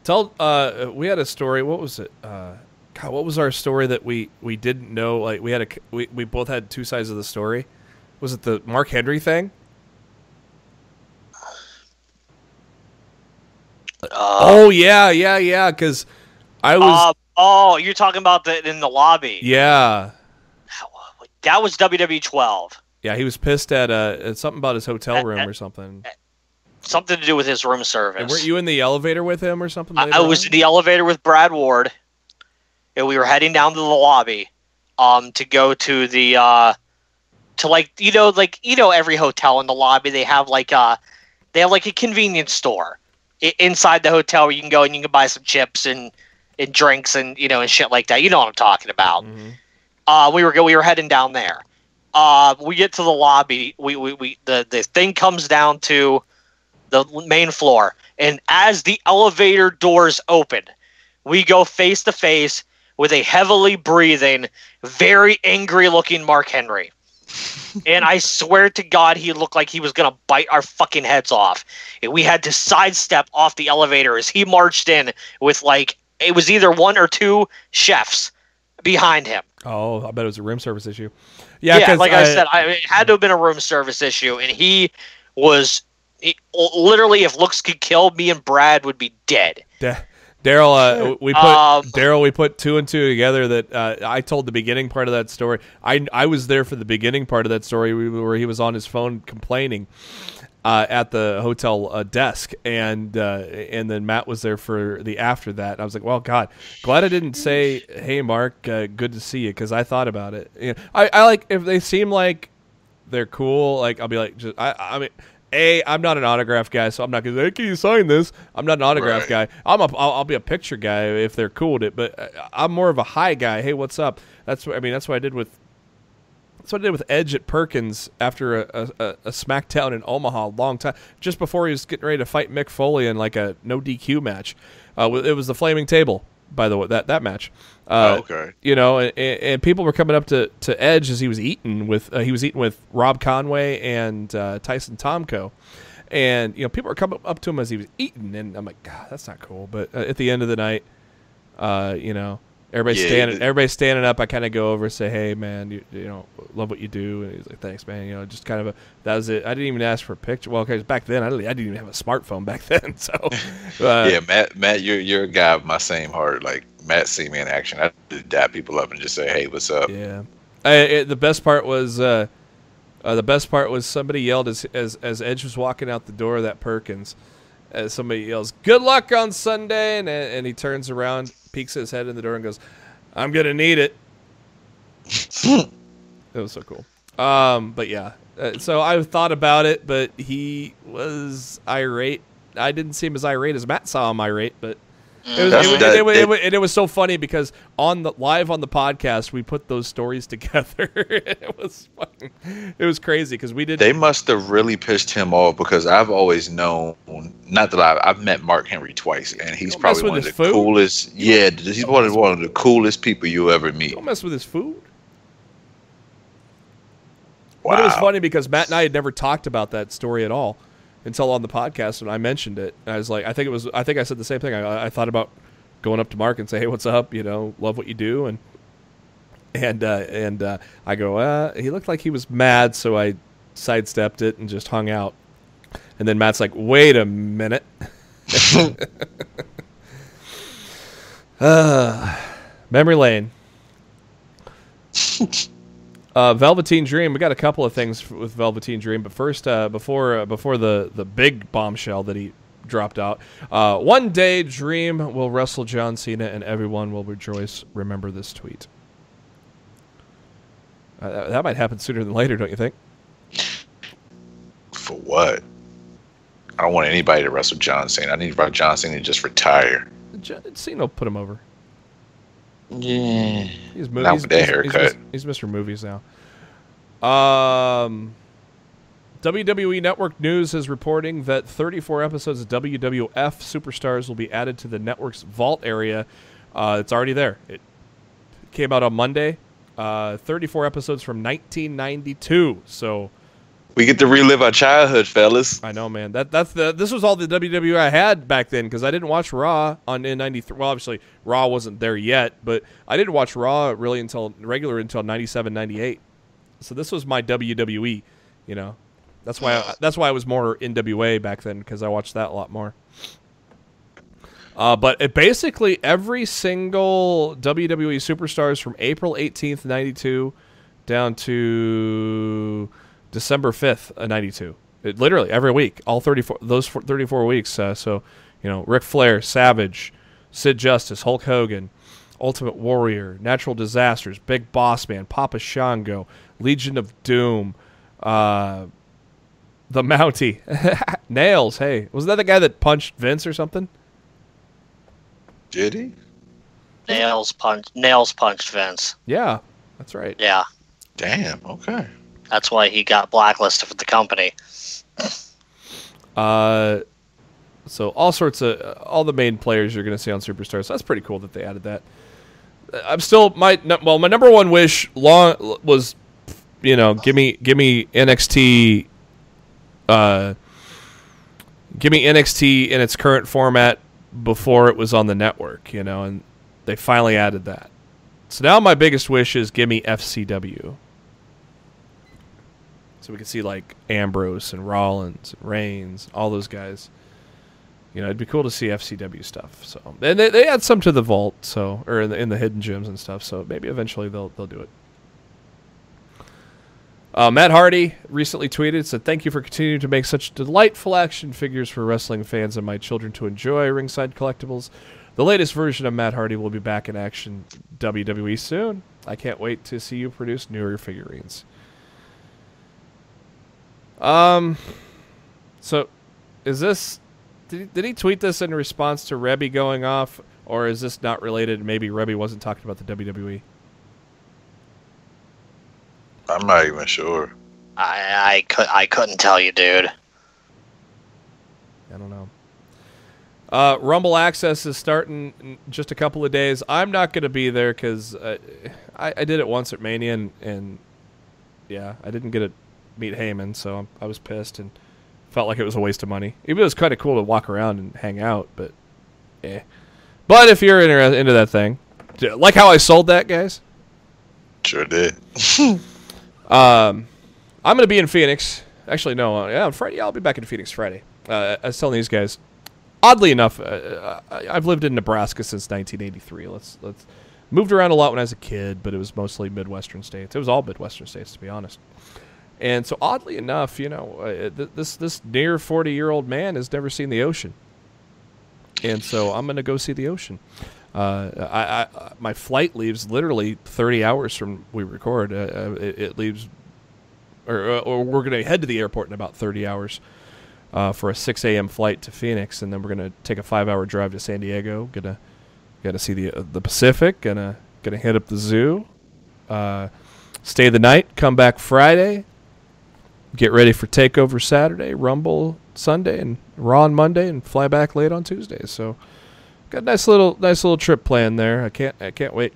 We had a story. What was it? God, what was our story that we didn't know? Like we both had two sides of the story. Was it the Mark Henry thing? Oh yeah. Because I was. You're talking about in the lobby. Yeah. That was WWE 12. Yeah, he was pissed at something about his hotel room or something. Something to do with his room service. And weren't you in the elevator with him or something? I was in the elevator with Brad Ward, and we were heading down to the lobby, to go to the every hotel in the lobby they have a convenience store inside the hotel where you can go and you can buy some chips and drinks and and shit like that. You know what I'm talking about. Mm-hmm. We were heading down there. We get to the lobby. The thing comes down to the main floor, and as the elevator doors open, we go face to face with a heavily breathing, very angry looking Mark Henry. And I swear to God, he looked like he was going to bite our fucking heads off. And we had to sidestep off the elevator as he marched in with it was either one or two chefs behind him. Oh, I bet it was a room service issue. Yeah, like I said, it had to have been a room service issue. And he was literally, if looks could kill, me and Brad would be dead. Darryl, we put two and two together. That I told the beginning part of that story. I was there for the beginning part of that story where he was on his phone complaining at the hotel desk, and then Matt was there for the after that. I was like, well, God, glad I didn't say, hey, Mark, good to see you, because I thought about it. I like if they seem like they're cool. I'll be like, I mean. I'm not an autograph guy, so I'm not going to say, hey, can you sign this? I'm not an autograph guy. I'll be a picture guy if they're cool with it, but I'm more of a hi guy. Hey, what's up? That's what I did with Edge at Perkins after a SmackDown in Omaha a long time, just before he was getting ready to fight Mick Foley in a no DQ match. It was the Flaming Table, by the way, that match. Okay. And people were coming up to Edge as he was eating with Rob Conway and Tyson Tomko, and people were coming up to him as he was eating, and I'm like, God, that's not cool. But at the end of the night, everybody's standing up. I kind of go over and say, hey man, you love what you do, and he's like, thanks man. Just kind of that was it. I didn't even ask for a picture. Well, because back then I didn't even have a smartphone back then. So yeah, Matt, you're a guy of my same heart. Like Matt, see me in action. I dap people up and just say, hey, what's up? Yeah. The best part was somebody yelled as Edge was walking out the door of that Perkins. Somebody yells, "Good luck on Sunday," and he turns around, peeks his head in the door, and goes, "I'm gonna need it." It was so cool. But yeah, so I thought about it, but he was irate. I didn't see him as irate as Matt saw him irate, but It was so funny because live on the podcast we put those stories together. It was crazy because we did. They must have really pissed him off because I've always known, not that I've met Mark Henry twice, and he's probably one of the coolest. Yeah, he's one of the coolest people you ever meet. Don't mess with his food. Wow. But it was funny because Matt and I had never talked about that story at all until on the podcast when I mentioned it. And I was like, I think I said the same thing. I thought about going up to Mark and say, hey, what's up? Love what you do. And I go, he looked like he was mad, so I sidestepped it and just hung out. And then Matt's like, wait a minute. Memory lane. Velveteen Dream. We got a couple of things with Velveteen Dream, but first, before the big bombshell that he dropped out, one day Dream will wrestle John Cena and everyone will rejoice. Remember this tweet. That might happen sooner than later, don't you think? For what? I don't want anybody to wrestle John Cena. I need John Cena to just retire. Cena will put him over. Yeah. Not with that haircut. He's Mr. Movies now. WWE Network News is reporting that 34 episodes of WWF Superstars will be added to the network's vault area. It's already there. It came out on Monday. 34 episodes from 1992. So we get to relive our childhood, fellas. I know, man. This was all the WWE I had back then because I didn't watch Raw in '93. Well, obviously Raw wasn't there yet, but I didn't watch Raw really until 97, 98. So this was my WWE. That's why I was more NWA back then because I watched that a lot more. But basically every single WWE Superstars from April 18th, 92 down to December 5th, 92. Literally every week, all 34 weeks. So, Ric Flair, Savage, Sid Justice, Hulk Hogan, Ultimate Warrior, Natural Disasters, Big Boss Man, Papa Shango, Legion of Doom, the Mountie, Nails. Hey, wasn't that the guy that punched Vince or something? Did he? Nails punched Vince. Yeah, that's right. Yeah. Damn. Okay. That's why he got blacklisted from the company. So all the main players you're going to see on Superstars. So that's pretty cool that they added that. I'm still my number one wish was, give me NXT, give me NXT in its current format before it was on the network, and they finally added that. So now my biggest wish is give me FCW. So we can see like Ambrose and Rollins and Reigns, all those guys. It'd be cool to see FCW stuff. So and they add some to the vault, or in the hidden gems and stuff. So maybe eventually they'll do it. Matt Hardy recently tweeted, said, "Thank you for continuing to make such delightful action figures for wrestling fans and my children to enjoy. Ringside Collectibles. The latest version of Matt Hardy will be back in action WWE soon. I can't wait to see you produce newer figurines." So is this, did he tweet this in response to Rebby going off, or is this not related? Maybe Rebby wasn't talking about the WWE. I'm not even sure. I couldn't tell you, dude. I don't know. Rumble Access is starting in just a couple of days. I'm not going to be there because I did it once at Mania, and yeah, I didn't get to meet Heyman, so I was pissed and felt like it was a waste of money. Even though it was kind of cool to walk around and hang out, but But if you're into that thing, like how I sold that, guys. Sure did. I'm going to be in Phoenix. Actually, no. On Friday. Yeah, I'll be back in Phoenix Friday. I was telling these guys. Oddly enough, I've lived in Nebraska since 1983. Let's moved around a lot when I was a kid, but it was mostly Midwestern states. It was all Midwestern states, to be honest. And so, oddly enough, this near 40-year-old man has never seen the ocean, and so I'm going to go see the ocean. My flight leaves literally 30 hours from we record. It leaves, or we're going to head to the airport in about 30 hours. for a 6 a.m. flight to Phoenix, and then we're gonna take a 5-hour drive to San Diego. Gotta see the Pacific. Gonna hit up the zoo. Stay the night. Come back Friday. Get ready for Takeover Saturday, Rumble Sunday, and Raw on Monday, and fly back late on Tuesday. So, got a nice little trip planned there. I can't wait.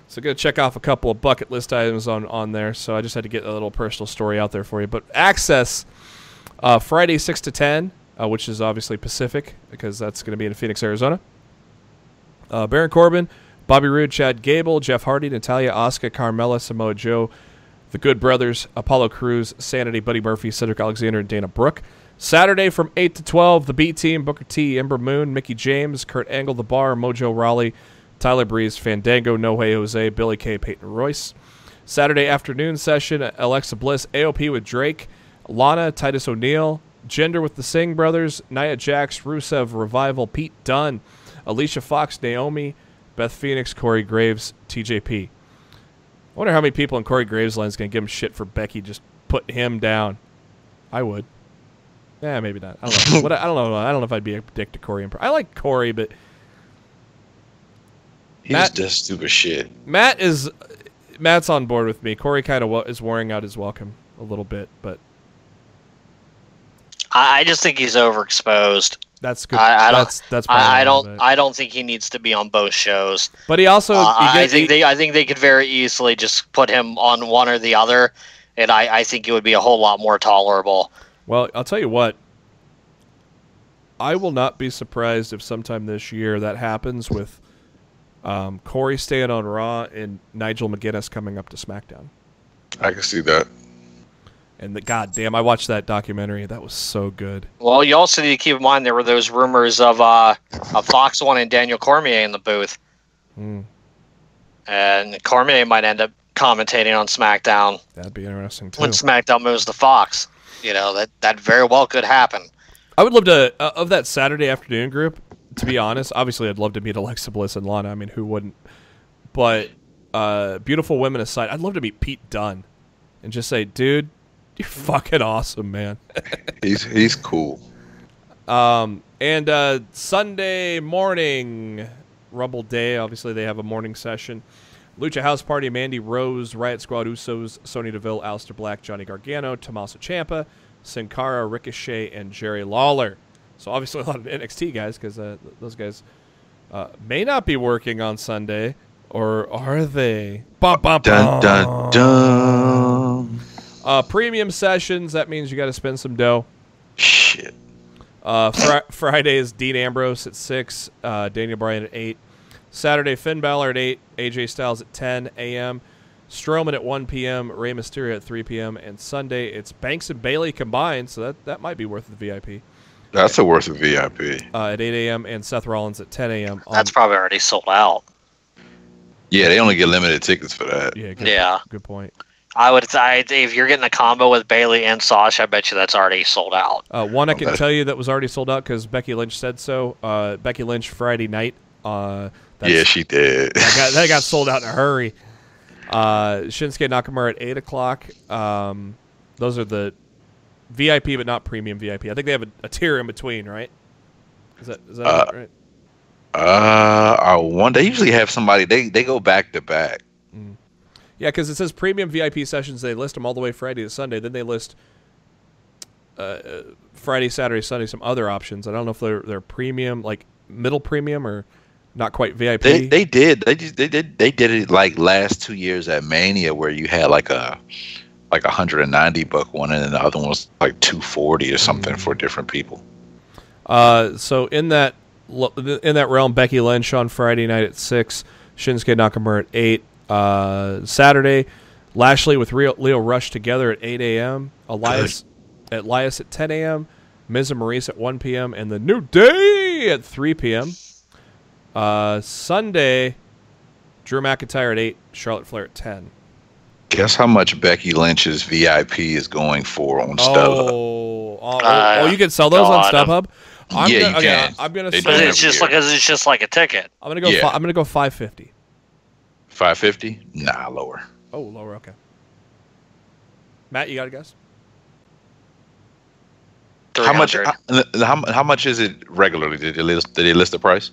So, gonna check off a couple of bucket list items on there. So, I just had to get a little personal story out there for you. But Access, Friday 6 to 10, which is obviously Pacific because that's gonna be in Phoenix, Arizona. Baron Corbin, Bobby Roode, Chad Gable, Jeff Hardy, Natalya, Asuka, Carmella, Samoa Joe, the Good Brothers, Apollo Crews, Sanity, Buddy Murphy, Cedric Alexander, and Dana Brooke. Saturday from 8 to 12, the B Team, Booker T, Ember Moon, Mickey James, Kurt Angle, The Bar, Mojo Rawley, Tyler Breeze, Fandango, No Way Jose, Billy Kay, Peyton Royce. Saturday afternoon session, Alexa Bliss, AOP with Drake, Lana, Titus O'Neil, Jinder with the Singh Brothers, Nia Jax, Rusev, Revival, Pete Dunne, Alicia Fox, Naomi, Beth Phoenix, Corey Graves, TJP. I wonder how many people in Corey Graves' line is going to give him shit for Becky just putting him down. I would. Yeah, maybe not. I don't know. I don't know. I don't know if I'd be a dick to Corey. I like Corey, but he just does stupid shit. Matt's on board with me. Corey kind of is wearing out his welcome a little bit, but I just think he's overexposed. That's good. I don't think he needs to be on both shows. But he also, I think they could very easily just put him on one or the other, and I think it would be a whole lot more tolerable. Well, I'll tell you what. I will not be surprised if sometime this year that happens with Corey staying on Raw and Nigel McGuinness coming up to SmackDown. I can see that. And goddamn, I watched that documentary. That was so good. Well, you also need to keep in mind there were those rumors of Fox One and Daniel Cormier in the booth, and Cormier might end up commentating on SmackDown. That'd be interesting too. When SmackDown moves to Fox, that very well could happen. I would love to of that Saturday afternoon group. To be honest, obviously, I'd love to meet Alexa Bliss and Lana. I mean, who wouldn't? But beautiful women aside, I'd love to meet Pete Dunne and just say, dude, you're fucking awesome, man. He's cool. And Sunday morning, Rumble Day, obviously they have a morning session. Lucha House Party, Mandy Rose, Riot Squad, Usos, Sonya Deville, Aleister Black, Johnny Gargano, Tommaso Ciampa, Sin Cara, Ricochet, and Jerry Lawler. So obviously a lot of NXT guys because those guys may not be working on Sunday, or are they? Dun, dun, dun. Premium sessions, that means you got to spend some dough. Shit. Friday is Dean Ambrose at 6, Daniel Bryan at 8. Saturday, Finn Balor at 8, AJ Styles at 10 a.m., Strowman at 1 p.m., Rey Mysterio at 3 p.m., and Sunday it's Banks and Bayley combined, so that might be worth the VIP. That's worth a VIP. At 8 a.m., and Seth Rollins at 10 a.m. That's probably already sold out. Yeah, they only get limited tickets for that. Yeah, good point. I would say if you're getting a combo with Bayley and Sasha, I bet you that's already sold out. One I can tell you that was already sold out because Becky Lynch said so. Becky Lynch Friday night. Yeah, she did. That got sold out in a hurry. Shinsuke Nakamura at 8 o'clock. Those are the VIP, but not premium VIP. I think they have a tier in between, right? Is that right? They usually have somebody. They go back to back. Yeah, because it says premium VIP sessions. They list them all the way Friday to Sunday. Then they list Friday, Saturday, Sunday, some other options. I don't know if they're premium, like middle premium, or not quite VIP. They did it like last 2 years at Mania, where you had like a $190 one, and then the other one was like $240 or something for different people. So in that realm, Becky Lynch on Friday night at 6, Shinsuke Nakamura at 8. Saturday, Lashley with Leo Rush together at 8 a.m. Elias at 10 a.m. Miz and Maurice at 1 p.m. and the New Day at 3 p.m. Sunday, Drew McIntyre at 8, Charlotte Flair at 10. Guess how much Becky Lynch's VIP is going for on StubHub? You can sell those on StubHub? You can. I'm gonna. It's just like a ticket. I'm gonna go. I'm gonna go $550. $550? Nah, lower. Oh, lower. Okay. Matt, you got a guess? $300. How much is it regularly? Did they list the price?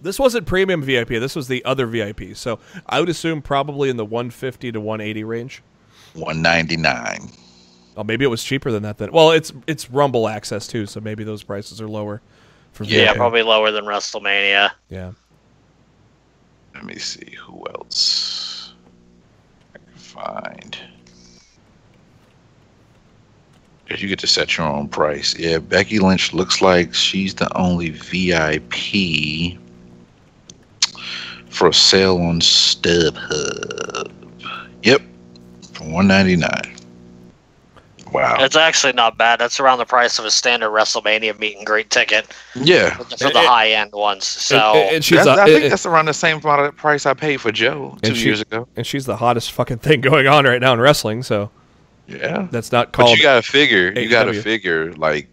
This wasn't premium VIP. This was the other VIP. So I would assume probably in the 150 to 180 range. 199. Oh, maybe it was cheaper than that then. Well, it's Rumble access too, so maybe those prices are lower. For VIP. Yeah, probably lower than WrestleMania. Yeah. Let me see who else I can find. Because you get to set your own price. Yeah, Becky Lynch looks like she's the only VIP for a sale on StubHub. Yep, for $199. Wow, it's actually not bad. That's around the price of a standard WrestleMania meet and greet ticket. Yeah, for the high end ones. So and I think that's around the same price I paid for Joe 2 years ago. And she's the hottest fucking thing going on right now in wrestling. So yeah, that's not called. But you gotta figure. AEW. You gotta figure like.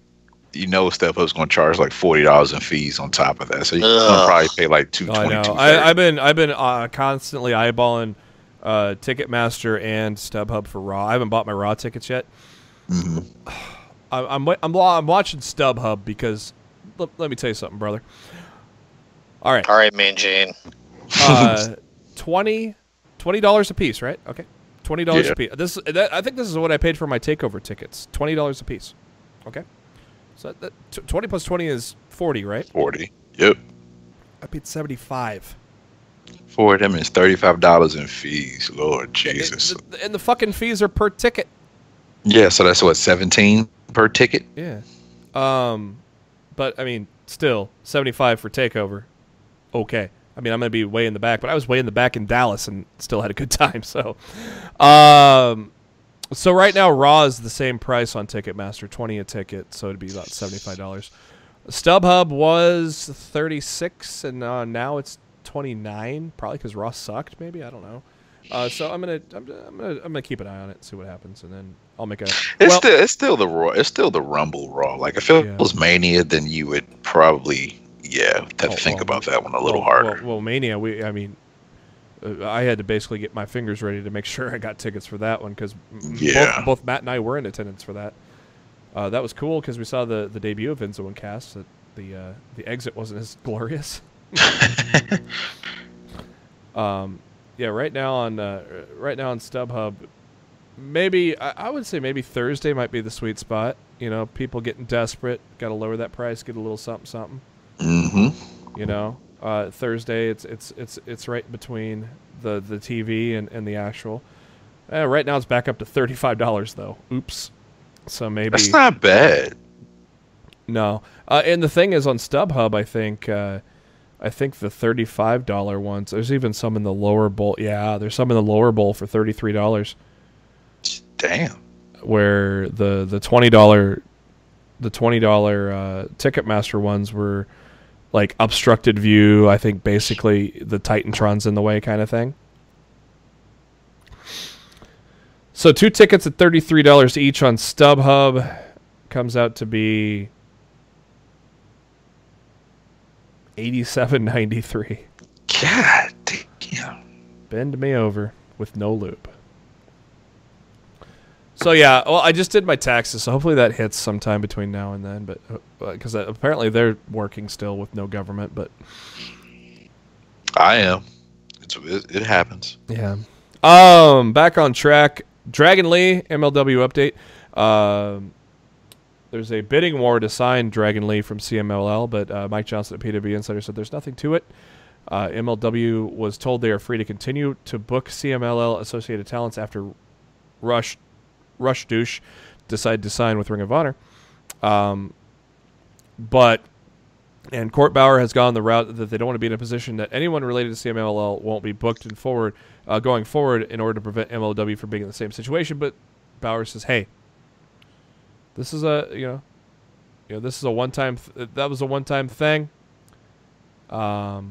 StubHub's going to charge like $40 in fees on top of that, so you're going to probably pay like $220. I know. I've been constantly eyeballing Ticketmaster and StubHub for Raw. I haven't bought my Raw tickets yet. Mm-hmm. I'm watching StubHub because let me tell you something, brother. All right, Mean Gene. $20 a piece, right? Okay, $20 a piece. I think this is what I paid for my Takeover tickets. $20 a piece. Okay. So 20 plus 20 is 40, right? 40. Yep. I paid $75. For them is $35 in fees. Lord Jesus. And the fucking fees are per ticket. Yeah, so that's what, $17 per ticket? Yeah. But I mean, still $75 for Takeover. Okay. I mean, I'm gonna be way in the back, but I was way in the back in Dallas and still had a good time. So, So right now, Raw is the same price on Ticketmaster, $20 a ticket, so it'd be about $75. StubHub was $36, and now it's $29, probably because Raw sucked. Maybe, I don't know. So I'm gonna keep an eye on it, see what happens, and then I'll make a. It's still the Raw. It's still the Rumble Raw. Like if it was Mania, then you would probably have to think about that one a little harder. Well, Mania, I had to basically get my fingers ready to make sure I got tickets for that one because both Matt and I were in attendance for that. That was cool because we saw the debut of Enzo and Cass. That the exit wasn't as glorious. Right now on StubHub, maybe I would say maybe Thursday might be the sweet spot. You know, people getting desperate, got to lower that price, get a little something. Mm-hmm. You know. Thursday, it's right between the TV and the actual. Right now, it's back up to $35 though. Oops. So maybe that's not bad. No, and the thing is on StubHub, I think the $35 ones. There's even some in the lower bowl. Yeah, there's some in the lower bowl for $33. Damn. Where the $20 Ticketmaster ones were. Like obstructed view, I think basically the Titantron's in the way kind of thing. So 2 tickets at $33 each on StubHub comes out to be $87.93. God damn. Bend me over with no loop. So yeah, well, I just did my taxes, so hopefully that hits sometime between now and then. But because apparently they're working still with no government, but I am. It happens. Yeah. Back on track. Dragon Lee MLW update. There's a bidding war to sign Dragon Lee from CMLL, but Mike Johnson at PW Insider said there's nothing to it. MLW was told they are free to continue to book CMLL associated talents after Rush Douche decided to sign with Ring of Honor. And Court Bauer has gone the route that they don't want to be in a position that anyone related to CMLL won't be booked and going forward in order to prevent MLW from being in the same situation. But Bauer says, hey, this is a this is a one-time that was a one-time thing. Right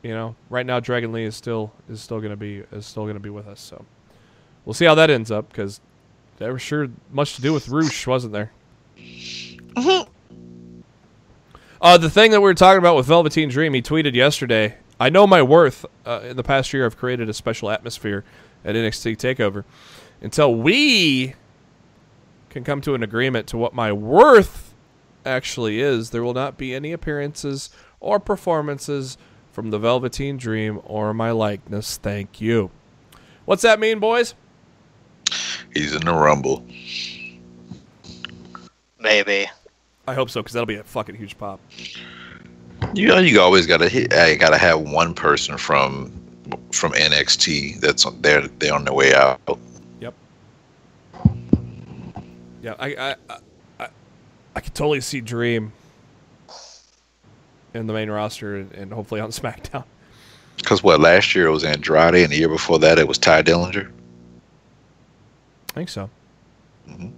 now Dragon Lee is still going to be with us. So we'll see how that ends up because there was sure much to do with Roosh, wasn't there? Mm-hmm. The thing that we were talking about with Velveteen Dream, he tweeted yesterday, I know my worth. In the past year, I've created a special atmosphere at NXT TakeOver. Until we can come to an agreement to what my worth actually is, there will not be any appearances or performances from the Velveteen Dream or my likeness. Thank you. What's that mean, boys? He's in the Rumble. Maybe. I hope so, because that'll be a fucking huge pop. You know, you always gotta have one person from NXT that's they're on their way out. Yep. Yeah, I could totally see Dream in the main roster and hopefully on SmackDown. Because last year it was Andrade, and the year before that it was Ty Dillinger. I think so. Mm-hmm.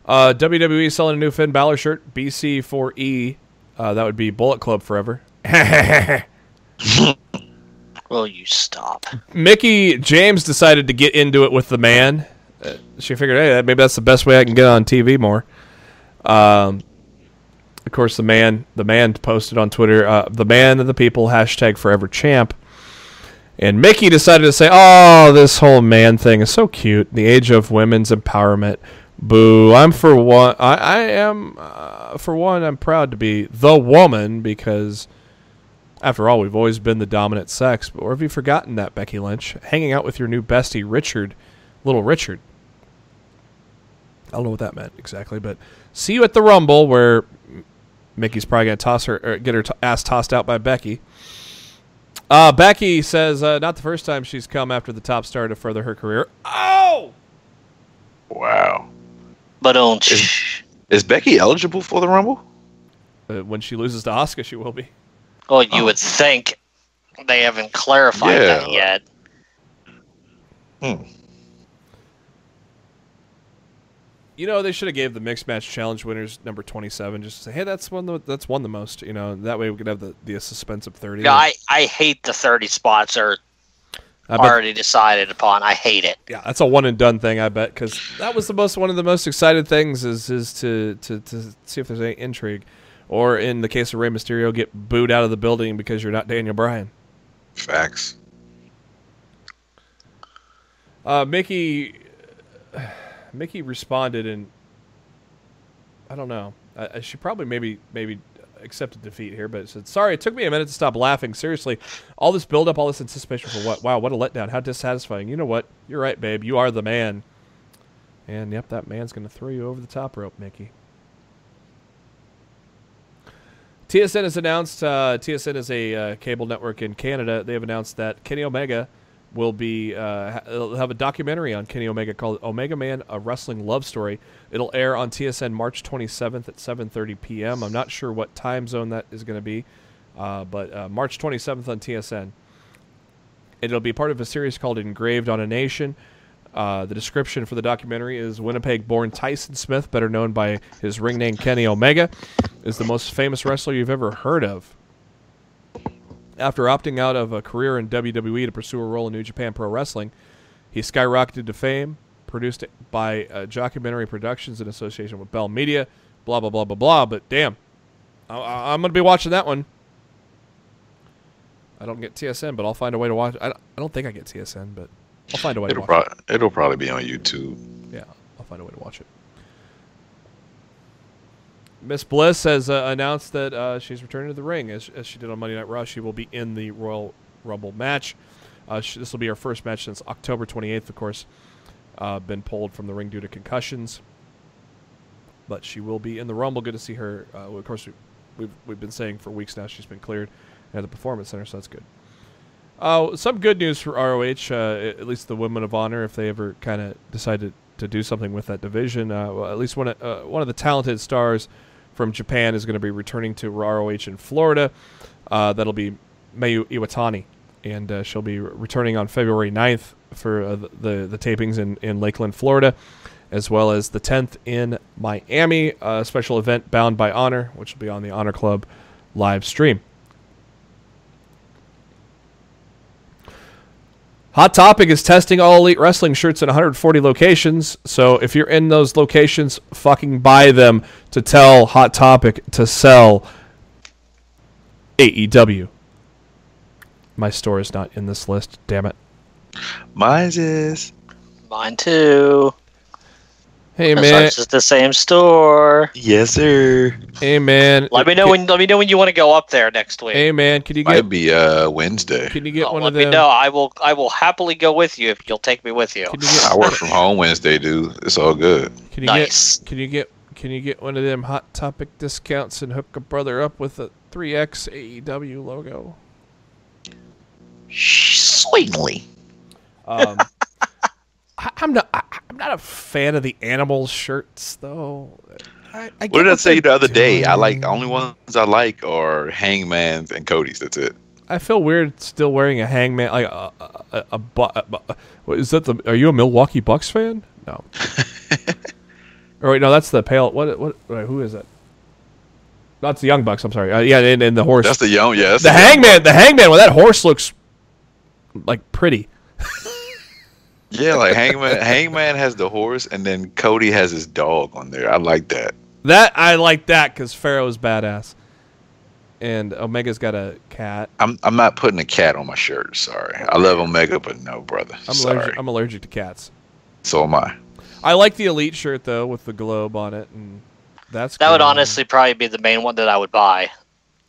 WWE selling a new Finn Balor shirt, BC4E. That would be Bullet Club forever. Will you stop? Mickey James decided to get into it with the man. She figured, hey, maybe that's the best way I can get on TV more. Of course, the man posted on Twitter, the man of the people, #ForeverChamp. And Mickey decided to say, oh, this whole man thing is so cute. The age of women's empowerment. Boo. I'm for one. I am, for one, I'm proud to be the woman because, after all, we've always been the dominant sex. Or have you forgotten that, Becky Lynch? Hanging out with your new bestie, Little Richard. I don't know what that meant exactly, but see you at the Rumble where Mickey's probably going to get her ass tossed out by Becky. Becky says not the first time she's come after the top star to further her career. Oh! Wow. But is Becky eligible for the Rumble? When she loses to Asuka, she will be. Well, you would think. They haven't clarified that yet. You know, they should have gave the mixed match challenge winners number 27 just to say, hey, that's won the most. You know, that way we could have the suspense of 30. Yeah, I hate the 30 spots are already decided upon. I hate it. Yeah, that's a one and done thing, I bet, because that was one of the most excited things is to see if there's any intrigue, or in the case of Rey Mysterio, get booed out of the building because you're not Daniel Bryan. Facts. Mickey responded, and I don't know. She probably maybe accepted defeat here, but said, sorry, it took me a minute to stop laughing. Seriously, all this build-up, all this anticipation for what? Wow, what a letdown. How dissatisfying. You know what? You're right, babe. You are the man. And, yep, that man's going to throw you over the top rope, Mickey. TSN has announced, TSN is a cable network in Canada. They have announced that Kenny Omega will be have a documentary on Kenny Omega called Omega Man, A Wrestling Love Story. It'll air on TSN March 27th at 7:30 p.m. I'm not sure what time zone that is going to be, but March 27th on TSN. It'll be part of a series called Engraved on a Nation. The description for the documentary is Winnipeg-born Tyson Smith, better known by his ring name Kenny Omega, is the most famous wrestler you've ever heard of. After opting out of a career in WWE to pursue a role in New Japan Pro Wrestling, he skyrocketed to fame, produced by Documentary Productions in association with Bell Media, blah, blah, blah, blah, blah. But damn, I'm going to be watching that one. I don't get TSN, but I'll find a way to watch it. I don't think I get TSN, but I'll find a way to watch it. It'll probably be on YouTube. Yeah, I'll find a way to watch it. Miss Bliss has announced that she's returning to the ring. As she did on Monday Night Raw, she will be in the Royal Rumble match. This will be her first match since October 28th, of course. Been pulled from the ring due to concussions. But she will be in the Rumble. Good to see her. Of course, we've been saying for weeks now she's been cleared at the Performance Center, so that's good. Some good news for ROH, at least the Women of Honor, if they ever kind of decide to do something with that division. At least one of the talented stars from Japan is going to be returning to ROH in Florida. That'll be Mayu Iwatani, and she'll be returning on February 9th for the tapings in Lakeland, Florida, as well as the 10th in Miami, a special event Bound by Honor, which will be on the Honor Club live stream. Hot Topic is testing All Elite Wrestling shirts in 140 locations, so if you're in those locations, fucking buy them to tell Hot Topic to sell AEW. My store is not in this list, damn it. Mine is. Mine too. Hey man, it's just the same store. Yes, sir. Hey man, let me know when you want to go up there next week. Hey man, can you get? Might be Wednesday. Can you get one let of them? me know. I will happily go with you if you'll take me with you. I work from home Wednesday, dude. It's all good. Can you nice. Can you get one of them Hot Topic discounts and hook a brother up with a 3X AEW logo? Certainly. I'm not a fan of the animal shirts though. What did I say the other day? Only ones I like are Hangman's and Cody's. That's it. I feel weird still wearing a Hangman what is that? Are you a Milwaukee Bucks fan? No. Or wait, no, that's the pale. What? Who is it? That's the Young Bucks. I'm sorry. Yeah, and the horse. That's the young. Yeah, the Hangman. The Hangman. Well, that horse looks like pretty. Yeah, like Hangman has the horse, and then Cody has his dog on there. I like that. I like that because Pharaoh's badass, and Omega's got a cat. I'm not putting a cat on my shirt. Sorry, I love Omega, but no, brother. I'm allergic to cats. So am I. I like the Elite shirt though with the globe on it, and that would honestly probably be the main one that I would buy.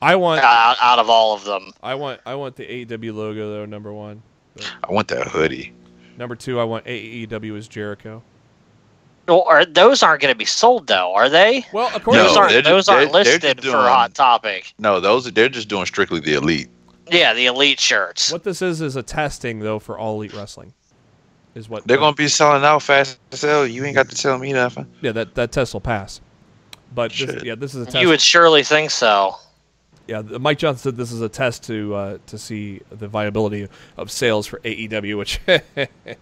I want out of all of them. I want the AEW logo though, number 1. But I want that hoodie. Number 2, I want AEW as Jericho. Well, those aren't going to be sold though, are they? Well, of course those aren't listed for Hot Topic. No, they're just doing strictly the Elite. Yeah, the Elite shirts. What this is a testing though for All Elite Wrestling. Is what they're going to be selling out fast as hell. You ain't got to tell me nothing. Yeah, that test will pass. But this is a test. You would surely think so. Yeah, Mike Johnson said this is a test to see the viability of sales for AEW. Which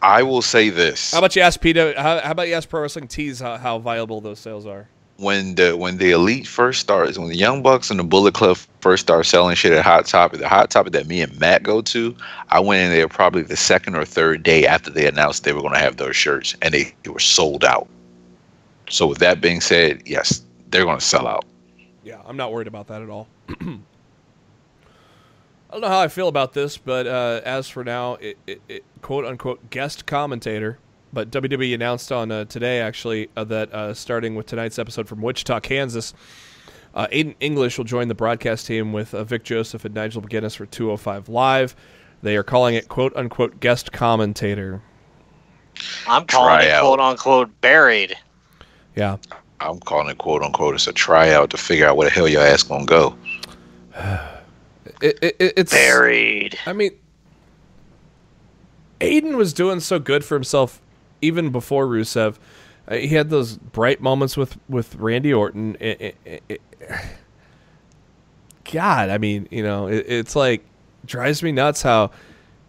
I will say this. How about you ask PW? How about you ask Pro Wrestling Tees how viable those sales are? When the Elite first starts, when the Young Bucks and the Bullet Club first started selling shit at Hot Topic, the Hot Topic that me and Matt go to, I went in there probably the second or third day after they announced they were going to have those shirts, and they were sold out. So with that being said, yes, they're going to sell out. Yeah, I'm not worried about that at all. I don't know how I feel about this, but as for now, it quote-unquote guest commentator. But WWE announced on today, actually, that starting with tonight's episode from Wichita, Kansas, Aiden English will join the broadcast team with Vic Joseph and Nigel McGuinness for 205 Live. They are calling it quote-unquote guest commentator. I'm calling it quote-unquote buried. Yeah. I'm calling it quote-unquote it's a tryout to figure out where the hell your ass going to go. It's buried. I mean, Aiden was doing so good for himself even before Rusev. He had those bright moments with Randy Orton. God, I mean, it's like drives me nuts how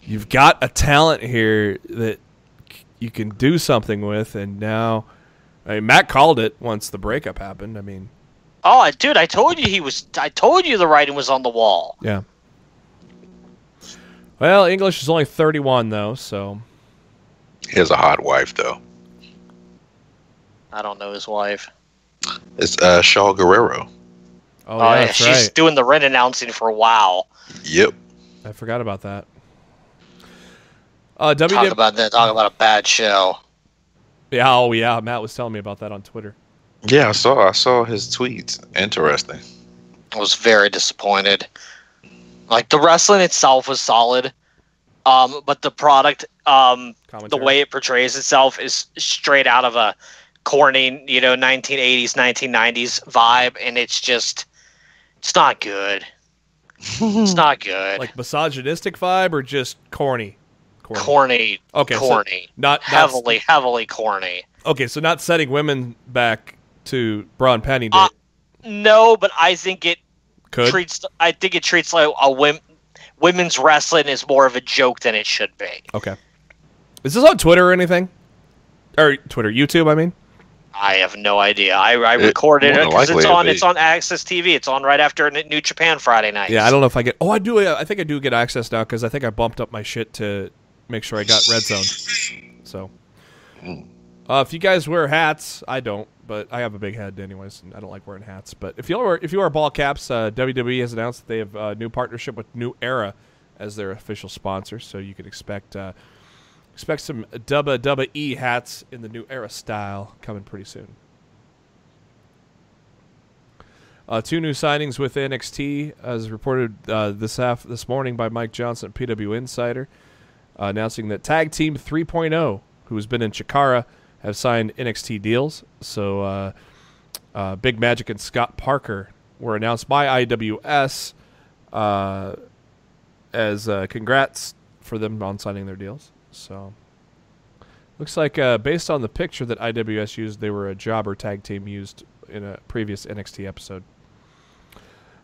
you've got a talent here that you can do something with, and now, Matt called it once the breakup happened. I mean, oh, dude, I told you I told you the writing was on the wall. Yeah. Well, English is only 31 though, so he has a hot wife though. I don't know his wife. It's Shaw Guerrero. Oh yeah, she's right. doing the ring announcing for a while. Yep. I forgot about that. Talk about a bad show. Yeah, oh yeah, Matt was telling me about that on Twitter. Yeah, I saw his tweets. Interesting. I was very disappointed. Like, the wrestling itself was solid, but the product, the way it portrays itself is straight out of a corny, 1980s, 1990s vibe, and it's not good. It's not good. Like misogynistic vibe or just corny? Corny. Okay, corny. So not heavily corny. Okay, so not setting women back to bra and panty day. No, but I think it could. I think it treats like women's wrestling is more of a joke than it should be. Okay. Is this on Twitter or anything? Or Twitter, YouTube, I mean? I have no idea. I recorded it because it's on Access TV. It's on right after New Japan Friday night. Yeah, I don't know if I get... Oh, I do. I think I do get access now because I think I bumped up my shit to make sure I got Red Zone. So, if you guys wear hats, I don't, but I have a big head anyways, and I don't like wearing hats. But if you wear ball caps, WWE has announced that they have a new partnership with New Era as their official sponsor, so you can expect Expect some WWE hats in the new era style coming pretty soon. 2 new signings with NXT, as reported this morning by Mike Johnson, PW Insider, announcing that Tag Team 3.0, who has been in Chikara, have signed NXT deals. So Big Magic and Scott Parker were announced by IWS as congrats for them on signing their deals. So looks like based on the picture that IWS used, they were a jobber tag team used in a previous NXT episode.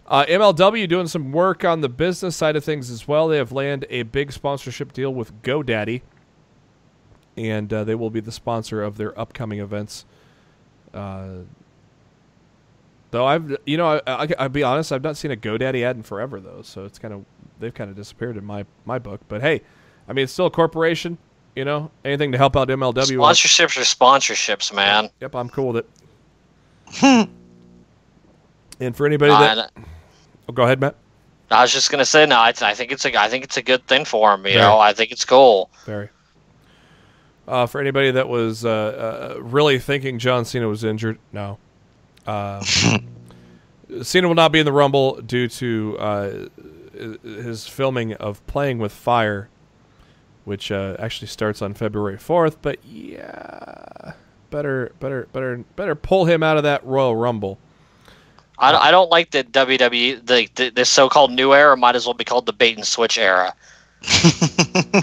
MLW doing some work on the business side of things as well. They have landed a big sponsorship deal with GoDaddy, and they will be the sponsor of their upcoming events. Though I'll be honest, I've not seen a GoDaddy ad in forever though, so they've kind of disappeared in my book. But hey, I mean, it's still a corporation, you know. Anything to help out MLW. Sponsorships are sponsorships, man. Yep, I'm cool with it. And for anybody that, go ahead, Matt. I was just gonna say, no, I think it's a good thing for him. You know, I think it's cool. Very. For anybody that was really thinking John Cena was injured, no. Cena will not be in the Rumble due to his filming of Playing with Fire, which actually starts on February 4th. But yeah, better pull him out of that Royal Rumble. I don't like the WWE, the so-called new era might as well be called the bait and switch era.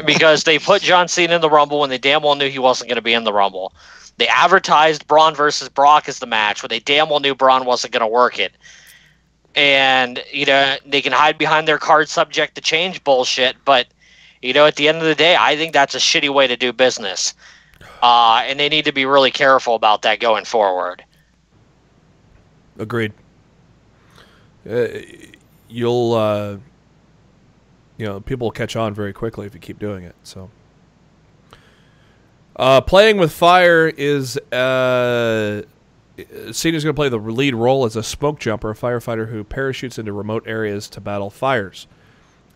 Because they put John Cena in the Rumble when they damn well knew he wasn't going to be in the Rumble. They advertised Braun versus Brock as the match when they damn well knew Braun wasn't going to work it. And, you know, they can hide behind their card subject to change bullshit, but, you know, at the end of the day, I think that's a shitty way to do business. And they need to be really careful about that going forward. Agreed. You'll, people will catch on very quickly if you keep doing it. So, Playing with Fire is Cena's going to play the lead role as a smoke jumper, a firefighter who parachutes into remote areas to battle fires.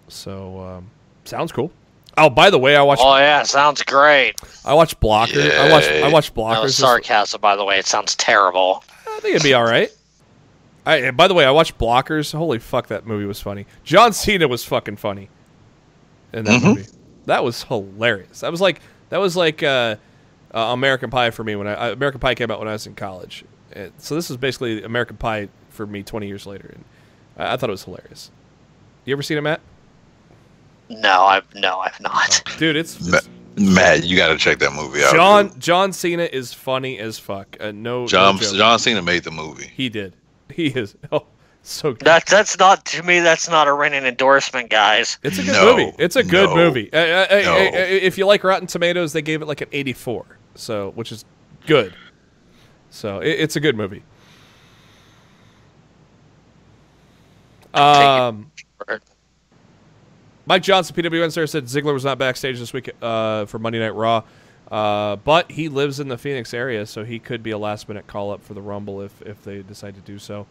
So, sounds cool. Oh, by the way, I watched. Oh yeah, sounds great. I watched Blockers. I watched Blockers. No, sarcasm, by the way. It sounds terrible. I think it'd be all right. By the way, I watched Blockers. Holy fuck, that movie was funny. John Cena was fucking funny in that movie. That was hilarious. That was like American Pie for me when American Pie came out when I was in college. So this is basically American Pie for me 20 years later, and I thought it was hilarious. You ever seen it, Matt? No, I've not. Dude, it's Matt, you got to check that movie out. John Cena is funny as fuck. John Cena made the movie. He did. He is so good. That's not, to me, that's not a ringing endorsement, guys. It's a good movie. It's a good movie. If you like Rotten Tomatoes, they gave it like an 84, so which is good. So it's a good movie. Mike Johnson, PW Insider, said Ziggler was not backstage this week for Monday Night Raw, but he lives in the Phoenix area, so he could be a last-minute call-up for the Rumble if they decide to do so.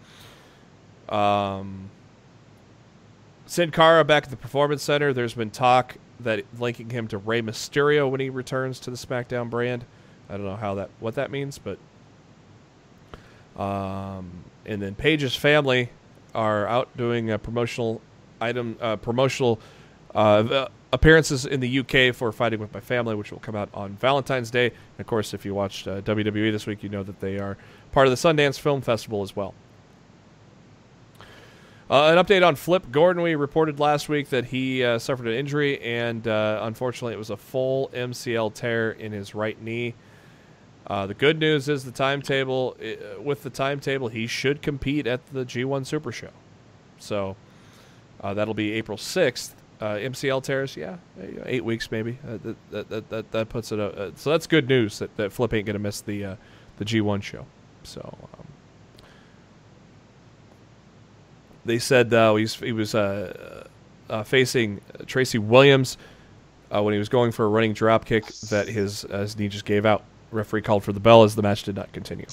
Sin Cara back at the Performance Center. There's been talk that linking him to Rey Mysterio when he returns to the SmackDown brand. I don't know what that means, but and then Paige's family are out doing promotional appearances in the UK for Fighting With My Family, which will come out on Valentine's Day. And of course, if you watched WWE this week, you know that they are part of the Sundance Film Festival as well. An update on Flip Gordon. We reported last week that he suffered an injury, and unfortunately it was a full MCL tear in his right knee. The good news is the timetable. With the timetable, he should compete at the G1 Super Show. So that'll be April 6th. MCL tears, 8 weeks maybe. That puts it. So that's good news that Flip ain't gonna miss the G1 show. So they said he was facing Tracy Williams when he was going for a running drop kick that his knee just gave out. Referee called for the bell as the match did not continue.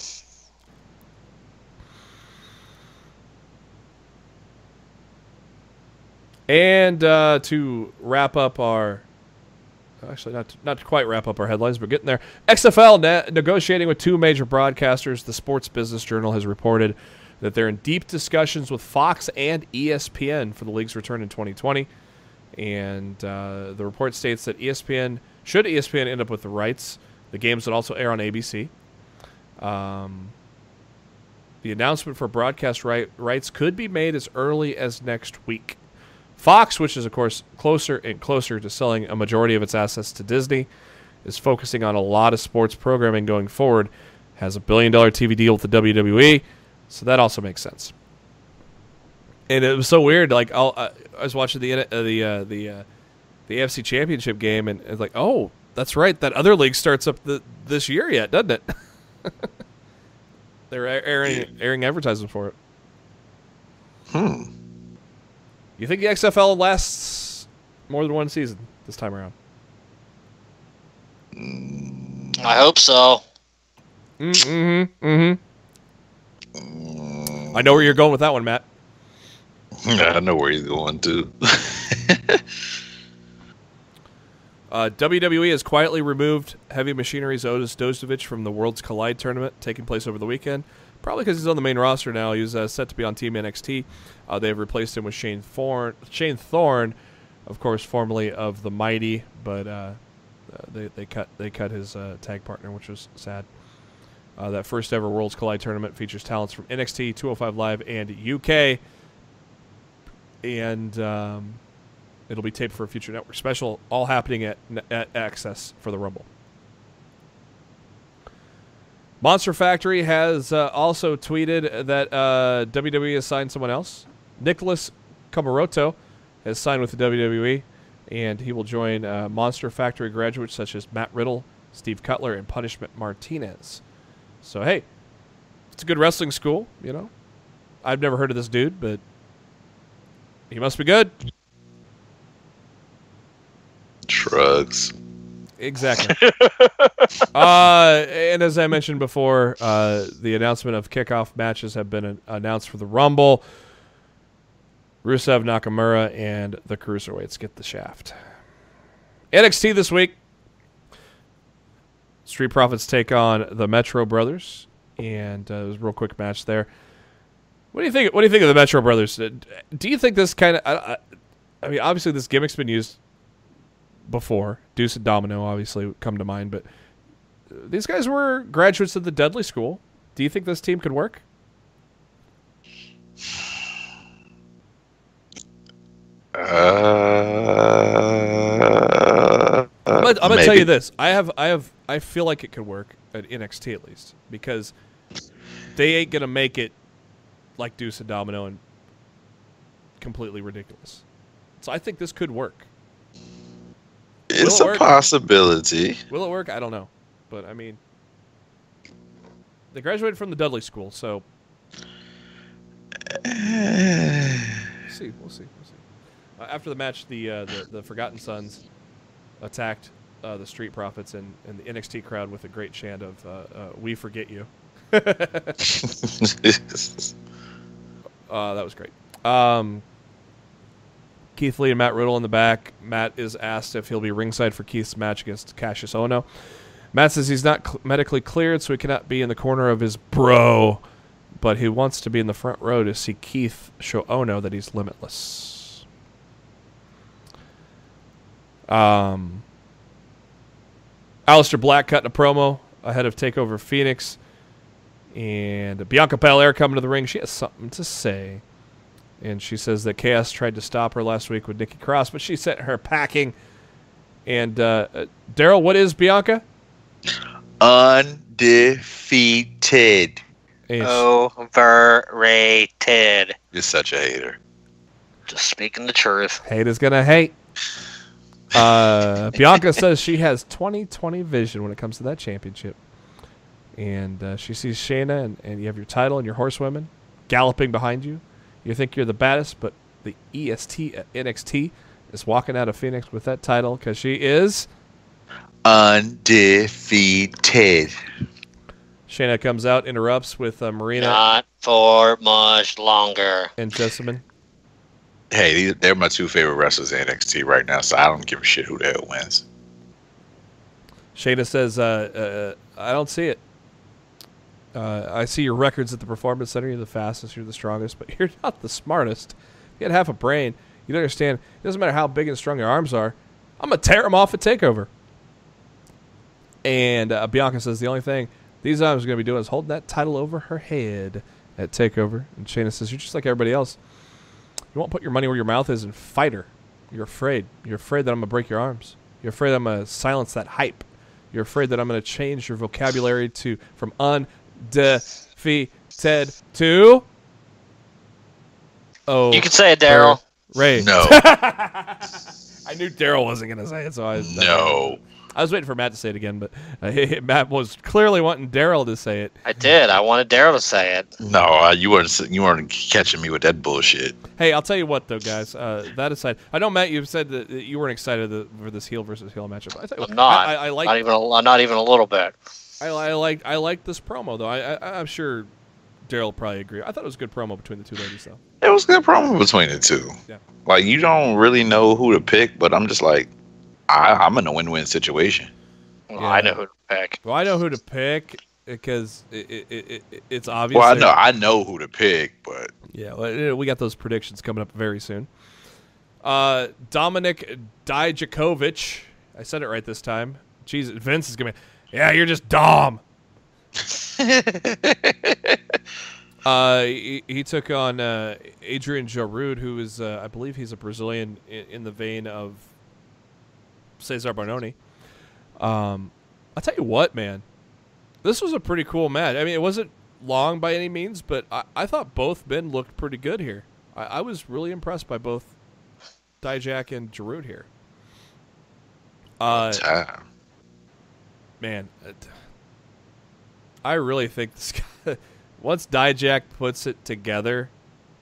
And to wrap up our Actually, not to quite wrap up our headlines, but getting there. XFL negotiating with 2 major broadcasters. The Sports Business Journal has reported that they're in deep discussions with Fox and ESPN for the league's return in 2020. And the report states that should ESPN end up with the rights, the games would also air on ABC. The announcement for broadcast rights could be made as early as next week. Fox, which is, of course, closer and closer to selling a majority of its assets to Disney, is focusing on a lot of sports programming going forward, has a $1 billion TV deal with the WWE, so that also makes sense. And it was so weird. Like I was watching the AFC Championship game, and it's like, oh, that's right, that other league starts up this year yet, doesn't it? They're airing advertisements for it. You think the XFL lasts more than one season this time around? I hope so. I know where you're going with that one, Matt. I know where he's going to. WWE has quietly removed Heavy Machinery's Otis Dozovich from the Worlds Collide tournament taking place over the weekend. Probably because he's on the main roster now. He was set to be on Team NXT. They have replaced him with Shane Thorne, of course, formerly of the Mighty, but they cut his tag partner, which was sad. That first ever Worlds Collide tournament features talents from NXT, 205 Live, and UK, and it'll be taped for a future network special, all happening at Access for the Rumble. Monster Factory has also tweeted that WWE has signed someone else. Nicholas Camaroto has signed with the WWE, and he will join Monster Factory graduates such as Matt Riddle, Steve Cutler, and Punishment Martinez. So, hey, it's a good wrestling school, you know. I've never heard of this dude, but he must be good. Shrugs. Exactly. And as I mentioned before, the announcement of kickoff matches have been announced for the Rumble. Rusev, Nakamura, and the Cruiserweights get the shaft. NXT this week. Street Profits take on the Metro Brothers, and it was a real quick match there. What do you think? What do you think of the Metro Brothers? Do you think this kind of? I mean, obviously this gimmick's been used before. Deuce and Domino obviously come to mind, but these guys were graduates of the Dudley School. Do you think this team could work? I'm gonna tell you this. I feel like it could work at NXT at least, because they ain't gonna make it like Deuce and Domino and completely ridiculous. So I think this could work. It's a possibility. Will it work? I don't know. But, I mean, they graduated from the Dudley School, so we'll see. After the match, the Forgotten Sons attacked the Street Profits and the NXT crowd with a great chant of "We forget you." That was great. Keith Lee and Matt Riddle in the back. Matt is asked if he'll be ringside for Keith's match against Cassius Ohno. Matt says he's not medically cleared, so he cannot be in the corner of his bro, but he wants to be in the front row to see Keith show Ohno that he's limitless. Aleister Black cutting a promo ahead of TakeOver Phoenix. And Bianca Belair coming to the ring. She has something to say. And she says that Chaos tried to stop her last week with Nikki Cross, but she sent her packing. And Darryl, what is Bianca? Undefeated. Overrated. You're such a hater. Just speaking the truth. Hate is gonna hate. Bianca says she has 20/20 vision when it comes to that championship. And she sees Shayna, and you have your title and your horsewomen galloping behind you. You think you're the baddest, but the EST at NXT is walking out of Phoenix with that title because she is undefeated. Shayna comes out, interrupts with Marina. Not for much longer. And Jessamine. Hey, they're my two favorite wrestlers in NXT right now, so I don't give a shit who the hell wins. Shayna says, I don't see it. I see your records at the Performance Center. You're the fastest, you're the strongest, but you're not the smartest. You had half a brain. You don't understand. It doesn't matter how big and strong your arms are. I'm going to tear them off at TakeOver. And Bianca says the only thing these arms are going to be doing is holding that title over her head at TakeOver. And Shayna says, you're just like everybody else. You won't put your money where your mouth is and fight her. You're afraid. You're afraid that I'm going to break your arms. You're afraid I'm going to silence that hype. You're afraid that I'm going to change your vocabulary from undefeated to... Oh, you can say it, Darryl. Ray. No. I knew Darryl wasn't going to say it, so I was waiting for Matt to say it again, but Matt was clearly wanting Darryl to say it. I did. I wanted Darryl to say it. No, you weren't catching me with that bullshit. Hey, I'll tell you what, though, guys. That aside, I know, Matt, you said that you weren't excited for this heel versus heel matchup. I'm not. I like. Not even a little bit. I like this promo, though. I'm sure Darryl probably agree. I thought it was a good promo between the two ladies, though. It was a good promo between the two. Yeah. Like, you don't really know who to pick, but I'm just like, I'm in a win-win situation. Well, yeah. I know who to pick. Well, I know who to pick because it's obvious. Well, I know who to pick, but yeah, we got those predictions coming up very soon. Dominic Dijakovic, I said it right this time. Jesus, Vince is gonna be, yeah, you're just Dom. He took on Adrian Jarud, who is, I believe he's a Brazilian in the vein of Cesar Barnoni. I'll tell you what, man. This was a pretty cool match. I mean, it wasn't long by any means, but I thought both men looked pretty good here. I was really impressed by both Dijak and Jarud here. Man, I really think this guy... Once Dijak puts it together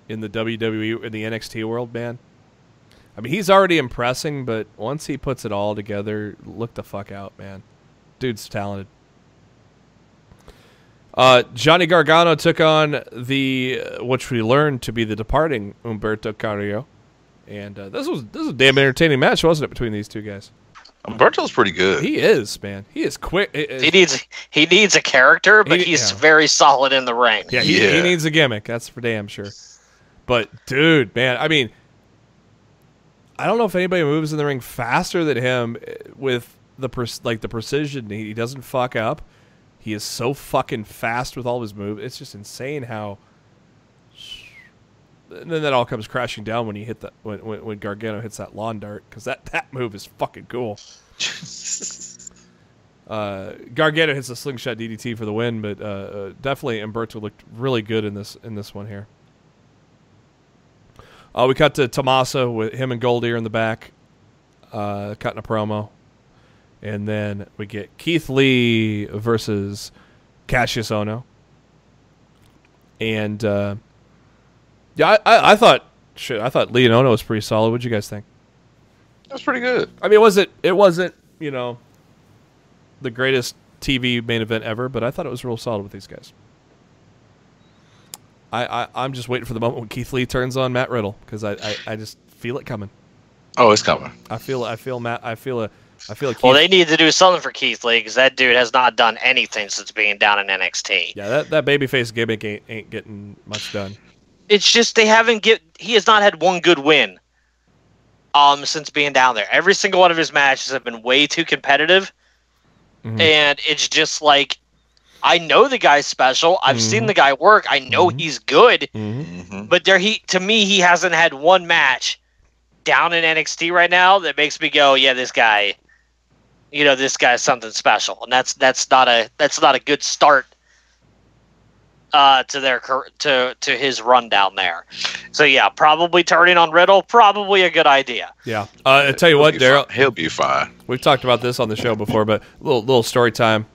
in the WWE, in the NXT world, man, I mean, he's already impressing, but once he puts it all together, look the fuck out, man. Dude's talented. Johnny Gargano took on which we learned to be the departing Humberto Carrillo. And this was a damn entertaining match, wasn't it, between these two guys? Humberto's pretty good. He is, man. He is quick. He needs a character, but he's very solid in the ring. Yeah, he needs a gimmick. That's for damn sure. But dude, man, I mean, I don't know if anybody moves in the ring faster than him with the precision. He doesn't fuck up. He is so fucking fast with all of his moves. It's just insane how. And then that all comes crashing down when when Gargano hits that lawn dart, because that move is fucking cool. Gargano hits a slingshot DDT for the win, but definitely Humberto looked really good in this one here. We cut to Tommaso with him and Goldie in the back, cutting a promo, and then we get Keith Lee versus Cassius Ohno, and. Yeah, I thought Lee and Ono was pretty solid. What'd you guys think? That's pretty good. I mean, it wasn't the greatest TV main event ever, but I thought it was real solid with these guys. I'm just waiting for the moment when Keith Lee turns on Matt Riddle, because I just feel it coming. Oh, it's coming. I feel Keith. Well, they need to do something for Keith Lee, because that dude has not done anything since being down in NXT. Yeah, that babyface gimmick ain't getting much done. It's just he has not had one good win since being down there. Every single one of his matches have been way too competitive. Mm-hmm. And it's just like, I know the guy's special. I've seen the guy work. I know he's good. Mm-hmm. But to me, he hasn't had one match down in NXT right now that makes me go, yeah, this guy, this guy's something special. And that's not a good start to his run down there. So yeah, probably turning on Riddle, probably a good idea. Yeah. I tell you what, Darryl, he'll be fine. We've talked about this on the show before, but little story time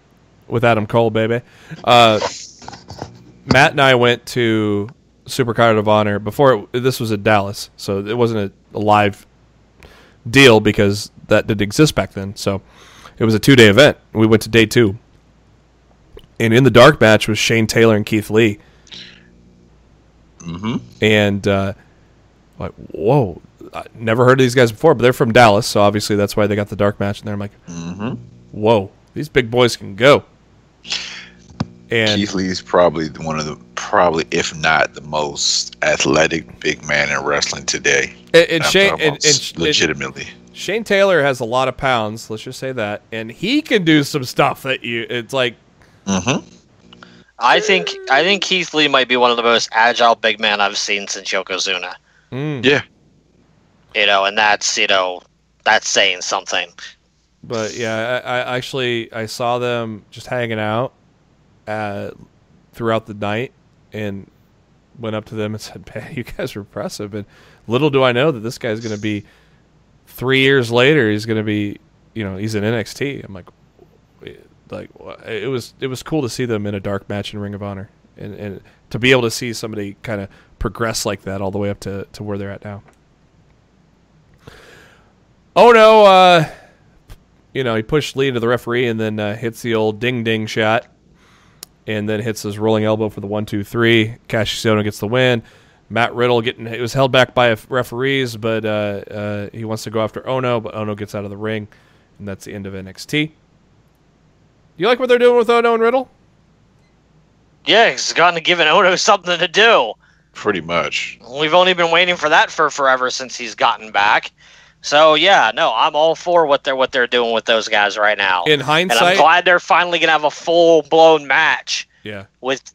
with Adam Cole, baby. Matt and I went to Supercard of Honor before this was in Dallas, so it wasn't a live deal because that didn't exist back then. So it was a 2-day event. We went to day 2. And in the dark match was Shane Taylor and Keith Lee. Mm-hmm. And like, whoa, I never heard of these guys before, but they're from Dallas, so obviously that's why they got the dark match. And there, I'm like, whoa, These big boys can go. And Keith Lee's probably one of the, if not the most athletic big man in wrestling today. Legitimately. Shane Taylor has a lot of pounds, let's just say that, and he can do some stuff that it's like. Mm-hmm. I think Keith Lee might be one of the most agile big men I've seen since Yokozuna. Yeah. And that's saying something. But yeah, I saw them just hanging out throughout the night and went up to them and said, "Man, you guys are impressive." And little do I know that this guy's going to be 3 years later. He's going to be, he's in NXT. I'm like, it was cool to see them in a dark match in Ring of Honor, and to be able to see somebody kind of progress like that all the way up to where they're at now. Oh no, he pushed Lee into the referee and then hits the old ding shot, and then hits his rolling elbow for the 1-2-3. Cassius Ohno gets the win. Matt Riddle it was held back by referees, but he wants to go after Ohno, but Ohno gets out of the ring, and that's the end of NXT. You like what they're doing with Ohno and Riddle? Yeah, it's gotten to giving Ohno something to do. Pretty much. We've only been waiting for that for forever since he's gotten back. So yeah, no, I'm all for what they're doing with those guys right now. In hindsight, and I'm glad they're finally gonna have a full blown match. Yeah. With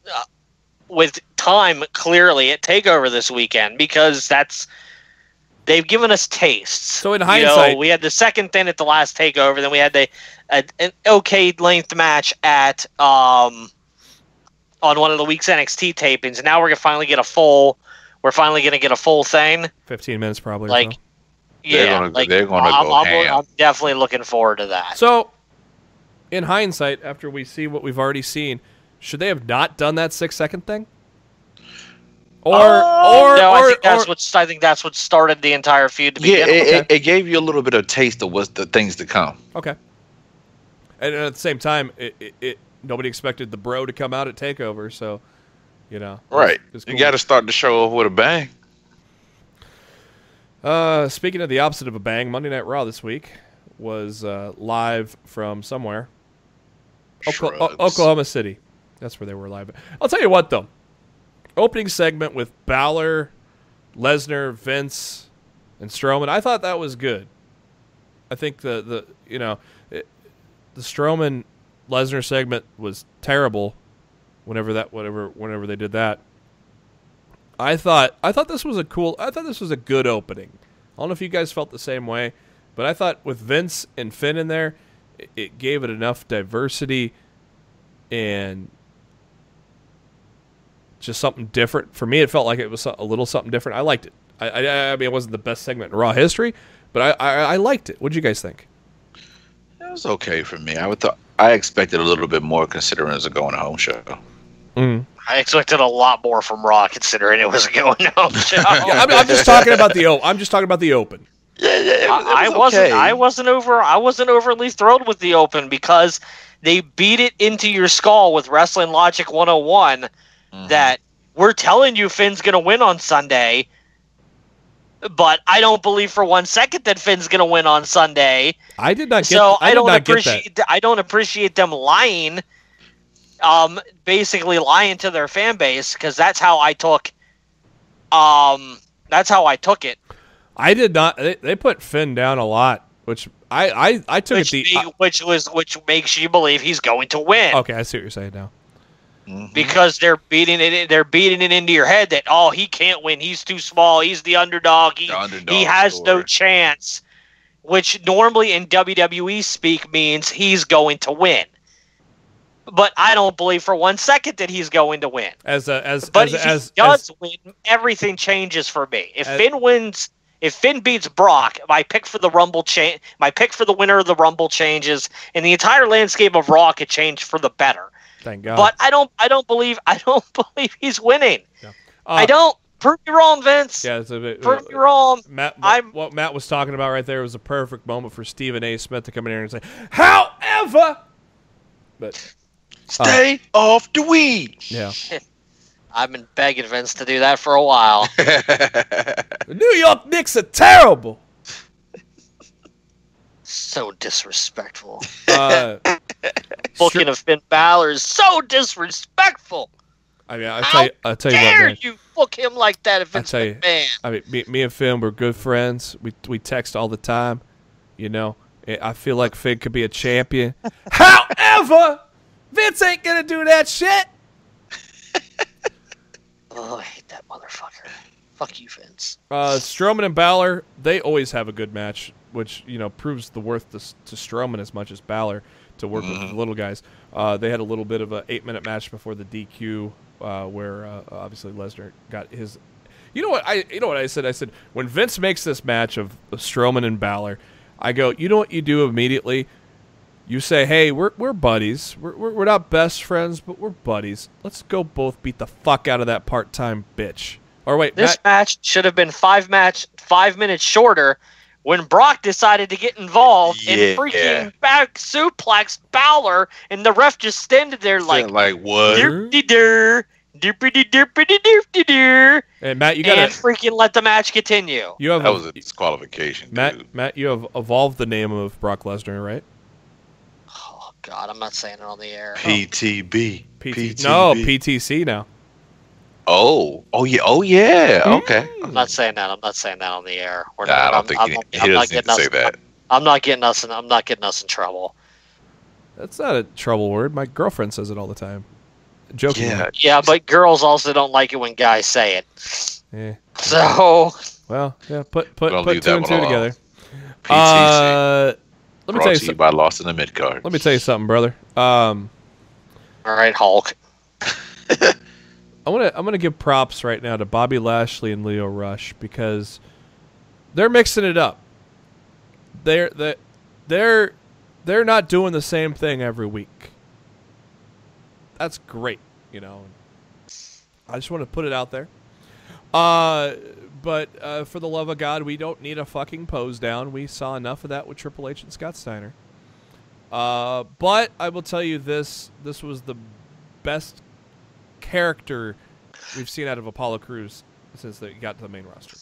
time clearly at Takeover this weekend, because they've given us tastes. So in hindsight, we had the second thing at the last Takeover, then we had an okay length match at on one of the week's NXT tapings, and now we're finally gonna get a full thing. 15 minutes probably. Like. So. Yeah, they're gonna go ham. I'm definitely looking forward to that. So, in hindsight, after we see what we've already seen, should they have not done that 6-second thing? I think that's what started the entire feud to begin with. It gave you a little bit of taste of what's the things to come. Okay. And at the same time, nobody expected the Bro to come out at Takeover, so right. It's cool. You got to start the show off with a bang. Speaking of the opposite of a bang, Monday Night Raw this week was live from somewhere. Oklahoma City. That's where they were live. I'll tell you what, though. Opening segment with Balor, Lesnar, Vince, and Strowman. I thought that was good. I think the Strowman Lesnar segment was terrible. Whenever they did that. I thought this was a good opening. I don't know if you guys felt the same way, but I thought with Vince and Finn in there, it gave it enough diversity and just something different. For me, it felt like it was a little something different. I liked it. I mean, it wasn't the best segment in Raw history, but I liked it. What did you guys think? It was okay for me. I expected a little bit more considering it was a going-home show. Mm-hmm. I expected a lot more from Raw, considering it was a going-home show. I'm just talking about the open. Yeah. I wasn't overly thrilled with the open because they beat it into your skull with Wrestling Logic 101 that we're telling you Finn's going to win on Sunday, but I don't believe for 1 second that Finn's going to win on Sunday. I did not get. So I don't appreciate them lying. Basically lying to their fan base, because that's how I took. It. I did not. They put Finn down a lot, which I took which makes you believe he's going to win. Okay, I see what you're saying now. Mm-hmm. Because they're beating it into your head that he can't win. He's too small. He's the underdog. He has no chance. Which normally in WWE speak means he's going to win. But I don't believe for 1 second that he's going to win. But if he does win, everything changes for me. If Finn beats Brock, my pick for the winner of the Rumble changes, and the entire landscape of Raw could change for the better. Thank God. But I don't believe he's winning. Yeah. I don't. Prove me wrong, Vince. Yeah, it's a bit. Prove me wrong. What Matt was talking about right there was a perfect moment for Stephen A. Smith to come in here and say, "However," but. Stay off the weed. Yeah. I've been begging Vince to do that for a while. The New York Knicks are terrible. So disrespectful. booking of Finn Balor is so disrespectful. I mean, I'll tell you what, dare man. you book him like that if it's McMahon? I mean, me and Finn were good friends. We text all the time. You know, I feel like Finn could be a champion. However, Vince ain't gonna do that shit. Oh, I hate that motherfucker. Fuck you, Vince. Strowman and Balor, they always have a good match, which, you know, proves the worth to Strowman as much as Balor to work with the little guys. They had a little bit of a 8-minute match before the DQ, where obviously Lesnar got his. You know what I said? I said when Vince makes this match of Strowman and Balor, I go, you know what you do immediately? You say, hey, we're buddies. We're not best friends, but we're buddies. Let's go both beat the fuck out of that part-time bitch. Or wait, this match should have been 5 minutes shorter when Brock decided to get involved and freaking back suplex Balor, and the ref just standing there like what? And Matt, you gotta freaking let the match continue. That was a disqualification, dude. Matt, you have evolved the name of Brock Lesnar, right? Oh God, I'm not saying it on the air. PTB. No, PTC now. Oh yeah. Okay. I'm not saying that. I'm not saying that on the air. I don't think he doesn't need to say that. I'm not getting us in trouble. That's not a trouble word. My girlfriend says it all the time. Joking. Yeah, but girls also don't like it when guys say it. Yeah. So. Well, yeah. Put two and two together. PTC. Let me tell you something. By Lost in the Midcard. Let me tell you something, brother. All right, Hulk. I'm gonna give props right now to Bobby Lashley and Lio Rush because they're mixing it up. They're not doing the same thing every week. That's great, you know. I just want to put it out there. But for the love of God, we don't need a fucking pose down. We saw enough of that with Triple H and Scott Steiner. But I will tell you this was the best character we've seen out of Apollo Crews since they got to the main roster.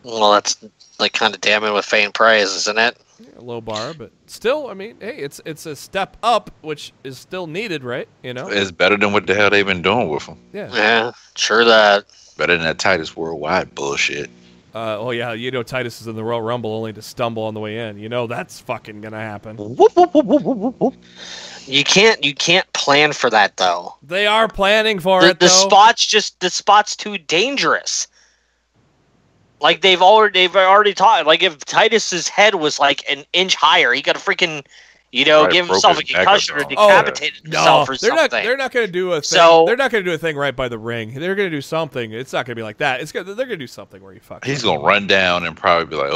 Well, that's like kind of damning with faint praise, isn't it? Yeah, a low bar, but still, I mean, hey, it's a step up, which is still needed, right? You know, it's better than what the hell they've been doing with him. Yeah, sure that. Better than that Titus Worldwide bullshit. Oh yeah, you know Titus is in the Royal Rumble only to stumble on the way in. You know that's fucking gonna happen. You can't plan for that though. They are planning for it. The spot's too dangerous. Like they've already taught. Like if Titus's head was like an inch higher, he got to freaking, give himself a concussion or decapitate himself or something. They're not going to do a thing. They're not going to do a thing right by the ring. They're going to do something. It's not going to be like that. They're going to do something where you fuck. He's going to run down and probably be like,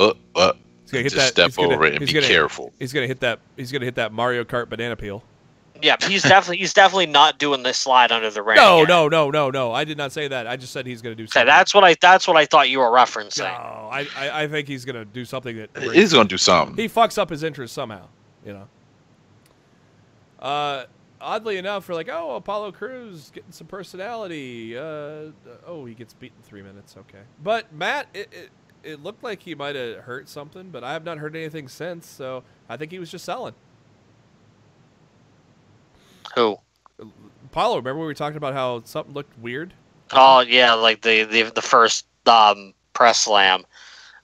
He's gonna hit that. Step over it and be careful. He's going to hit that. He's going to hit that Mario Kart banana peel. Yeah, he's definitely not doing this slide under the ring. No. I did not say that. I just said he's going to do something. That's what I thought you were referencing. No, I think he's going to do something that he's going to do something. He fucks up his interest somehow, Oddly enough, we're like, Apollo Crews getting some personality. He gets beaten 3 minutes. Okay, but Matt, it looked like he might have hurt something, but I have not heard anything since. So I think he was just selling. Who? Apollo, remember we were talking about how something looked weird? Oh, yeah, like the first press slam.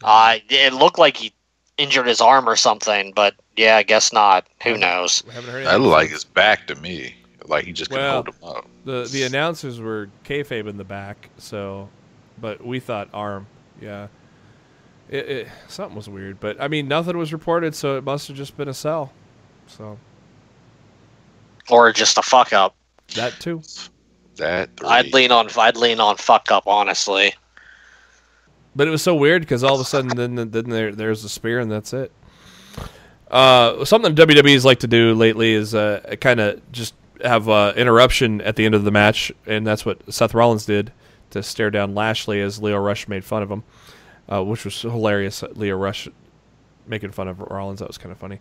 It looked like he injured his arm or something, but yeah, I guess not. Who knows? That looked like his back to me. Like he just couldn't hold him up. The announcers were kayfabe in the back, but we thought arm. Yeah. Something was weird, but I mean, nothing was reported, so it must have just been a sell. So. Or just a fuck up. That too. I'd lean on fuck up, honestly. But it was so weird because all of a sudden then there's a spear and that's it. Something WWE's like to do lately is kind of just have interruption at the end of the match, and that's what Seth Rollins did to stare down Lashley as Lio Rush made fun of him, which was hilarious. Lio Rush making fun of Rollins, that was kind of funny.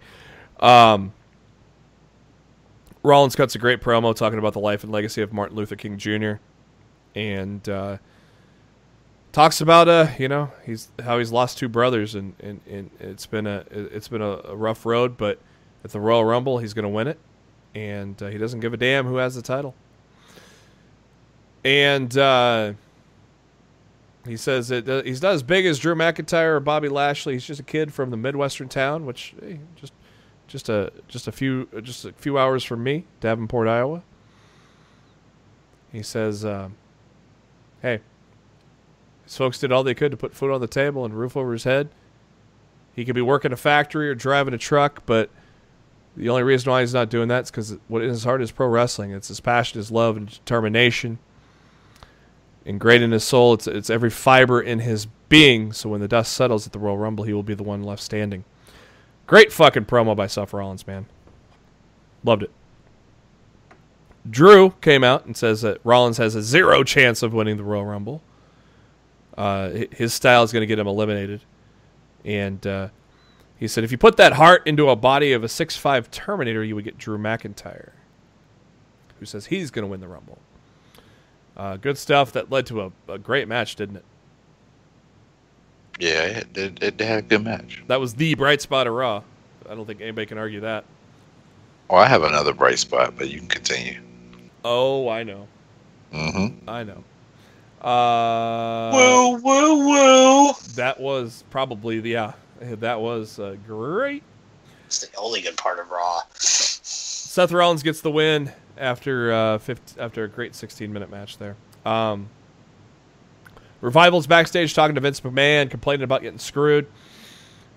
Rollins cuts a great promo talking about the life and legacy of Martin Luther King Jr. and talks about how he's lost two brothers and it's been a rough road, but at the Royal Rumble, he's going to win it, and he doesn't give a damn who has the title. And he says that he's not as big as Drew McIntyre or Bobby Lashley. He's just a kid from the Midwestern town, which just a few hours from me, Davenport, Iowa. He says, hey, these folks did all they could to put food on the table and a roof over his head. He could be working a factory or driving a truck, but the only reason why he's not doing that is because what in his heart is pro wrestling. It's his passion, his love, and determination. Ingrained in his soul, it's every fiber in his being, so when the dust settles at the Royal Rumble, he will be the one left standing. Great fucking promo by Seth Rollins, man. Loved it. Drew came out and says that Rollins has a 0 chance of winning the Royal Rumble. His style is going to get him eliminated. And he said, if you put that heart into a body of a 6'5 Terminator, you would get Drew McIntyre, who says he's going to win the Rumble. Good stuff that led to a great match, didn't it? Yeah, it had a good match. That was the bright spot of Raw. I don't think anybody can argue that. Oh, I have another bright spot, but you can continue. Oh, I know. Mm-hmm. I know. Woo, woo, woo. That was probably, that was great. It's the only good part of Raw. Seth Rollins gets the win after after a great 16-minute match there. Revival's backstage talking to Vince McMahon, complaining about getting screwed.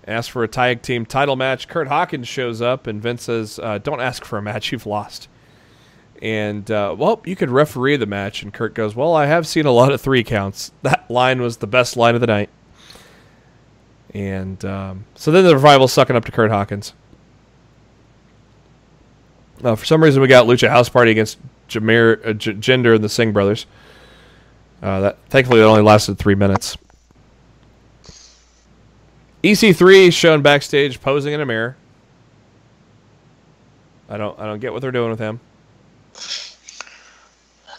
Asked for a tag team title match. Kurt Hawkins shows up, and Vince says, don't ask for a match, you've lost. And, well, you could referee the match. And Kurt goes, well, I have seen a lot of 3 counts. That line was the best line of the night. And so then the Revival's sucking up to Kurt Hawkins. For some reason, we got Lucha House Party against Jinder and the Singh brothers. Thankfully, it only lasted 3 minutes. EC3 shown backstage posing in a mirror. I don't get what they're doing with him.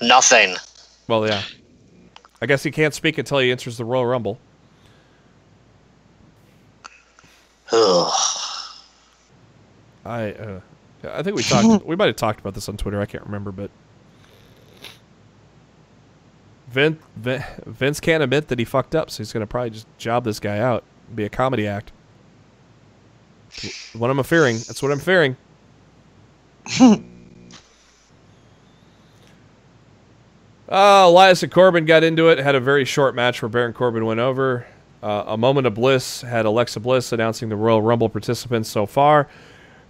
Nothing. Well, yeah. I guess he can't speak until he enters the Royal Rumble. Ugh. I think we talked. We might have talked about this on Twitter. I can't remember, but Vince can't admit that he fucked up, so he's going to probably just job this guy out, be a comedy act. What I'm fearing. That's what I'm fearing. Elias and Corbin got into it. Had a very short match where Baron Corbin went over. A moment of bliss had Alexa Bliss announcing the Royal Rumble participants so far,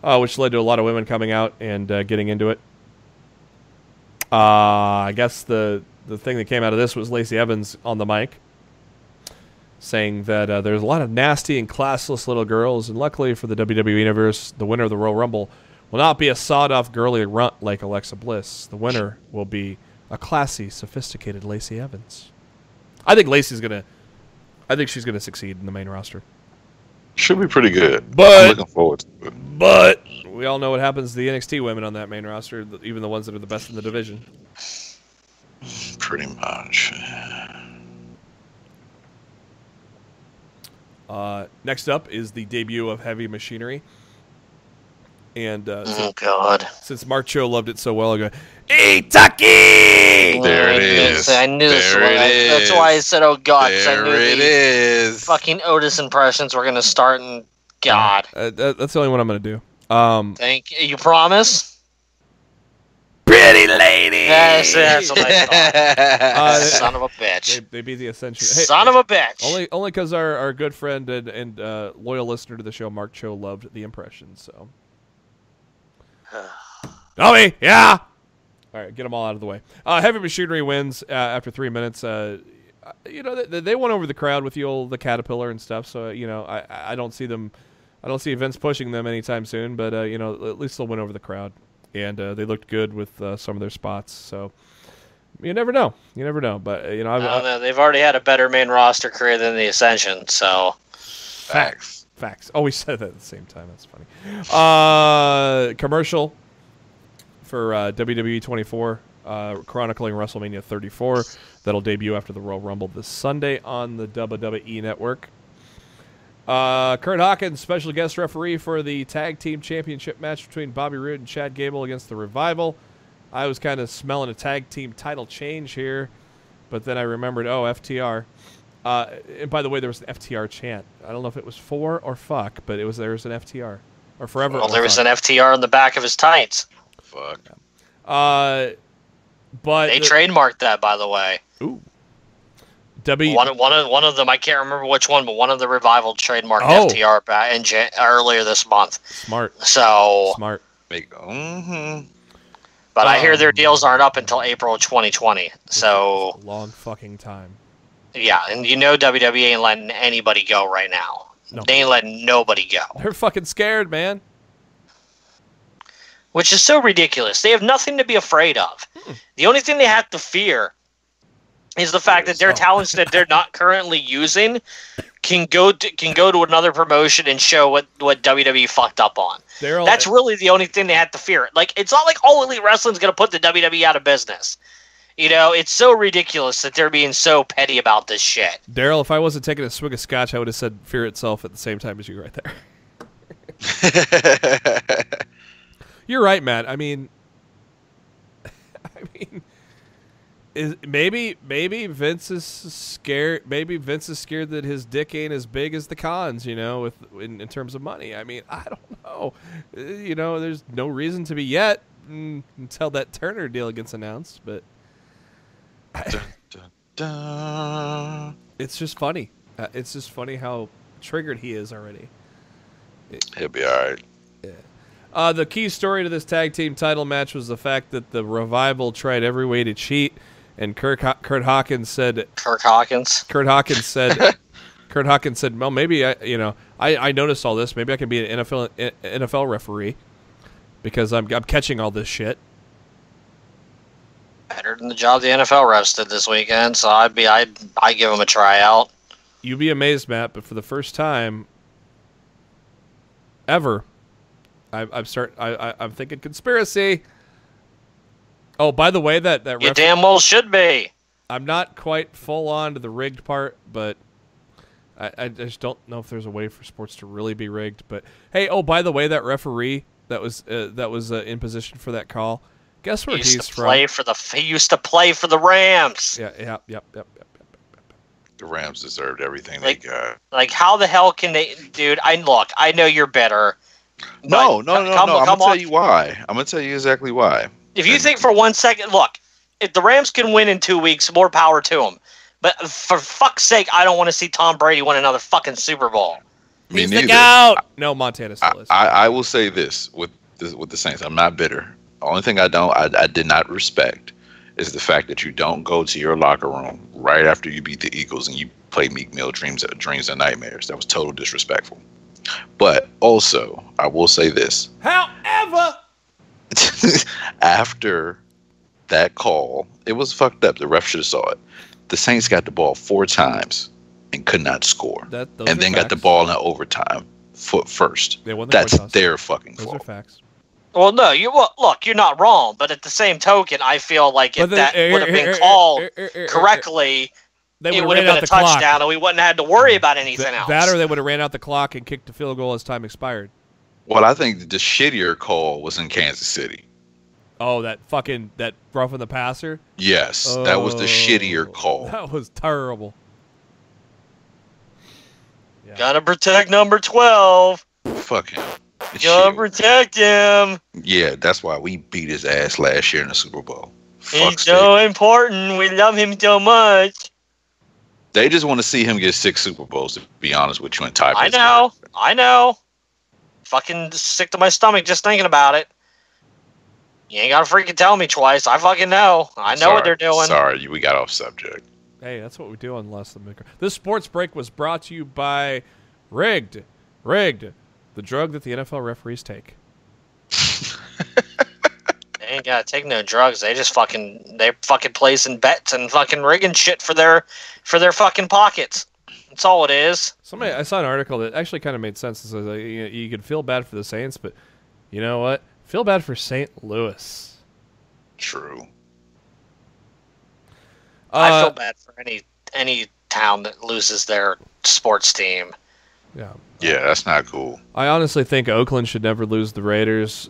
which led to a lot of women coming out and getting into it. I guess the thing that came out of this was Lacey Evans on the mic saying that there's a lot of nasty and classless little girls, and luckily for the WWE Universe, the winner of the Royal Rumble will not be a sawed-off girly runt like Alexa Bliss. The winner will be a classy, sophisticated Lacey Evans. I think she's gonna succeed in the main roster. Should be pretty good. But I'm looking forward to it. But we all know what happens to the NXT women on that main roster, even the ones that are the best in the division. Pretty much. Next up is the debut of Heavy Machinery. And oh God! Since Mark Cho loved it so well, I go, "Hey, Tucky!" There it is. I knew this one. That's why I said, "Oh God," because I knew it is. Fucking Otis impressions were gonna start, and God. That's the only one I'm gonna do. Thank you. You promise? Pretty lady. Yes, that's what I thought. Son of a bitch. They beat the Ascension. Hey, son of a bitch. Only because our good friend and loyal listener to the show, Mark Cho, loved the impressions. So. Tommy, yeah. All right, get them all out of the way. Heavy Machinery wins after 3 minutes. They won over the crowd with the Caterpillar and stuff. So I don't see them. I don't see Vince pushing them anytime soon. But at least they'll win over the crowd, and they looked good with some of their spots. So you never know. You never know. But they've already had a better main roster career than the Ascension. So facts. Oh, we said that at the same time. That's funny. Commercial for WWE 24, chronicling WrestleMania 34. That'll debut after the Royal Rumble this Sunday on the WWE Network. Kurt Hawkins, special guest referee for the Tag Team Championship match between Bobby Roode and Chad Gable against the Revival. I was kind of smelling a tag team title change here, but then I remembered, FTR. And by the way, there was an FTR chant. I don't know if it was for or fuck, but there was an FTR. Or forever. Well, there was an FTR on the back of his tights. Fuck. But they trademarked that, by the way. Ooh. One of them, I can't remember which one, but one of the Revival trademarked FTR earlier this month. Smart. So smart. But I hear their deals aren't up until April 2020. So a long fucking time. Yeah, and WWE ain't letting anybody go right now. No. They ain't letting nobody go. They're fucking scared, man. Which is so ridiculous. They have nothing to be afraid of. The only thing they have to fear is the fact that their talents that they're not currently using can go to another promotion and show what WWE fucked up on. That's really the only thing they have to fear. Like, it's not like All Elite Wrestling's going to put the WWE out of business. It's so ridiculous that they're being so petty about this shit. Darryl, if I wasn't taking a swig of scotch, I would have said fear itself at the same time as you right there. You're right, Matt. I mean, maybe Vince is scared. Maybe Vince is scared that his dick ain't as big as the Khans. In terms of money. I mean, I don't know. There's no reason to be yet until that Turner deal gets announced. But dun, dun, dun. It's just funny. It's just funny how triggered he is already. He'll be all right. Yeah. The key story to this tag team title match was the fact that the Revival tried every way to cheat, and Kurt Hawkins said. Kurt Hawkins said. Well, maybe I noticed all this. Maybe I can be an NFL referee because I'm catching all this shit. Better than the job the NFL refs did this weekend, so I'd give them a tryout. You'd be amazed, Matt, but for the first time ever, I'm thinking conspiracy. Oh, by the way, that you damn well should be. I'm not quite full on to the rigged part, but I just don't know if there's a way for sports to really be rigged. But hey, by the way, that referee that was in position for that call, guess where he's from? He used to play for the Rams. Yep. The Rams deserved everything they got. Like, how the hell can they, dude? I know you're bitter. No. I'm gonna tell you why. I'm gonna tell you exactly why. If you think for 1 second, look, if the Rams can win in 2 weeks, more power to them. But for fuck's sake, I don't want to see Tom Brady win another fucking Super Bowl. He's the goat. No, Montana still is. I will say this with the Saints. I'm not bitter. The only thing I did not respect is the fact that you don't go to your locker room right after you beat the Eagles and you play Meek Mill Dreams and Nightmares. That was total disrespectful. But also, I will say this. However, after that call, it was fucked up. The ref should have saw it. The Saints got the ball 4 times and could not score. And then got the ball in overtime foot first. They won the That's coin toss. their fucking fault. fault. Those are facts. Well, no, look, you're not wrong, but at the same token, I feel like if that would have been called correctly, it would have been a touchdown, and we wouldn't have had to worry about anything else. That or they would have ran out the clock and kicked the field goal as time expired. Well, I think the shittier call was in Kansas City. Oh, that roughing the passer? Yes, that was the shittier call. That was terrible. Yeah. Gotta protect number 12. Fuck him. Gotta protect him. Yeah, that's why we beat his ass last year in the Super Bowl. He's so important. We love him so much. They just want to see him get 6 Super Bowls, to be honest with you, and tie. I know. Fucking sick to my stomach just thinking about it. You ain't gotta freaking tell me twice. I fucking know. I know what they're doing. Sorry, we got off subject. Hey, that's what we do on Less Than Midcard. This sports break was brought to you by Rigged. Rigged. The drug that the NFL referees take. They ain't gotta take no drugs. They just fucking placing bets and fucking rigging shit for their fucking pockets. That's all it is. I saw an article that actually kind of made sense. It says you could feel bad for the Saints, but you know what? Feel bad for St. Louis. True. I feel bad for any town that loses their sports team. Yeah. Yeah, that's not cool. I honestly think Oakland should never lose the Raiders.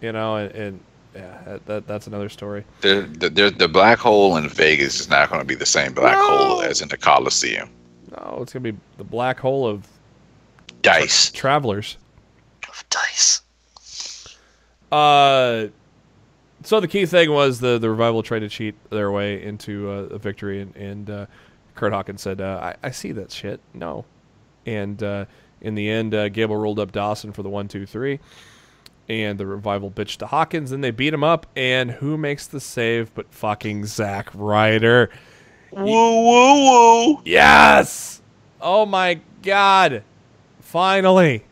And yeah, that's another story. The black hole in Vegas is not going to be the same black hole as in the Coliseum. No, it's going to be the black hole of dice. Travelers. Of dice. So the key thing was the Revival tried to cheat their way into a victory, and Kurt Hawkins said, I see that shit. No. And in the end, Gable rolled up Dawson for the 1-2-3, and the Revival bitched to Hawkins, and they beat him up, and who makes the save but fucking Zack Ryder? Woo, woo, woo. Yes! Oh, my God. Finally.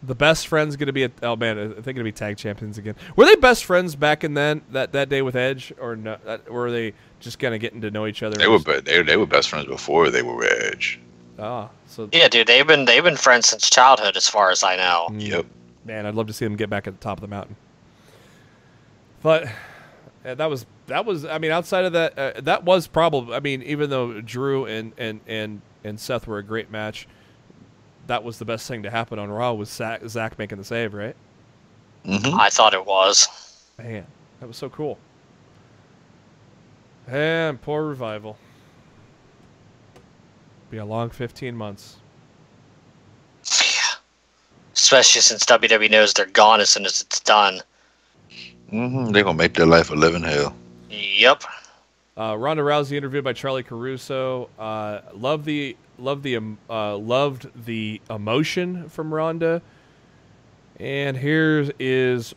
The best friends going to be oh man, I think going to be tag champions again. Were they best friends back in that day with Edge, or no? Were they just kind of getting to know each other? They were best friends before they were with Edge. Ah, so yeah, dude, they've been friends since childhood, as far as I know. Yep. Man, I'd love to see them get back at the top of the mountain. But that was. I mean, outside of that, that was probably. I mean, even though Drew and Seth were a great match, that was the best thing to happen on Raw, was Zack making the save, right? Mm-hmm. I thought it was. Man, that was so cool. And poor Revival. Be a long 15 months. Yeah. Especially since WWE knows they're gone as soon as it's done. Mm-hmm. They're going to make their life a living hell. Yep. Ronda Rousey interviewed by Charlie Caruso. Loved the emotion from Ronda. And here is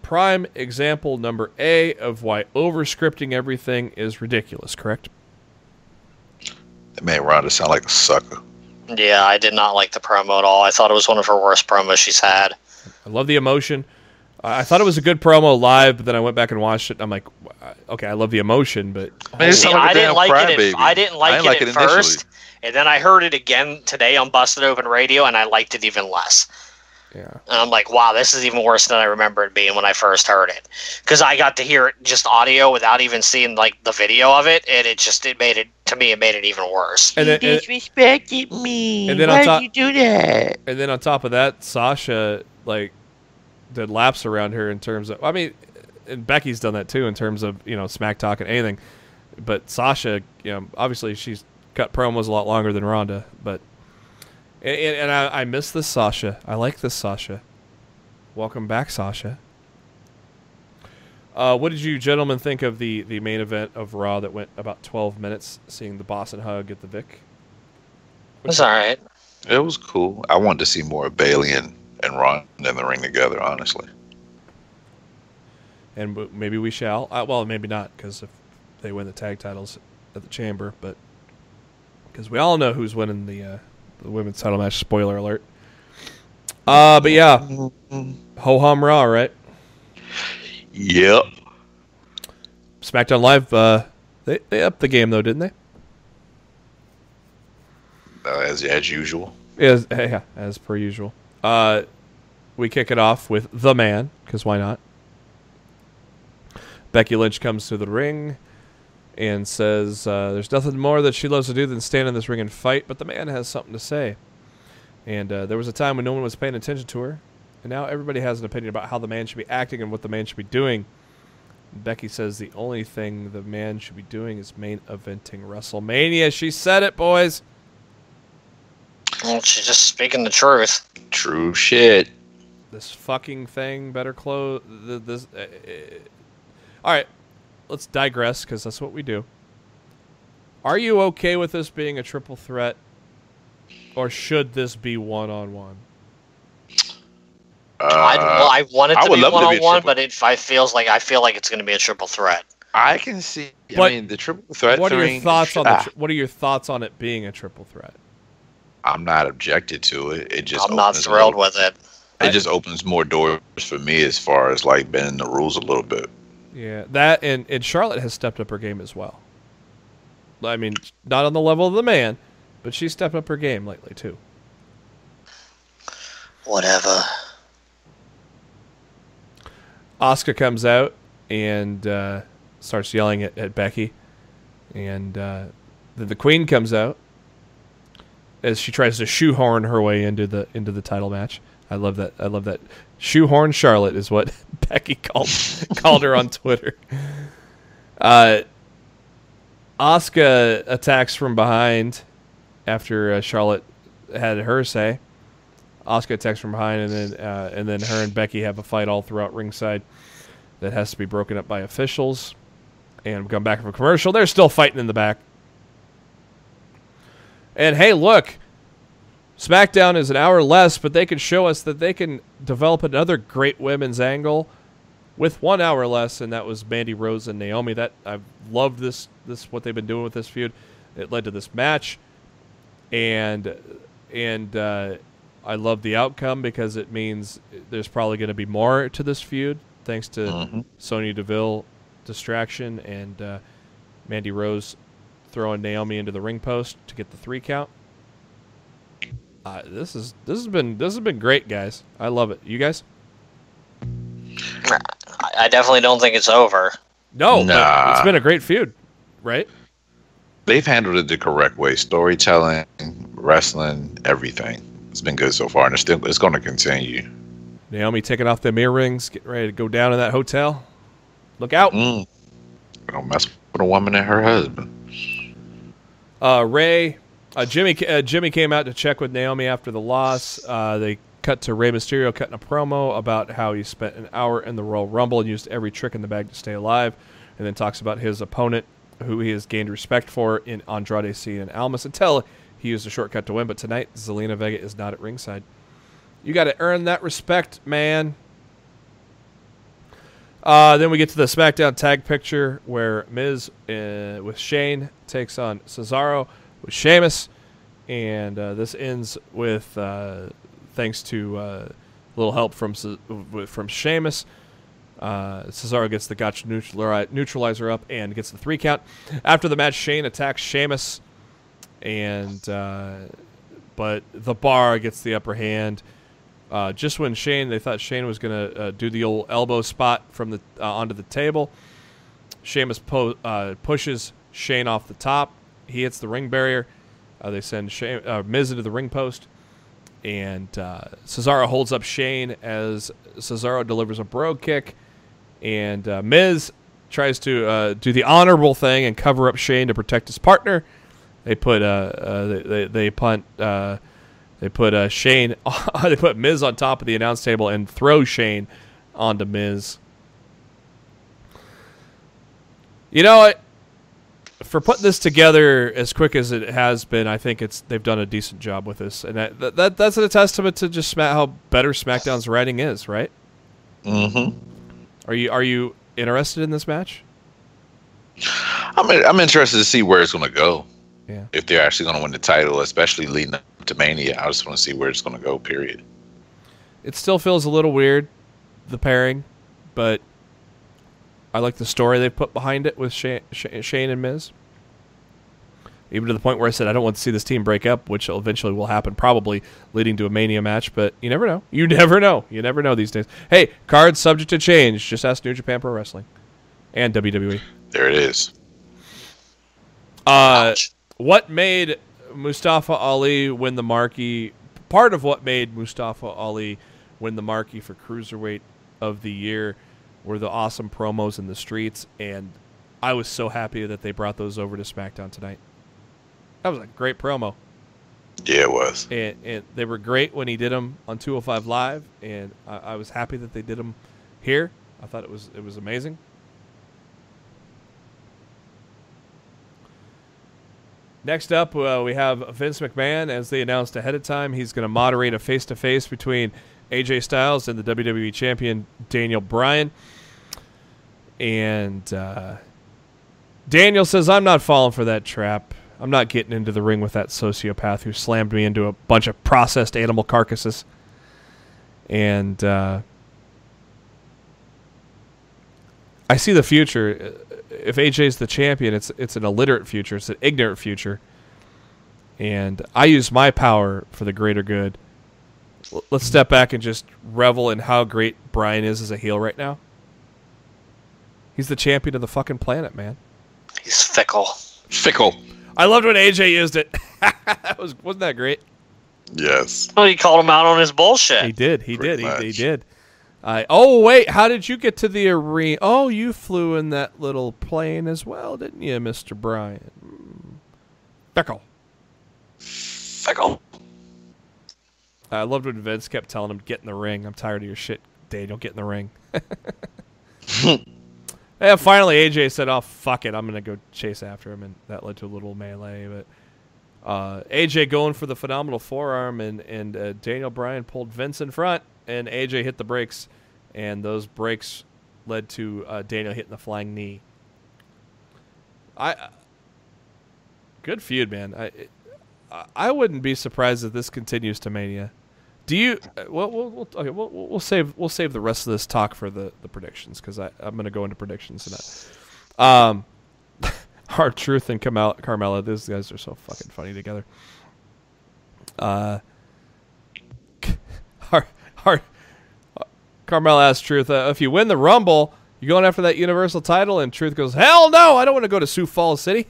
prime example number A of why over-scripting everything is ridiculous, correct? It made Ronda sound like a sucker. Yeah, I did not like the promo at all. I thought it was one of her worst promos she's had. I love the emotion. I thought it was a good promo live, but then I went back and watched it, and I'm like, okay, I love the emotion, but... See, I didn't like it at first, and then I heard it again today on Busted Open Radio, and I liked it even less. Yeah. And I'm like, wow, this is even worse than I remember it being when I first heard it. Because I got to hear it just audio without even seeing like the video of it, and it made it even worse. And You disrespected me. And then Why'd you do that? And then on top of that, Sasha did laps around her in terms of, I mean, and Becky's done that too in terms of, smack talk and anything. But Sasha, obviously she's cut promos a lot longer than Ronda, but and I miss this Sasha. I like this Sasha. Welcome back, Sasha. What did you gentlemen think of the main event of Raw that went about 12 minutes, seeing the Boston Hug at the Vic? It was all right. It was cool. I wanted to see more of Bayley and Ronda in the ring together, honestly. And maybe we shall. Well, maybe not, because if they win the tag titles at the Chamber, but because we all know who's winning the women's title match. Spoiler alert. But yeah, ho-hum Raw, right? Yep. SmackDown Live, they upped the game though, didn't they? As usual. Yeah, as per usual. We kick it off with the man, because why not? Becky Lynch comes to the ring and says there's nothing more that she loves to do than stand in this ring and fight, but the man has something to say. And there was a time when no one was paying attention to her, and now everybody has an opinion about how the man should be acting and what the man should be doing. Becky says the only thing the man should be doing is main eventing WrestleMania. She said it, boys. Well, she's just speaking the truth. True shit. This fucking thing better close. All right, let's digress because that's what we do. Are you okay with this being a triple threat, or should this be one-on-one? I want it to be one-on-one, but I feel like it's going to be a triple threat. I can see. I mean, the triple threat. What are your thoughts on what are your thoughts on it being a triple threat? I'm not objected to it. I'm not thrilled with it. It just opens more doors for me as far as bending the rules a little bit. Yeah, that and Charlotte has stepped up her game as well. I mean, not on the level of the man, but she's stepped up her game lately too. Whatever. Asuka comes out and starts yelling at Becky, and then the Queen comes out, as she tries to shoehorn her way into the title match. I love that. I love that. Shoehorn Charlotte is what Becky called her on Twitter. Asuka attacks from behind after Charlotte had her say. Asuka attacks from behind, and then her and Becky have a fight all throughout ringside that has to be broken up by officials. And we come back from a commercial. They're still fighting in the back. And hey, look, SmackDown is an hour less, but they can show us that they can develop another great women's angle with 1 hour less, and that was Mandy Rose and Naomi. That I've loved this what they've been doing with this feud. It led to this match, and I love the outcome because it means there's probably going to be more to this feud thanks to Sonya Deville distraction and Mandy Rose throwing Naomi into the ring post to get the 3 count. This has been great, guys. I love it. You guys? I definitely don't think it's over. No, but it's been a great feud, right? They've handled it the correct way. Storytelling, wrestling, everything. It's been good so far, and it's going to continue. Naomi taking off them earrings, getting ready to go down in that hotel. Look out. Don't mess with a woman and her husband. Jimmy came out to check with Naomi after the loss. They cut to Rey Mysterio cutting a promo about how he spent an hour in the Royal Rumble and used every trick in the bag to stay alive, and then talks about his opponent, who he has gained respect for in Andrade Cien and Almas, until he used a shortcut to win. But tonight, Zelina Vega is not at ringside. You got to earn that respect, man. Then we get to the SmackDown tag picture where Miz with Shane takes on Cesaro with Sheamus, and this ends with thanks to a little help from Sheamus. Cesaro gets the gotcha neutralizer up and gets the 3 count. After the match, Shane attacks Sheamus, and but the Bar gets the upper hand. Just when they thought Shane was going to do the old elbow spot from the onto the table, Sheamus pushes Shane off the top. He hits the ring barrier. They send Miz into the ring post, and Cesaro holds up Shane as Cesaro delivers a brogue kick, and Miz tries to do the honorable thing and cover up Shane to protect his partner. They put Shane. They put Miz on top of the announce table and throw Shane onto Miz. You know what? For putting this together as quick as it has been, I think they've done a decent job with this, and that's a testament to just how better SmackDown's writing is, right? Mm-hmm. Are you interested in this match? I'm interested to see where it's going to go. Yeah. If they're actually going to win the title, especially leading up to Mania, I just want to see where it's going to go. Period. It still feels a little weird, the pairing, but I like the story they put behind it with Shane and Miz. Even to the point where I said I don't want to see this team break up, which eventually will happen, probably leading to a Mania match. But you never know. You never know. You never know these days. Hey, cards subject to change. Just ask New Japan Pro Wrestling and WWE. There it is. What made Mustafa Ali win the marquee? Part of what made Mustafa Ali win the marquee for Cruiserweight of the Year were the awesome promos in the streets, and I was so happy that they brought those over to SmackDown tonight. That was a great promo. Yeah, it was. And they were great when he did them on 205 Live, and I was happy that they did them here. I thought it was amazing. Next up, we have Vince McMahon. As they announced ahead of time, he's going to moderate a face-to-face between AJ Styles and the WWE Champion Daniel Bryan. And Daniel says, I'm not falling for that trap. I'm not getting into the ring with that sociopath who slammed me into a bunch of processed animal carcasses. And I see the future. If AJ's the champion, it's an illiterate future. It's an ignorant future. And I use my power for the greater good. Let's step back and just revel in how great Bryan is as a heel right now. He's the champion of the fucking planet, man. He's fickle. Fickle. I loved when AJ used it. Wasn't that great? Yes. Well, he called him out on his bullshit. He did. He did. Oh, wait. How did you get to the arena? Oh, you flew in that little plane as well, didn't you, Mr. Bryan? Fickle. I loved when Vince kept telling him, get in the ring. I'm tired of your shit, Daniel. Get in the ring. And finally, AJ said, oh, fuck it. I'm going to go chase after him. And that led to a little melee. But AJ going for the phenomenal forearm. And Daniel Bryan pulled Vince in front. And AJ hit the brakes. And those brakes led to Daniel hitting the flying knee. Good feud, man. I wouldn't be surprised if this continues to Mania. Do you? We'll save the rest of this talk for the predictions because I'm going to go into predictions tonight. R-Truth and Carmella, those guys are so fucking funny together. Carmella asks Truth, if you win the Rumble, you going after that Universal title? And Truth goes, hell no, I don't want to go to Sioux Falls City.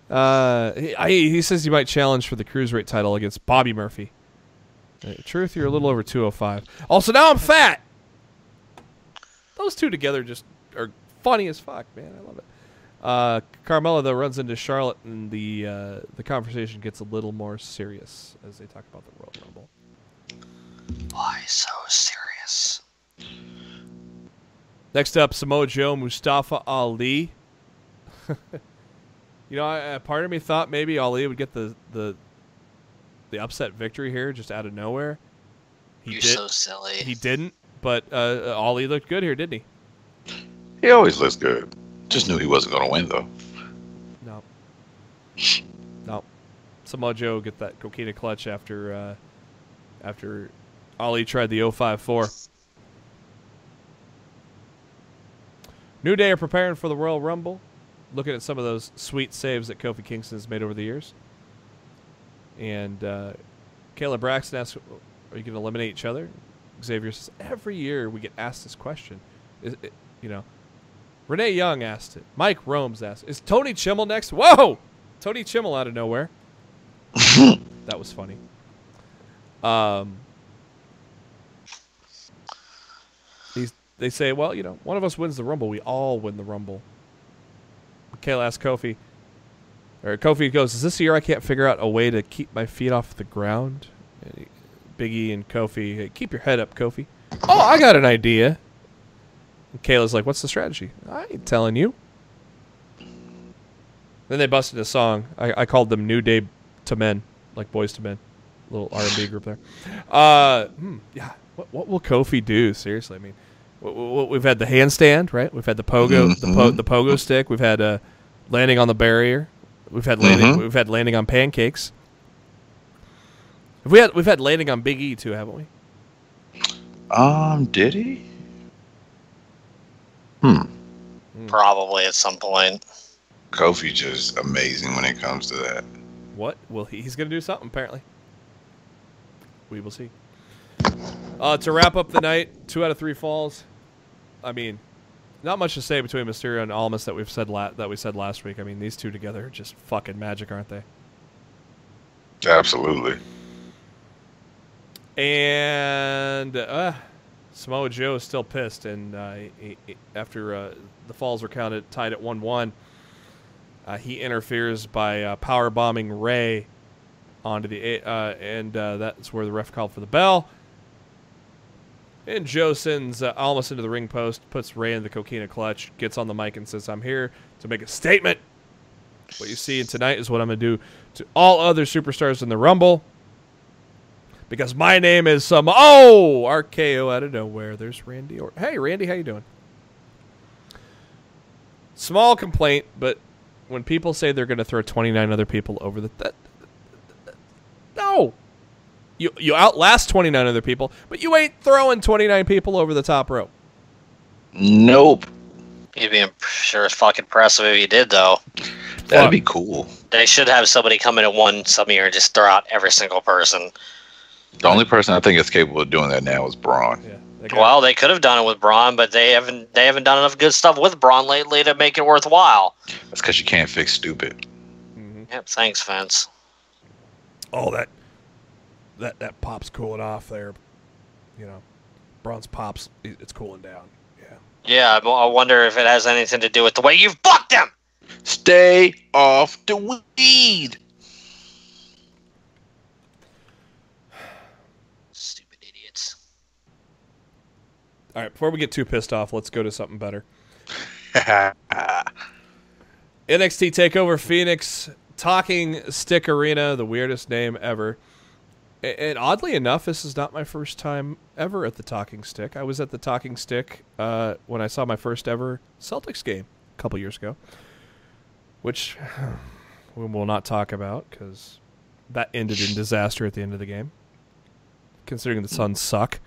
He says he might challenge for the Cruiserweight title against Bobby Murphy. Truth, you're a little over 205. Also, now I'm fat. Those two together just are funny as fuck, man. I love it. Carmella, though, runs into Charlotte, and the conversation gets a little more serious as they talk about the Royal Rumble. Why so serious? Next up, Samoa Joe, Mustafa Ali. You know, part of me thought maybe Ali would get the upset victory here just out of nowhere. You're so silly. He didn't, but Ali looked good here, didn't he? He always looks good. Just knew he wasn't going to win, though. No. Samoa Joe get that coquina clutch after Ali tried the 054. New Day are preparing for the Royal Rumble. Looking at some of those sweet saves that Kofi Kingston has made over the years. And Kayla Braxton asks, are you going to eliminate each other? Xavier says, every year we get asked this question. Renee Young asked it. Mike Romes asked, is Tony Chimmel next? Whoa! Tony Chimmel out of nowhere. That was funny. They say, well, one of us wins the Rumble. We all win the Rumble. Kayla asks Kofi, or Kofi goes, is this the year I can't figure out a way to keep my feet off the ground? And Big E and Kofi, hey, keep your head up, Kofi. Oh, I got an idea. And Kayla's like, what's the strategy? I ain't telling you. Then they busted a song. I called them New Day to Men, like Boys to Men. Little R&B group there. Yeah, what will Kofi do? Seriously, I mean, we've had the handstand, right? We've had the pogo, the pogo stick. We've had landing on the barrier. We've had landing on pancakes. We've had landing on Big E too, haven't we? Did he? Probably at some point. Kofi's just amazing when it comes to that. What? Well, he's going to do something, apparently. We will see. To wrap up the night, 2 out of 3 falls. I mean, not much to say between Mysterio and Almas that we said last week. I mean, these two together are just fucking magic, aren't they? Absolutely. And Samoa Joe is still pissed, and after the falls were tied at 1-1, he interferes by power bombing Ray onto the and that's where the ref called for the bell. And Joe sends Almas into the ring post, puts Ray in the coquina clutch, gets on the mic and says, I'm here to make a statement. What you see tonight is what I'm going to do to all other superstars in the Rumble. Because my name is RKO out of nowhere. There's Randy Orton. Hey, Randy, how you doing? Small complaint, but when people say they're going to throw 29 other people over no. You outlast 29 other people, but you ain't throwing 29 people over the top rope. Nope. You'd be sure as fucking impressive if you did, though. That'd be cool. They should have somebody come in at some year and just throw out every single person. The only person I think is capable of doing that now is Braun. Yeah. Well, they could have done it with Braun, but they haven't done enough good stuff with Braun lately to make it worthwhile. That's because you can't fix stupid. Mm-hmm. Yep, thanks, Vince. Oh, that pop's cooling off there. You know, Braun's pops, it's cooling down. Yeah. Yeah, I wonder if it has anything to do with the way you've fucked him. Stay off the weed. Stupid idiots. All right, before we get too pissed off, let's go to something better. NXT Takeover Phoenix, Talking Stick Arena, the weirdest name ever. And oddly enough, this is not my first time ever at the Talking Stick. I was at the Talking Stick when I saw my first ever Celtics game a couple years ago, which we will not talk about because that ended in disaster at the end of the game, considering the Suns suck.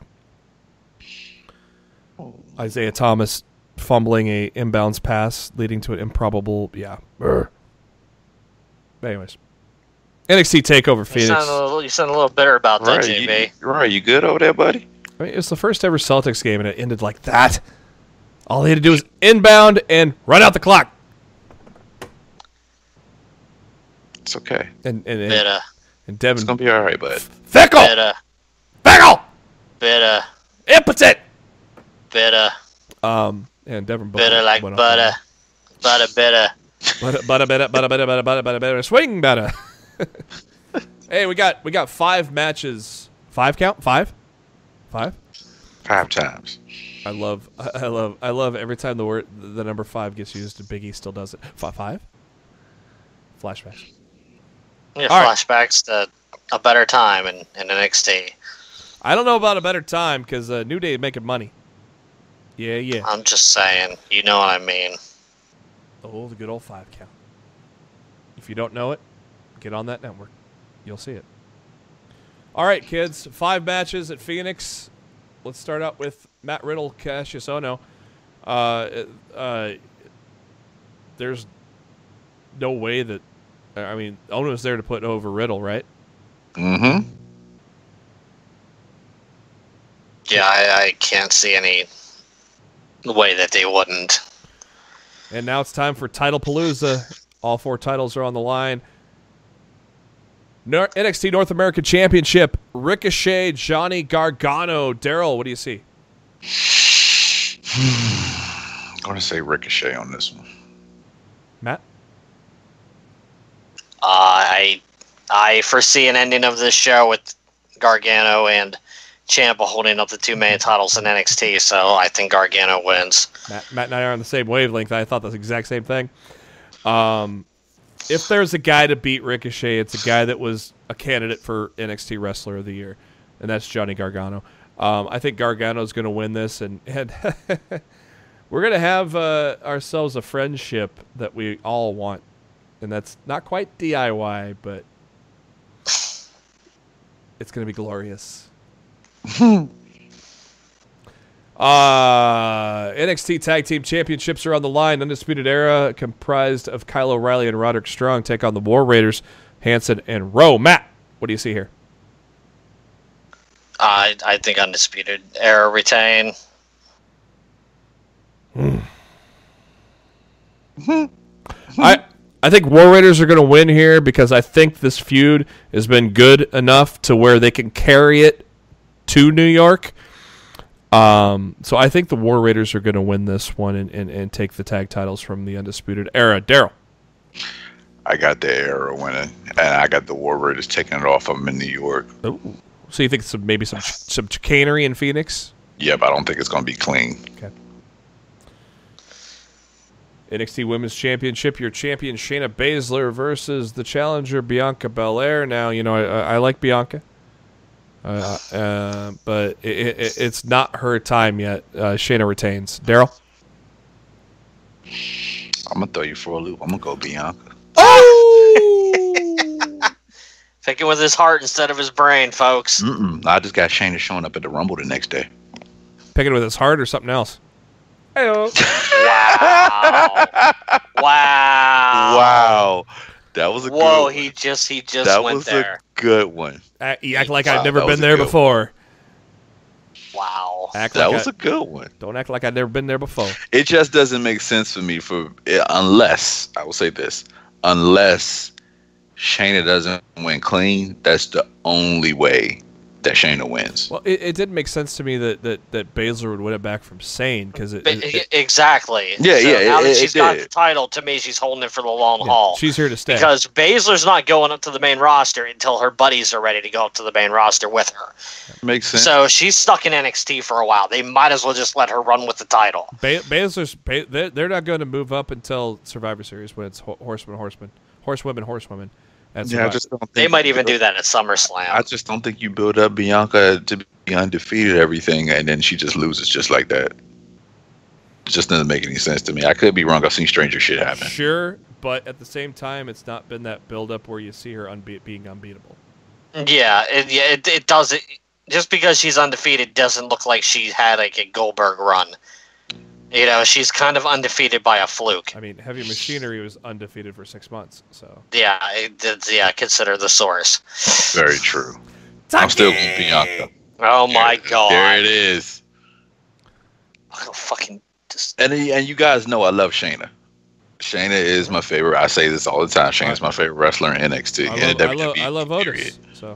Isaiah Thomas fumbling a inbounds pass leading to an improbable, Anyways, NXT Takeover Phoenix. You sound a little bitter about that, JB. Right, you good over there, buddy? I mean, it's the first ever Celtics game, and it ended like that. All they had to do was inbound and run out the clock. It's okay. And Devin. It's gonna be all right, bud. Fickle. Bitter. Impotent. Bitter. And Devin bitter like butter. Butter. Butter. Swing better. Hey, we got 5 matches. 5 count? 5? 5 times. I love every time the number 5 gets used and Big E still does it. 5? Flashbacks. Yeah, flashbacks to a better time in NXT. I don't know about a better time because New Day is making money. Yeah. I'm just saying. You know what I mean. Oh, the good old 5 count. If you don't know it, get on that network. You'll see it. All right, kids. 5 matches at Phoenix. Let's start out with Matt Riddle, Cassius Ohno. There's no way that... I mean, Ohno's there to put over Riddle, right? Mm-hmm. Yeah, I can't see any way that they wouldn't. And now it's time for Title Palooza. All 4 titles are on the line. NXT North American Championship, Ricochet, Johnny Gargano. Darryl, what do you see? I'm going to say Ricochet on this one. Matt? I foresee an ending of this show with Gargano and Ciampa holding up the 2 main titles in NXT, so I think Gargano wins. Matt and I are on the same wavelength. I thought the exact same thing. If there's a guy to beat Ricochet, it's a guy that was a candidate for NXT Wrestler of the Year, and that's Johnny Gargano. I think Gargano's going to win this, and we're going to have ourselves a friendship that we all want, and that's not quite DIY, but it's going to be glorious. NXT Tag Team Championships are on the line. Undisputed Era, comprised of Kyle O'Reilly and Roderick Strong, take on the War Raiders, Hanson and Rowe. Matt, what do you see here? I think Undisputed Era retain. I think War Raiders are going to win here because I think this feud has been good enough to where they can carry it to New York. So I think the War Raiders are going to win this one and take the tag titles from the Undisputed Era. Darryl. I got the Era winning, and I got the War Raiders taking it off of them in New York. Ooh. So you think maybe some chicanery in Phoenix? Yeah, but I don't think it's going to be clean. Okay. NXT Women's Championship, your champion Shayna Baszler versus the challenger Bianca Belair. Now, I like Bianca. But it's not her time yet. Shayna retains. Darryl? I'm going to throw you for a loop. I'm going to go Bianca. Oh! Picking with his heart instead of his brain, folks. I just got Shayna showing up at the Rumble the next day. Picking with his heart or something else? Hey-o. Wow. That was a good one. he just that went was there. A good one. You act like I've never been there before. Wow. That was a good one. Don't act like I've never been there before. It just doesn't make sense for me unless, I will say this, unless Shayna doesn't win clean, that's the only way that Shayna wins. Well, it didn't make sense to me that Baszler would win it back from Sane because exactly. Yeah, so yeah. Now that she's got the title, to me, she's holding it for the long haul. She's here to stay because Baszler's not going up to the main roster until her buddies are ready to go up to the main roster with her. Makes sense. So she's stuck in NXT for a while. They might as well just let her run with the title. Baszler's they're not going to move up until Survivor Series when it's horsewomen. I just don't think they might even do that at SummerSlam. I just don't think you build up Bianca to be undefeated everything, and then she just loses just like that. It just doesn't make any sense to me. I could be wrong. I've seen stranger shit happen. Sure, but at the same time, it's not been that build up where you see her being unbeatable. Yeah, it doesn't. Just because she's undefeated doesn't look like she had like a Goldberg run. You know, she's kind of undefeated by a fluke. I mean, Heavy Machinery was undefeated for 6 months, so. Yeah, consider the source. Very true. I'm still with Bianca. Oh my god. There it is. I'll fucking just... And you guys know I love Shayna. Shayna is my favorite. I say this all the time. Shayna's my favorite wrestler in NXT. I love Otis. So,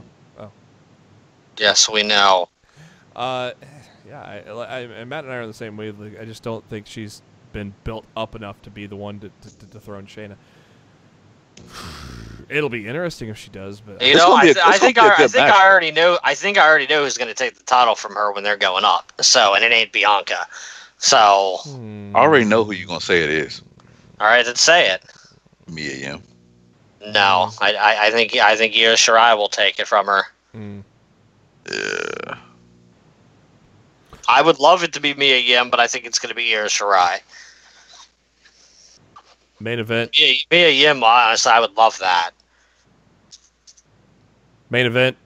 yes, we know. Yeah, and Matt and I are in the same wavelength. I just don't think she's been built up enough to be the one to dethrone Shayna. It'll be interesting if she does, but you know, I think I already know. I think I already know who's going to take the title from her when they're going up. So, and it ain't Bianca. So, I already know who you're gonna say it is. All right, then say it. Mia Yim. No, I think Io Shirai will take it from her. Yeah. I would love it to be Mia Yim, but I think it's going to be Io Shirai. Main event. Mia Yim, honestly, I would love that. Main event.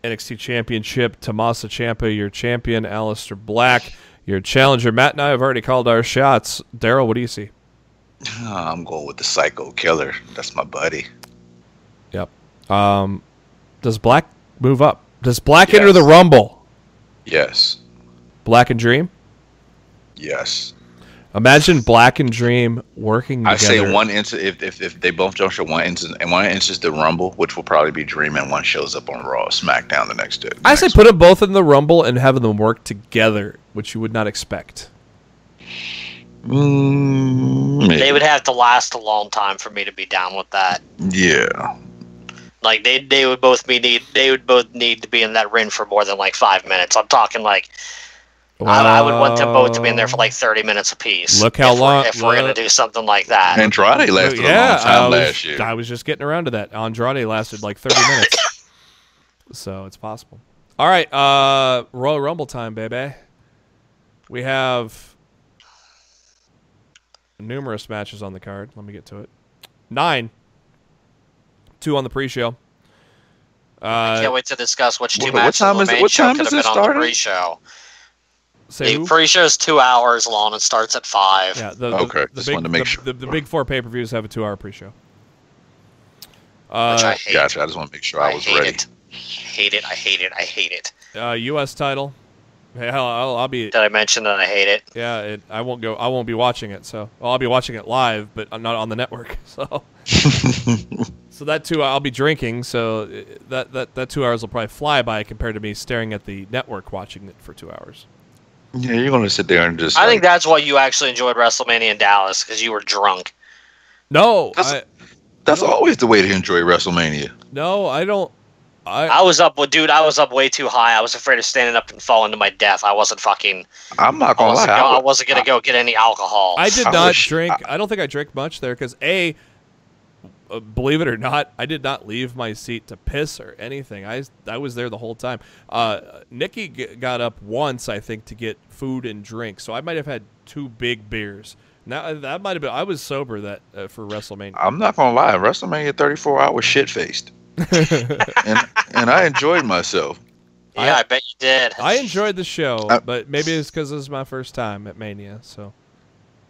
NXT Championship. Tommaso Ciampa, your champion. Aleister Black, your challenger. Matt and I have already called our shots. Darryl, what do you see? I'm going with the Psycho Killer. That's my buddy. Yep. Does Black move up? Does Black enter the Rumble? Yes. Black and Dream? Yes. Imagine Black and Dream working together. I say one instance, if they both jump shot one instance, and one instance the Rumble, which will probably be Dream, and one shows up on Raw, SmackDown the next day. I say put them both in the Rumble and have them work together, which you would not expect. Maybe. They would have to last a long time for me to be down with that. Yeah. Like they would both need to be in that ring for more than like 5 minutes. I'm talking like I would want them both to be in there for like 30 minutes apiece. Look how long if we're gonna do something like that. Andrade lasted a long time last year. I was just getting around to that. Andrade lasted like 30 minutes, so it's possible. All right, Royal Rumble time, baby. We have numerous matches on the card. Let me get to it. 9. 2 on the pre-show. I can't wait to discuss which two What matches time on the main show could have been on the pre-show. The pre-show is 2 hours long and starts at 5. Yeah. Just wanted to make sure. The big 4 pay-per-views have a 2-hour pre-show. Which I hate. Gotcha. I just want to make sure I was ready. I hate it. U.S. title. Hell, I'll be. Did I mention that I hate it? Yeah, I won't be watching it. So I'll be watching it live, but I'm not on the network. So, so that 2 I'll be drinking. So that 2 hours will probably fly by compared to me staring at the network watching it for 2 hours. Yeah, you're gonna sit there and just. I think that's why you actually enjoyed WrestleMania in Dallas, because you were drunk. No, that's always the way to enjoy WrestleMania. No, I don't. I was up way too high. I was afraid of standing up and falling to my death. I wasn't fucking. I'm not gonna lie. I wasn't gonna go get any alcohol. I did not drink. I don't think I drank much there because believe it or not, I did not leave my seat to piss or anything. I was there the whole time. Nikki got up once, I think, to get food and drink. So I might have had 2 big beers. Now that might have been. I was sober for WrestleMania. I'm not gonna lie. WrestleMania 34, I was shit faced. and I enjoyed myself. Yeah, I bet you did. I enjoyed the show, but maybe it's because this is my first time at Mania. So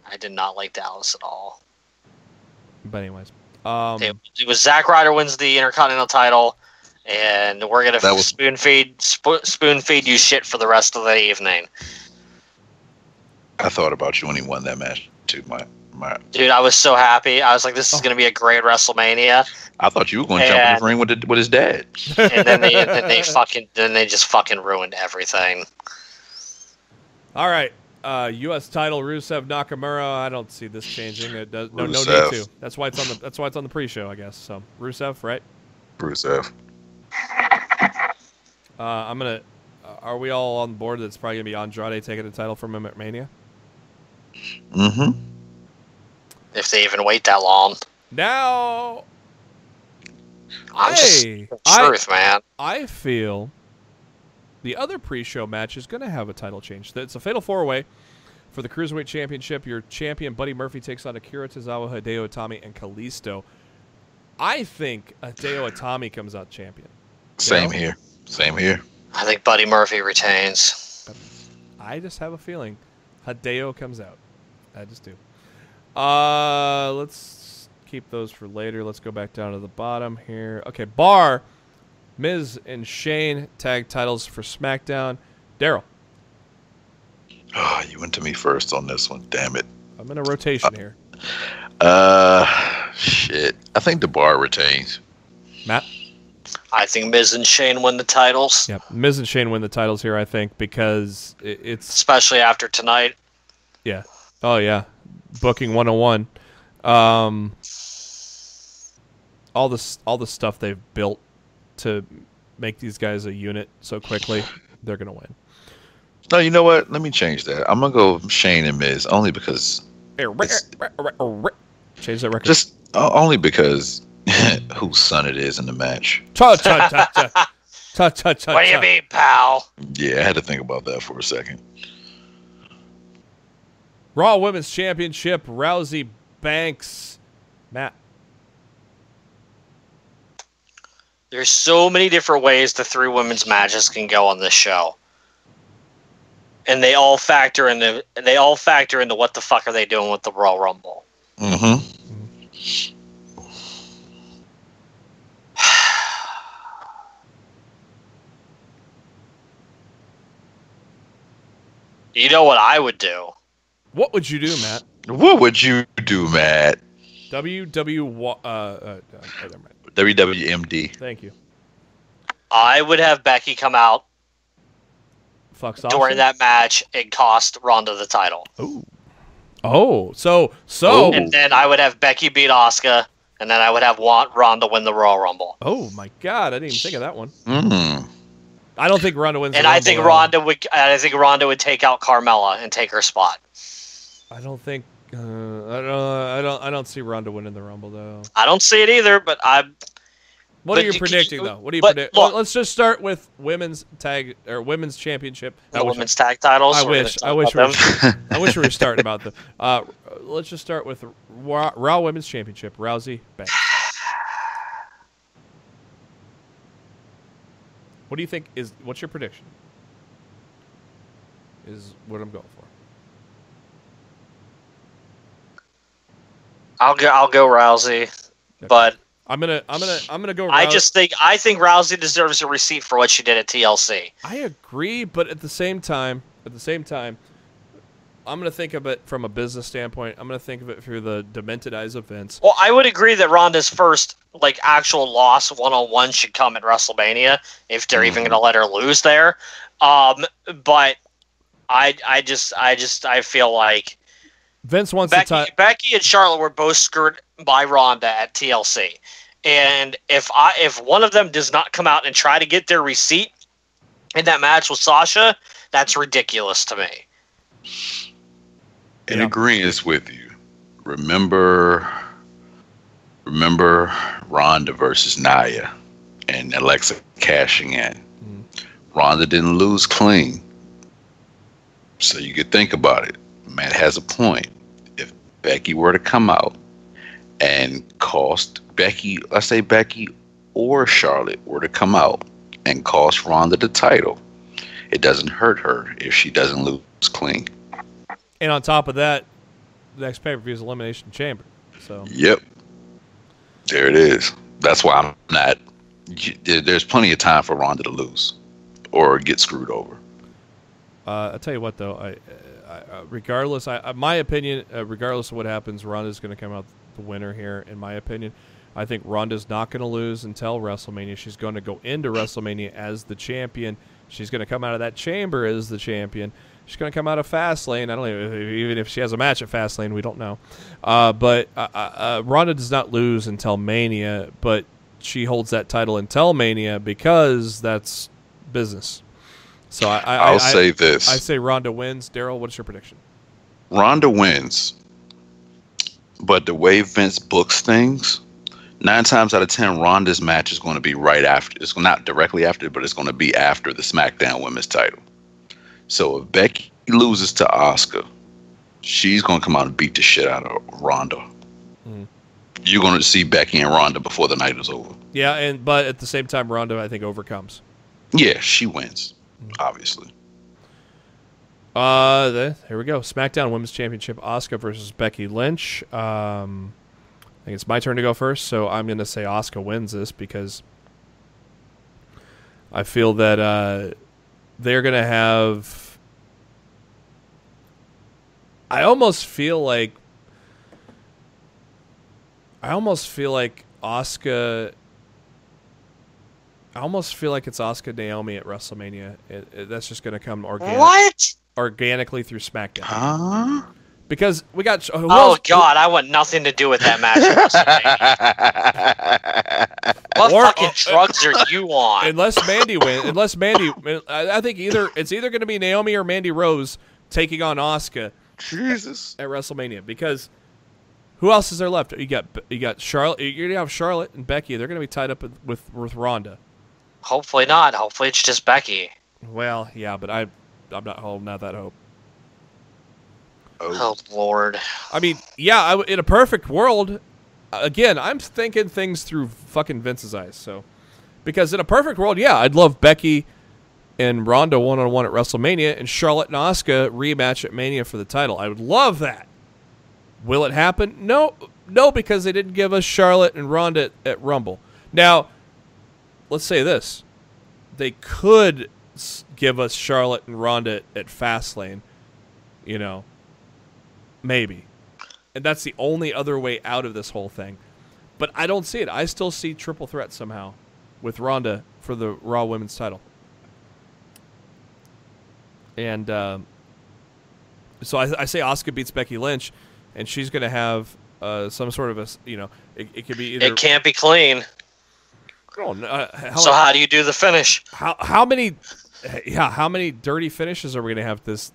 I did not like Dallas at all. But anyways, it was Zack Ryder wins the Intercontinental title, and we're gonna spoon feed you shit for the rest of the evening. I thought about you when he won that match too. My. Dude, I was so happy. I was like, this is going to be a great WrestleMania. I thought you were going to jump in the ring with his dad. And then they just fucking ruined everything. All right. U.S. title Rusev Nakamura. I don't see this changing. It does no need to. That's why it's on the pre-show, I guess. So Rusev, right? Rusev. I'm gonna. Are we all on board? That's probably gonna be Andrade taking the title from him at Mania. Mm-hmm. If they even wait that long. Now, man. I feel the other pre-show match is going to have a title change. It's a fatal four-way for the Cruiserweight Championship. Your champion, Buddy Murphy, takes on Akira Tozawa, Hideo Itami, and Kalisto. I think Hideo Itami comes out champion. Same here. I think Buddy Murphy retains. I just have a feeling Hideo comes out. I just do. Let's keep those for later. Let's go back down to the bottom here. Okay, Bar, Miz and Shane tag titles for SmackDown. Darryl. Oh, you went to me first on this one. Damn it. I'm in a rotation here. Shit. I think the Bar retains. Matt. I think Miz and Shane win the titles. Yep, Miz and Shane win the titles here. I think because it's especially after tonight. Yeah. Oh yeah. Booking 101. All the stuff they've built to make these guys a unit so quickly, they're gonna win. No, you know what? Let me change that. I'm gonna go Shane and Miz only because change that record. Just only because whose son it is in the match. What do you mean, pal? Yeah, I had to think about that for a second. Raw Women's Championship, Rousey Banks. Matt. There's so many different ways the three women's matches can go on this show. And they all factor into what the fuck are they doing with the Royal Rumble. Mm-hmm. You know what I would do? What would you do, Matt? What would you do, Matt? WWMD. Thank you. I would have Becky come out during that match and cost Ronda the title. So. And then I would have Becky beat Asuka, and then I would have Ronda win the Royal Rumble. Oh my God, I didn't even think of that one. Mm. I don't think Ronda wins. And I think Ronda would take out Carmella and take her spot. I don't think. I don't see Ronda winning the Rumble though. I don't see it either, but What are you predicting though? What do you predict? Look, let's just start with women's championship. Women's tag titles. I wish we were starting about them. Let's just start with Raw Women's Championship. Rousey Banks. What do you think what's your prediction? Is what I'm going for. I'll go Rousey, okay. But I'm gonna go. I think Rousey deserves a receipt for what she did at TLC. I agree, but at the same time, I'm gonna think of it from a business standpoint. I'm gonna think of it through the demented eyes of Vince. Well, I would agree that Ronda's first actual loss 1-on-1 should come at WrestleMania if they're even gonna let her lose there. But I feel like Vince wants Becky and Charlotte were both screwed by Ronda at TLC, and if one of them does not come out and try to get their receipt in that match with Sasha, that's ridiculous to me. In agreement with you. Remember Ronda versus Nia and Alexa cashing in. Ronda didn't lose clean, so you could think about it. Matt has a point. If Becky were to come out and cost Becky, let's say Becky or Charlotte were to come out and cost Ronda the title, it doesn't hurt her if she doesn't lose clean. And on top of that, the next pay-per-view is Elimination Chamber. So yep, there it is. That's why I'm not. There's plenty of time for Ronda to lose or get screwed over. I'll tell you what, though. Regardless, my opinion, regardless of what happens, Ronda's going to come out the winner here, in my opinion. I think Ronda's not going to lose until WrestleMania. She's going to go into WrestleMania as the champion. She's going to come out of that chamber as the champion. She's going to come out of Fastlane. I don't know, even if she has a match at Fastlane, we don't know. But Ronda does not lose until Mania, but she holds that title until Mania because that's business. So I'll say this. I say Ronda wins. Darryl, what's your prediction? Ronda wins. But the way Vince books things, 9 times out of 10, Ronda's match is going to be right after. It's not directly after, but it's going to be after the SmackDown Women's title. So if Becky loses to Asuka, she's going to come out and beat the shit out of Ronda. Mm-hmm. You're going to see Becky and Ronda before the night is over. Yeah, but at the same time, Ronda, I think, overcomes. Yeah, she wins, obviously. Here we go. SmackDown Women's Championship, Asuka versus Becky Lynch. I think it's my turn to go first, so I'm going to say Asuka wins this because I feel that they're going to have... I almost feel like Asuka... I almost feel like it's Asuka Naomi at WrestleMania. That's just going to come organically through SmackDown. Huh? Because we got... God, I want nothing to do with that match at WrestleMania. What fucking drugs are you on? Unless Mandy wins. I think it's either going to be Naomi or Mandy Rose taking on Asuka. Jesus. At WrestleMania. Because who else is there left? You got Charlotte. You're going to have Charlotte and Becky. They're going to be tied up with Ronda. Hopefully not. Hopefully it's just Becky. Well, yeah, but I'm not holding out that hope. Oh, Lord. I mean, yeah, in a perfect world, again, I'm thinking things through fucking Vince's eyes. So, because in a perfect world, yeah, I'd love Becky and Ronda one-on-one at WrestleMania and Charlotte and Asuka rematch at Mania for the title. I would love that. Will it happen? No, because they didn't give us Charlotte and Ronda at Rumble. Now, let's say this. They could give us Charlotte and Ronda at Fastlane, maybe. And that's the only other way out of this whole thing. But I don't see it. I still see triple threat somehow with Ronda for the Raw Women's title. And so I say Asuka beats Becky Lynch, and she's going to have some sort of a, it could be either... It can't be clean. So how do you do the finish? How many dirty finishes are we going to have this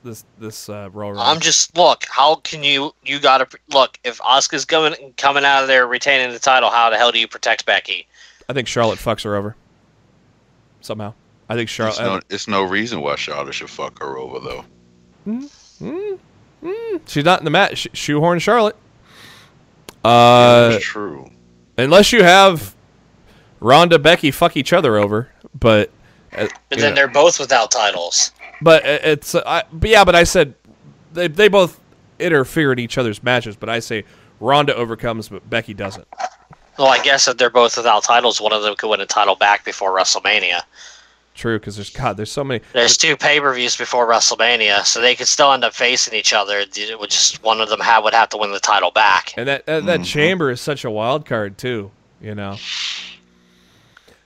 Royal Rumble? I'm just, look, how can you got to, look, if Asuka's coming out of there retaining the title, how the hell do you protect Becky? I think Charlotte fucks her over. Somehow. I think Charlotte... It's no reason why Charlotte should fuck her over, though. She's not in the match. Shoehorn Charlotte. That's true. Unless you have Ronda, Becky fuck each other over, but then they're both without titles. But but I said they both interfere in each other's matches. But I say Ronda overcomes, but Becky doesn't. Well, I guess if they're both without titles, one of them could win a title back before WrestleMania. True, because there's so many. There's 2 pay-per-views before WrestleMania, so they could still end up facing each other. It would just one of them would have to win the title back. And that chamber is such a wild card too.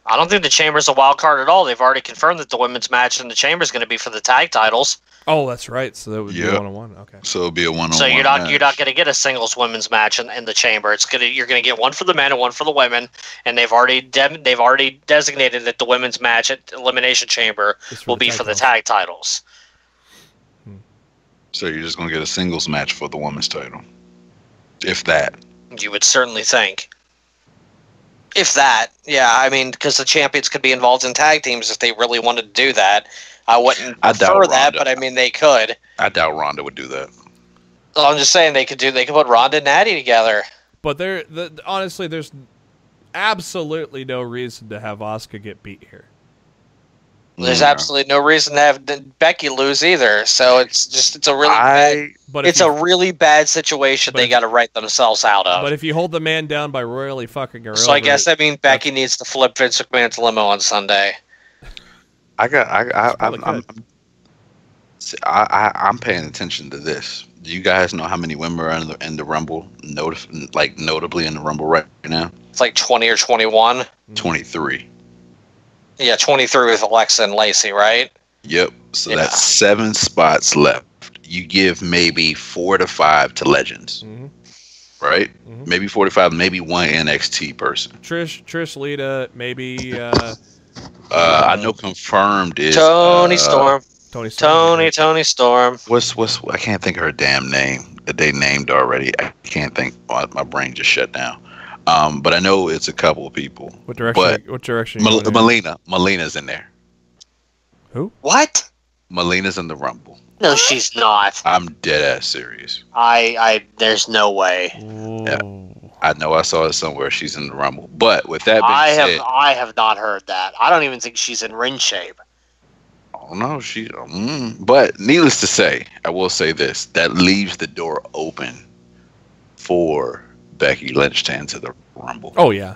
I don't think the Chamber's a wild card at all. They've already confirmed that the women's match in the Chamber is going to be for the tag titles. Oh, that's right. So that would be a one-on-one. Okay. So it'll be a one-on-one. So you're not going to get a singles women's match in the Chamber. You're going to get one for the men and one for the women, and they've already designated that the women's match at Elimination Chamber will be for the tag titles. So you're just going to get a singles match for the women's title, if that. You would certainly think. If that, yeah, I mean, because the champions could be involved in tag teams if they really wanted to do that. I wouldn't prefer that, but I mean, they could. I doubt Ronda would do that. Well, I'm just saying they could put Ronda and Natty together. But honestly, there's absolutely no reason to have Asuka get beat here. There's absolutely no reason to have Becky lose either. So it's a really bad situation they got to write themselves out of. But if you hold the man down by royally fucking her over, so I guess that means Becky needs to flip Vince McMahon's limo on Sunday. See, I'm paying attention to this. Do you guys know how many women are in the Rumble? Notably in the Rumble right now? It's like 20 or 21. 23. Yeah, 23 with Alexa and Lacey, right? Yep. So that's 7 spots left. You give maybe 4 to 5 to legends. Right? Maybe 4 to 5, maybe one NXT person. Trish, Lita, maybe. I know confirmed is Tony Storm. Tony Storm. What's I can't think of her damn name that they named already. I can't think. My brain just shut down. But I know it's a couple of people. What direction? Melina's in there. Who? What? Melina's in the Rumble. No, she's not. I'm dead ass serious. There's no way. Yeah. I know I saw it somewhere. She's in the Rumble. But with that being said, I have not heard that. I don't even think she's in ring shape. Oh no, but needless to say, I will say this: that leaves the door open for Becky Lynch to enter the Rumble. Oh yeah.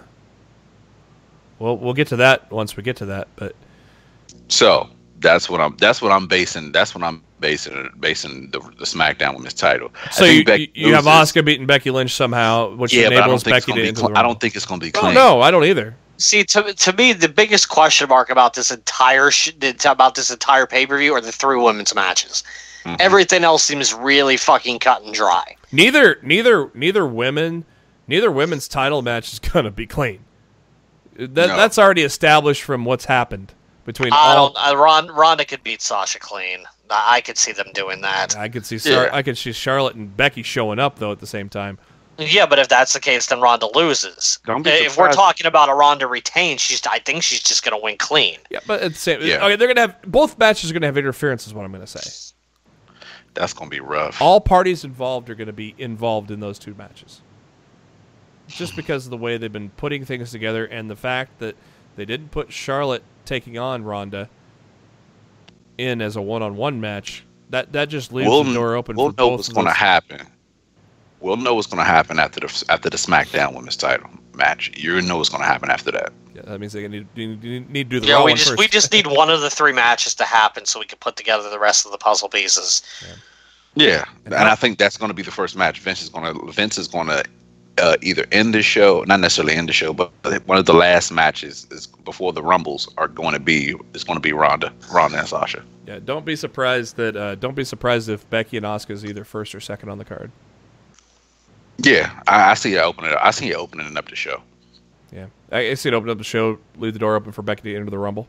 Well, we'll get to that once we get to that, but so that's what I'm basing the SmackDown Women's title. So you have Asuka beating Becky Lynch somehow, which enables Becky to enter the Rumble. I don't think it's going to be clean. No, I don't either. See, to me, the biggest question mark about this entire pay-per-view are the 3 women's matches. Everything else seems really fucking cut and dry. Neither women's title match is gonna be clean. That's already established from what's happened between. Ronda could beat Sasha clean. I could see them doing that. I could see Charlotte and Becky showing up though at the same time. Yeah, but if that's the case, then Ronda loses. If we're talking about a Ronda retain, I think she's just going to win clean. Yeah, but at the same, okay, they're going to have both matches are going to have interference. Is what I'm going to say. That's going to be rough. All parties involved are going to be involved in those 2 matches, just because of the way they've been putting things together and the fact that they didn't put Charlotte taking on Ronda in as a one-on-one match. That just leaves the door open. We'll know what's going to happen. We'll know what's going to happen after the SmackDown Women's Title match. You know what's going to happen after that. Yeah, that means they need to do the Raw one first. We just need one of the 3 matches to happen so we can put together the rest of the puzzle pieces. Yeah, and I think that's going to be the first match. Vince is going to either end the show, not necessarily end the show, but one of the last matches is before the Rumbles are going to be Ronda and Sasha. Yeah, don't be surprised if Becky and Asuka is either first or second on the card. Yeah, I see it opening. I see it opening up the show. Yeah, I see it open up the show, leave the door open for Becky to enter the Rumble.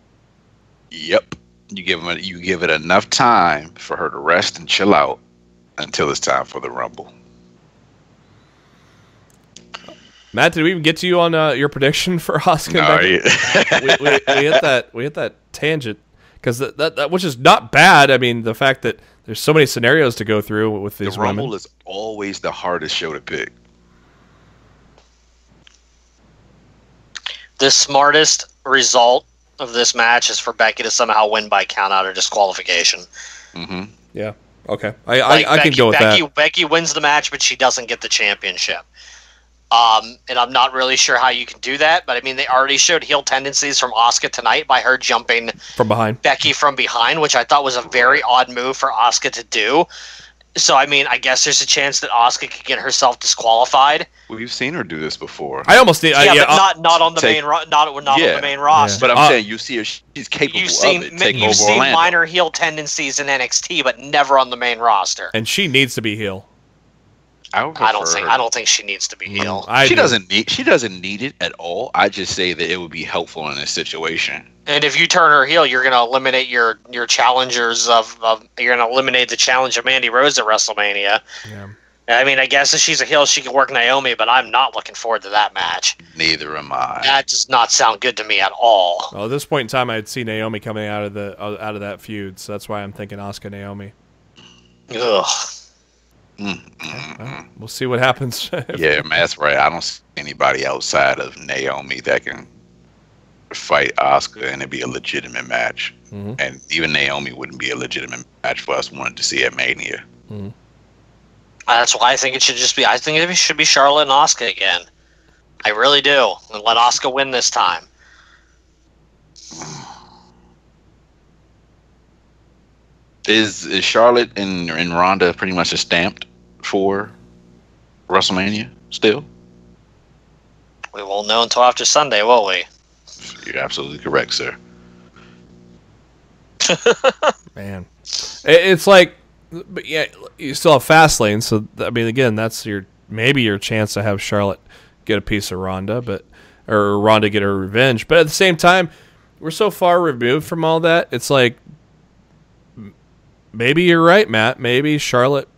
Yep, you give it enough time for her to rest and chill out until it's time for the Rumble. Matt, did we even get to you on your prediction for Asuka? No, we hit that tangent because that which is not bad. I mean, the fact that there's so many scenarios to go through with these women. The Rumble is always the hardest show to pick. The smartest result of this match is for Becky to somehow win by countout or disqualification. Mm-hmm. Yeah. Okay. I can go with that. Becky wins the match, but she doesn't get the championship. And I'm not really sure how you can do that, but I mean, they already showed heel tendencies from Asuka tonight by her jumping from behind Becky from behind, which I thought was a very odd move for Asuka to do. So, I mean, I guess there's a chance that Asuka could get herself disqualified. We've seen her do this before. I almost did. But not on the main on the main roster. But I'm saying you see her; she's capable of it. You've seen minor heel tendencies in NXT, but never on the main roster. And she needs to be heel. I don't think she needs to be heel. She doesn't need it at all. I just say that it would be helpful in this situation. And if you turn her heel, you're going to eliminate your challengers you're going to eliminate the challenge of Mandy Rose at WrestleMania. Yeah. I mean, I guess if she's a heel, she can work Naomi, but I'm not looking forward to that match. Neither am I. That does not sound good to me at all. Well, at this point in time, I'd see Naomi coming out of that feud, so that's why I'm thinking Asuka Naomi. Ugh. We'll see what happens. Yeah, that's right. I don't see anybody outside of Naomi that can fight Asuka and it'd be a legitimate match. Mm-hmm. And even Naomi wouldn't be a legitimate match for us wanting to see at Mania. Mm-hmm. That's why I think it should just be. I think it should be Charlotte and Asuka again. I really do, and let Asuka win this time. Is Charlotte and Ronda pretty much stamped for WrestleMania still? We won't know until after Sunday, will we? You're absolutely correct, sir. Man, it's like, but yeah, you still have Fastlane, so I mean, again, that's maybe your chance to have Charlotte get a piece of Ronda, or Ronda get her revenge. But at the same time, we're so far removed from all that. It's like, maybe you're right, Matt. Maybe Charlotte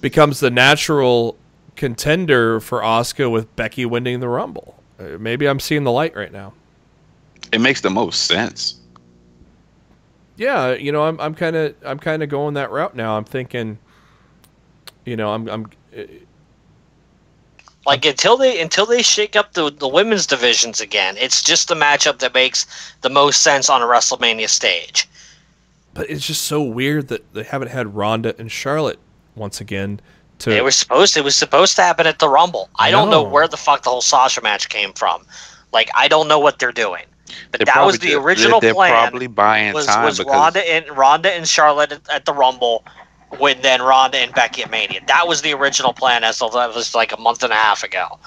becomes the natural contender for Asuka with Becky winning the Rumble. Maybe I'm seeing the light right now. It makes the most sense. Yeah, I'm kind of going that route now. I'm thinking, I'm like until they shake up the women's divisions again, it's just the matchup that makes the most sense on a WrestleMania stage. But it's just so weird that they haven't had Ronda and Charlotte once again. It was supposed to happen at the Rumble. I don't know where the fuck the whole Sasha match came from. Like, I don't know what they're doing. But that was the original plan. They're probably buying time was Ronda and Charlotte at the Rumble, with then Ronda and Becky at Mania. That was the original plan as of that was like a month and a half ago.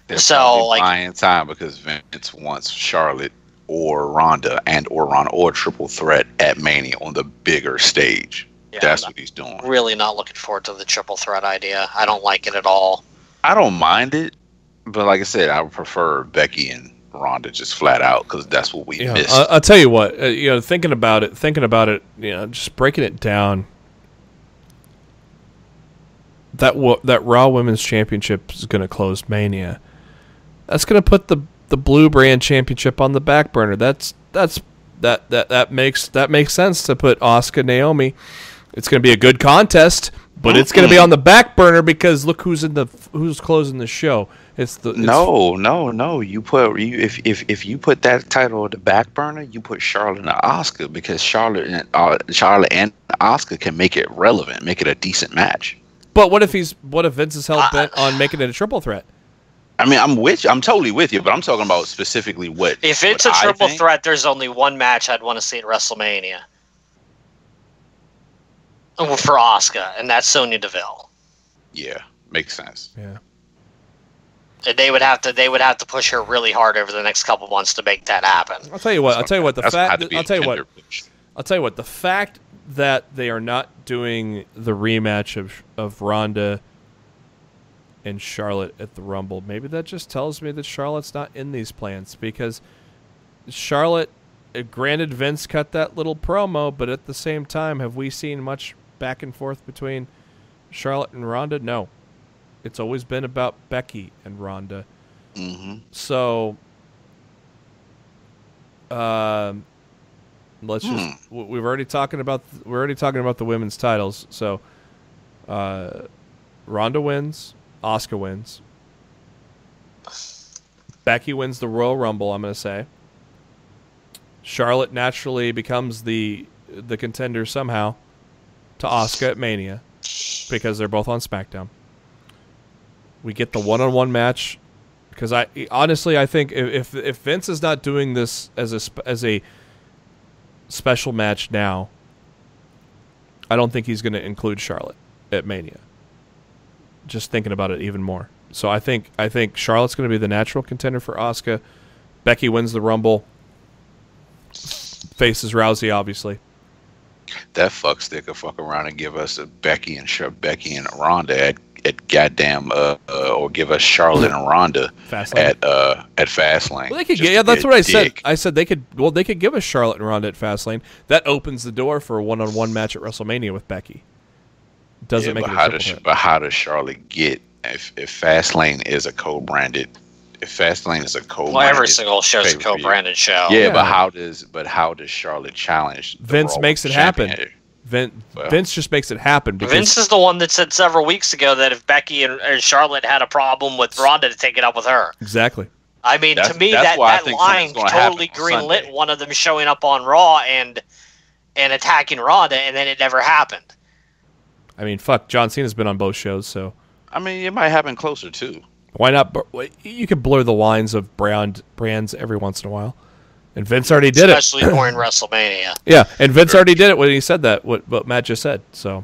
They're probably buying time because Vince wants Charlotte or Ronda or triple threat at Mania on the bigger stage. Yeah, that's what he's doing. Really not looking forward to the triple threat idea. I don't like it at all. I don't mind it, but like I said, I would prefer Becky and Ronda just flat out because that's what we missed. I'll tell you what, thinking about it, just breaking it down. That Raw Women's Championship is going to close Mania. That's going to put the Blue Brand Championship on the back burner. That makes sense to put Asuka Naomi. It's going to be a good contest, but it's going to be on the back burner because look who's closing the show. No. If you put that title on the back burner, you put Charlotte and Asuka because Charlotte and Asuka can make it relevant, make it a decent match. But what if Vince is hell bent on making it a triple threat? I mean, I'm totally with you, but I'm talking about specifically what. If it's a triple threat, there's only one match I'd want to see at WrestleMania for Asuka, and that's Sonya Deville. Yeah, makes sense. Yeah. And they would have to push her really hard over the next couple months to make that happen. I'll tell you what. The fact that they are not doing the rematch of Ronda and Charlotte at the Rumble, maybe that just tells me that Charlotte's not in these plans because Charlotte, granted Vince cut that little promo, but at the same time, have we seen much back and forth between Charlotte and Ronda? No. It's always been about Becky and Ronda. Mm-hmm. So, let's just we're already talking about the women's titles. So, Ronda wins, Asuka wins, Becky wins the Royal Rumble. I'm going to say Charlotte naturally becomes the contender somehow to Asuka at Mania because they're both on SmackDown. We get the one-on-one match because I think if Vince is not doing this as a special match now, I don't think he's going to include Charlotte at Mania. Just thinking about it even more. So I think Charlotte's going to be the natural contender for Asuka. Becky wins the Rumble. Faces Rousey, obviously. That fuckstick will fuck around and give us a Becky and Ronda at goddamn or give us Charlotte and Ronda at Fastlane. Well, they could that's what I said. I said they could give us Charlotte and Ronda at Fastlane. That opens the door for a one-on-one match at WrestleMania with Becky. Doesn't make it a triple threat. But how does Charlotte get if Fastlane is a co-branded? If Fastlane is a co-branded, well, every single show's a co-branded show. Yeah, but how does Charlotte challenge? Vince makes it happen. Vince just makes it happen. Vince is the one that said several weeks ago that if Becky and Charlotte had a problem with Ronda, to take it up with her. Exactly. I mean, to me, that line totally greenlit one of them showing up on Raw and attacking Ronda, and then it never happened. I mean, fuck, John Cena's been on both shows, so. I mean, it might happen closer, too. Why not? You could blur the lines of brands every once in a while. And Vince already did especially during WrestleMania. Yeah, and Vince already did it when he said that, what Matt just said. So,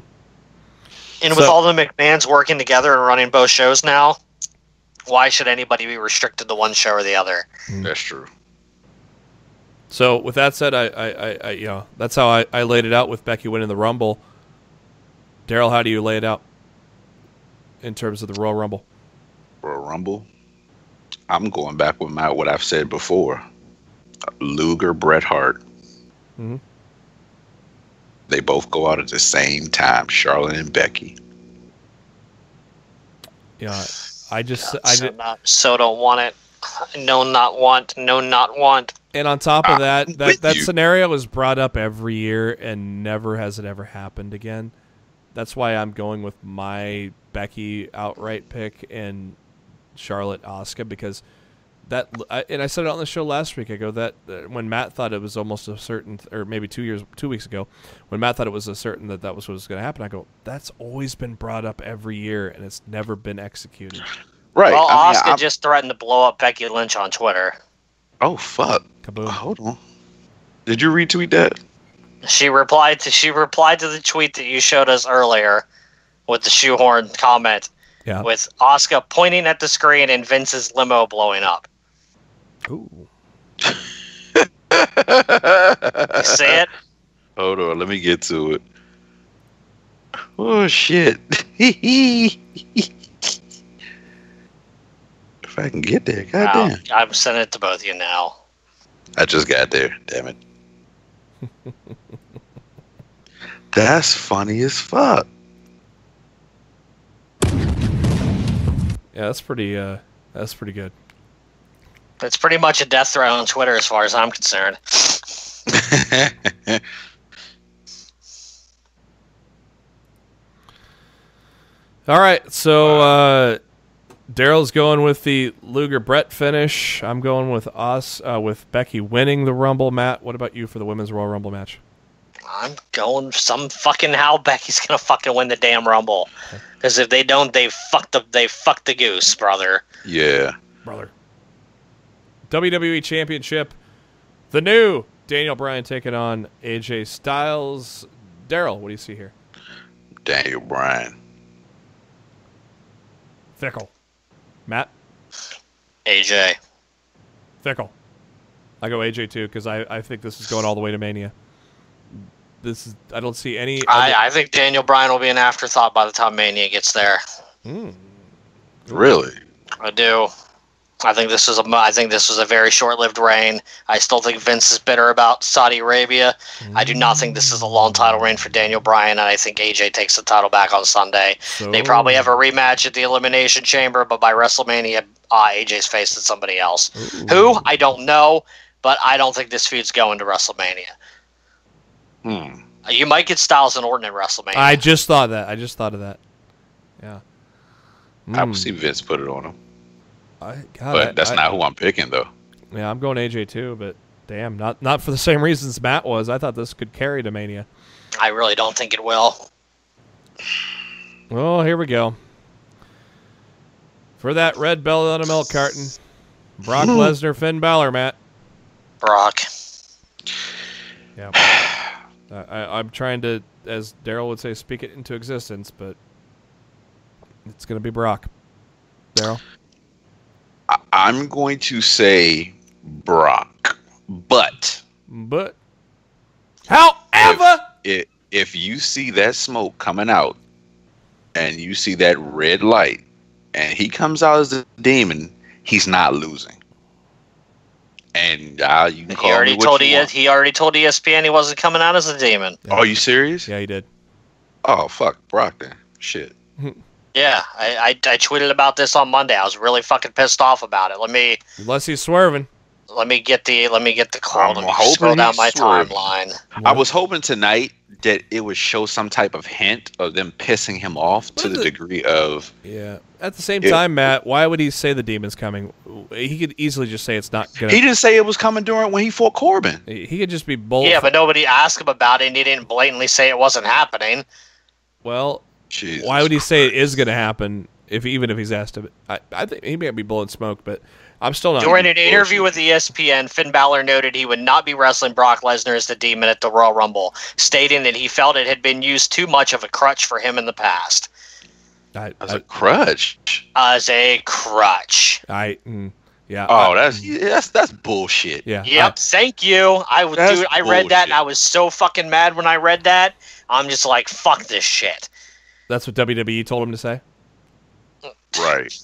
and with all the McMahons working together and running both shows now, why should anybody be restricted to one show or the other? That's true. So with that said, I that's how I laid it out with Becky winning the Rumble. Darryl, how do you lay it out in terms of the Royal Rumble? Royal Rumble, I'm going back with what I've said before. Luger, Bret Hart. Mm-hmm. They both go out at the same time, Charlotte and Becky. Yeah, so don't want it. No, not want. No, not want. And on top of that scenario is brought up every year, and never has it ever happened again. That's why I'm going with my Becky outright pick and Charlotte Asuka, because and I said it on the show last week. I go that when Matt thought it was almost a certain, or maybe 2 weeks ago, when Matt thought it was a certain that was what was going to happen, I go, that's always been brought up every year, and it's never been executed. Right. Well, Asuka just threatened to blow up Becky Lynch on Twitter. Oh fuck! Kaboom. Hold on. Did you retweet that? She replied to the tweet that you showed us earlier with the shoehorn comment. Yeah. With Asuka pointing at the screen and Vince's limo blowing up. Ooh. You see it? Hold on, let me get to it. Oh shit! If I can get there, goddamn. I'm sending it to both of you now. I just got there. Damn it. That's funny as fuck. Yeah, that's pretty good. It's pretty much a death threat on Twitter as far as I'm concerned. All right, so Darryl's going with the Luger Brett finish. I'm going with with Becky winning the Rumble. Matt, what about you for the Women's Royal Rumble match? I'm going some fucking how Becky's gonna fucking win the damn Rumble. Because if they don't, they fucked the goose, brother. Yeah. Brother. WWE Championship. The new Daniel Bryan taking on AJ Styles. Darryl, what do you see here? Daniel Bryan. Fickle. Matt? AJ. Fickle. I go AJ too, because I think this is going all the way to Mania. I don't see any. I think Daniel Bryan will be an afterthought by the time Mania gets there. Really? I do. I think this was a very short-lived reign. I still think Vince is bitter about Saudi Arabia. I do not think this is a long title reign for Daniel Bryan, and I think AJ takes the title back on Sunday. They probably have a rematch at the Elimination Chamber, but by WrestleMania, AJ's facing somebody else. Ooh. Who? I don't know, but I don't think this feud's going to WrestleMania. You might get Styles and Orton at WrestleMania. I just thought of that. Yeah. I would see Vince put it on him. But that's not who I'm picking, though. Yeah, I'm going AJ too, but damn, not for the same reasons Matt was. I thought this could carry to Mania. I really don't think it will. Well, here we go. For that red belt on a milk carton, Brock Lesnar, Finn Balor, Matt. Brock. Yeah. I'm trying to, as Darryl would say, speak it into existence, but it's going to be Brock. Darryl? I'm going to say Brock, but however, if you see that smoke coming out and you see that red light and he comes out as a demon, he's not losing. And you can call me what you want. He already told ESPN he wasn't coming out as a demon. Yeah. Are you serious? Yeah, he did. Oh, fuck Brock then. Shit. Yeah, I tweeted about this on Monday. I was really fucking pissed off about it. Unless he's swerving. Let me get the quote. Let me scroll down my timeline. I was hoping tonight that it would show some type of hint of them pissing him off to the degree of. Yeah. At the same time, Matt, why would he say the demon's coming? He could easily just say it's not gonna. He didn't say it was coming when he fought Corbin. He could just be bold. Yeah, but nobody asked him about it, and he didn't blatantly say it wasn't happening. Well, why would he say it is going to happen even if he's asked him? I think he may be blowing smoke, but I'm still not. During an interview with ESPN, Finn Balor noted he would not be wrestling Brock Lesnar as the Demon at the Royal Rumble, stating that he felt it had been used too much of a crutch for him in the past. As a crutch? As a crutch. Yeah. Oh, that's bullshit. Yeah. Yep. Thank you. I read that and I was so fucking mad when I read that. I'm just like, fuck this shit. That's what WWE told him to say? Right.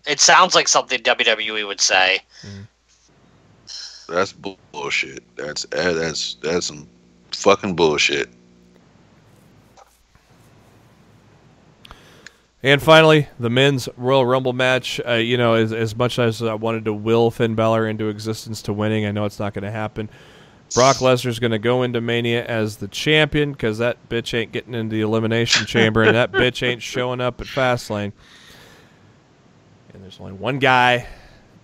It sounds like something WWE would say. That's bullshit. That's some fucking bullshit. And finally, the men's Royal Rumble match. As much as I wanted to will Finn Balor into existence to winning, I know it's not going to happen. Brock Lesnar's going to go into Mania as the champion because that bitch ain't getting into the Elimination Chamber and that bitch ain't showing up at Fastlane. And there's only one guy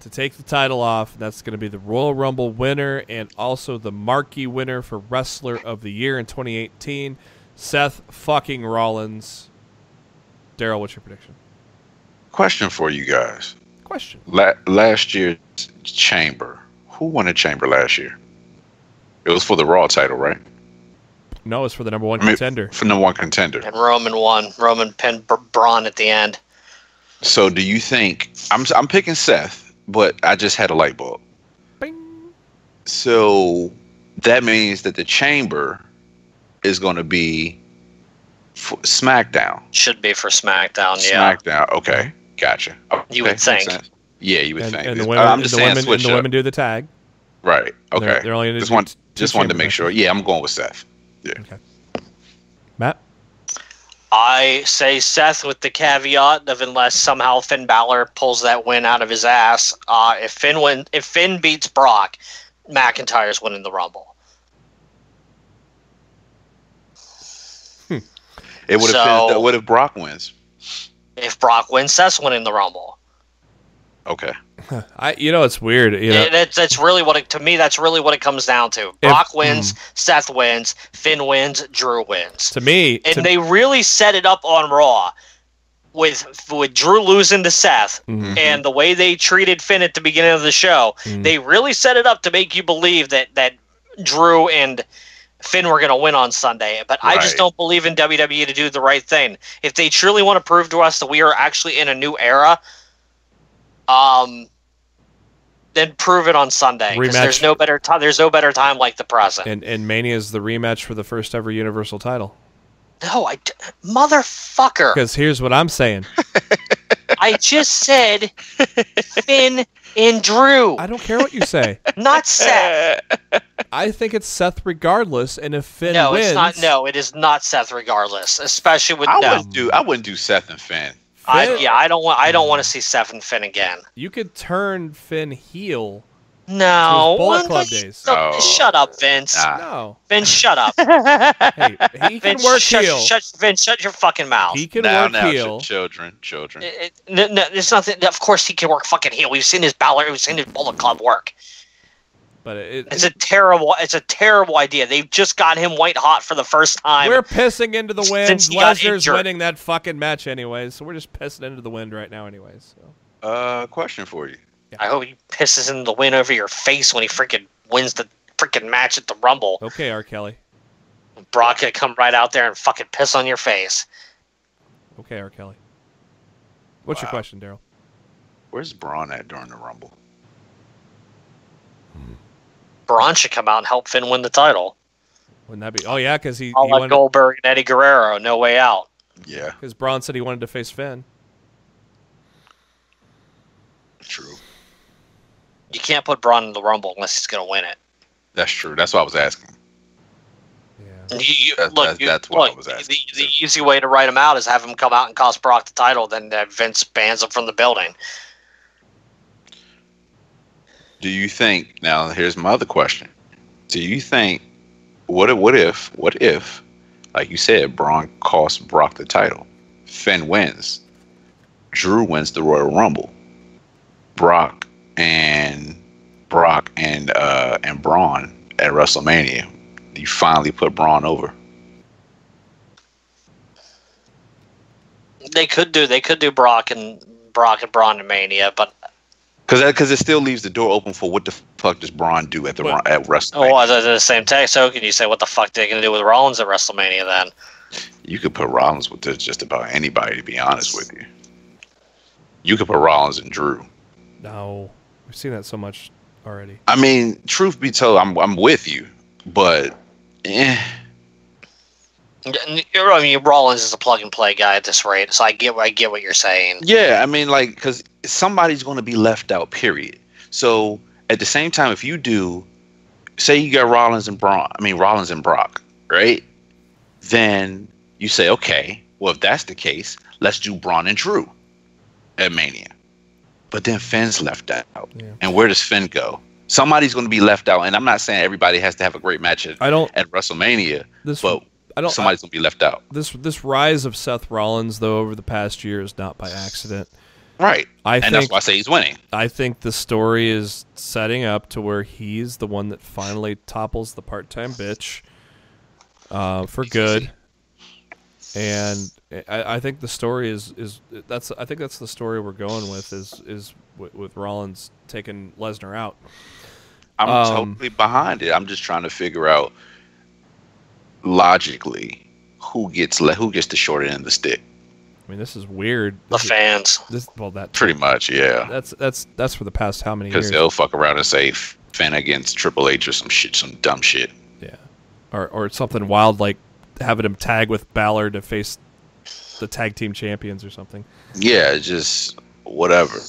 to take the title off, and that's going to be the Royal Rumble winner and also the marquee winner for Wrestler of the Year in 2018, Seth fucking Rollins. Darryl, what's your prediction? Question for you guys. Question. Last year's Chamber. Who won the Chamber last year? It was for the Raw title, right? No, it's for the number one contender. For number one contender. And Roman won. Roman pinned Braun at the end. So do you think... I'm picking Seth, but I just had a light bulb. Bing. So that means that the Chamber is going to be... for SmackDown. Should be for SmackDown, yeah. SmackDown, okay. Gotcha. Okay. You would think. Yeah, you would think. And the women do the tag. Right, okay. They're only just wanted to make sure. Yeah, I'm going with Seth. Yeah. Okay. Matt? I say Seth with the caveat of unless somehow Finn Balor pulls that win out of his ass. If Finn beats Brock, McIntyre's winning the Rumble. It would have been. What if Brock wins? If Brock wins, Seth's winning the Rumble. Okay. It's weird. That's really to me. That's really what it comes down to. Brock wins, Seth wins, Finn wins, Drew wins. To me, they really set it up on Raw with Drew losing to Seth and the way they treated Finn at the beginning of the show. They really set it up to make you believe that Drew and Finn were going to win on Sunday, but I just don't believe in WWE to do the right thing. If they truly want to prove to us that we are actually in a new era, then prove it on Sunday. Because there's no better time. There's no better time like the present. And Mania is the rematch for the first ever Universal title. No, motherfucker. Because here's what I'm saying. I just said Finn and Drew. I don't care what you say. Not Seth. I think it's Seth regardless, and if Finn wins... it's not. No, it is not Seth regardless, especially with... I wouldn't do Seth and Finn. I don't want to see Seth and Finn again. You could turn Finn heel. No. Bullet Club days. Shut up, Vince. No. Vince, shut up. Hey, he can work heel. Vince, shut your fucking mouth. He can work heel. Children. No, there's nothing. Of course he can work fucking heel. We've seen his Bullet Club work. But it's a terrible idea. They've just got him white hot for the first time. We're pissing into the wind. Lesnar's winning that fucking match anyways, so we're just pissing into the wind right now anyways. So. Question for you. Yeah. I hope he pisses in the wind over your face when he freaking wins the freaking match at the Rumble. Okay, R. Kelly. Brock could come right out there and fucking piss on your face. Okay, R. Kelly. What's your question, Darryl? Where's Braun at during the Rumble? Braun should come out and help Finn win the title. Wouldn't that be? Oh yeah, because he wanted Goldberg and Eddie Guerrero. No way out. Yeah. Because Braun said he wanted to face Finn. True. You can't put Braun in the Rumble unless he's going to win it. That's true. That's what I was asking. Yeah. That's what I was asking. The easy way to write him out is have him come out and cost Brock the title, then Vince bans him from the building. Do you think, now here's my other question. Do you think, what if, like you said, Braun costs Brock the title, Finn wins, Drew wins the Royal Rumble, Brock and Braun at WrestleMania, you finally put Braun over? They could do Brock and Braun in Mania, but Because it still leaves the door open for what the fuck does Braun do at WrestleMania? Oh, well, the same take. So can you say what the fuck they're gonna do with Rollins at WrestleMania then? You could put Rollins with just about anybody, to be honest with you. You could put Rollins and Drew. No, we've seen that so much already. I mean, truth be told, I'm with you, but I mean, Rollins is a plug and play guy at this rate, so I get what you're saying. yeah, I mean, like, because somebody's going to be left out. Period. So at the same time, if you do, say you got Rollins and Brock, right? Then you say, okay, well, if that's the case, let's do Braun and Drew at Mania. But then Finn's left out. Yeah. And where does Finn go? Somebody's going to be left out. And I'm not saying everybody has to have a great match at WrestleMania, but somebody's going to be left out. This rise of Seth Rollins, though, over the past year is not by accident. Right. That's why I say he's winning. I think the story is setting up to where he's the one that finally topples the part-time bitch for good. And I think the story I think that's the story we're going with is with Rollins taking Lesnar out. I'm totally behind it. I'm just trying to figure out logically who gets the short end of the stick. I mean, this is weird. The fans. That pretty much, yeah. That's for the past how many years? Because they'll fuck around and say Finn against Triple H or some dumb shit. Yeah, or something wild like having him tag with Balor to face the tag team champions or something. Yeah, just whatever.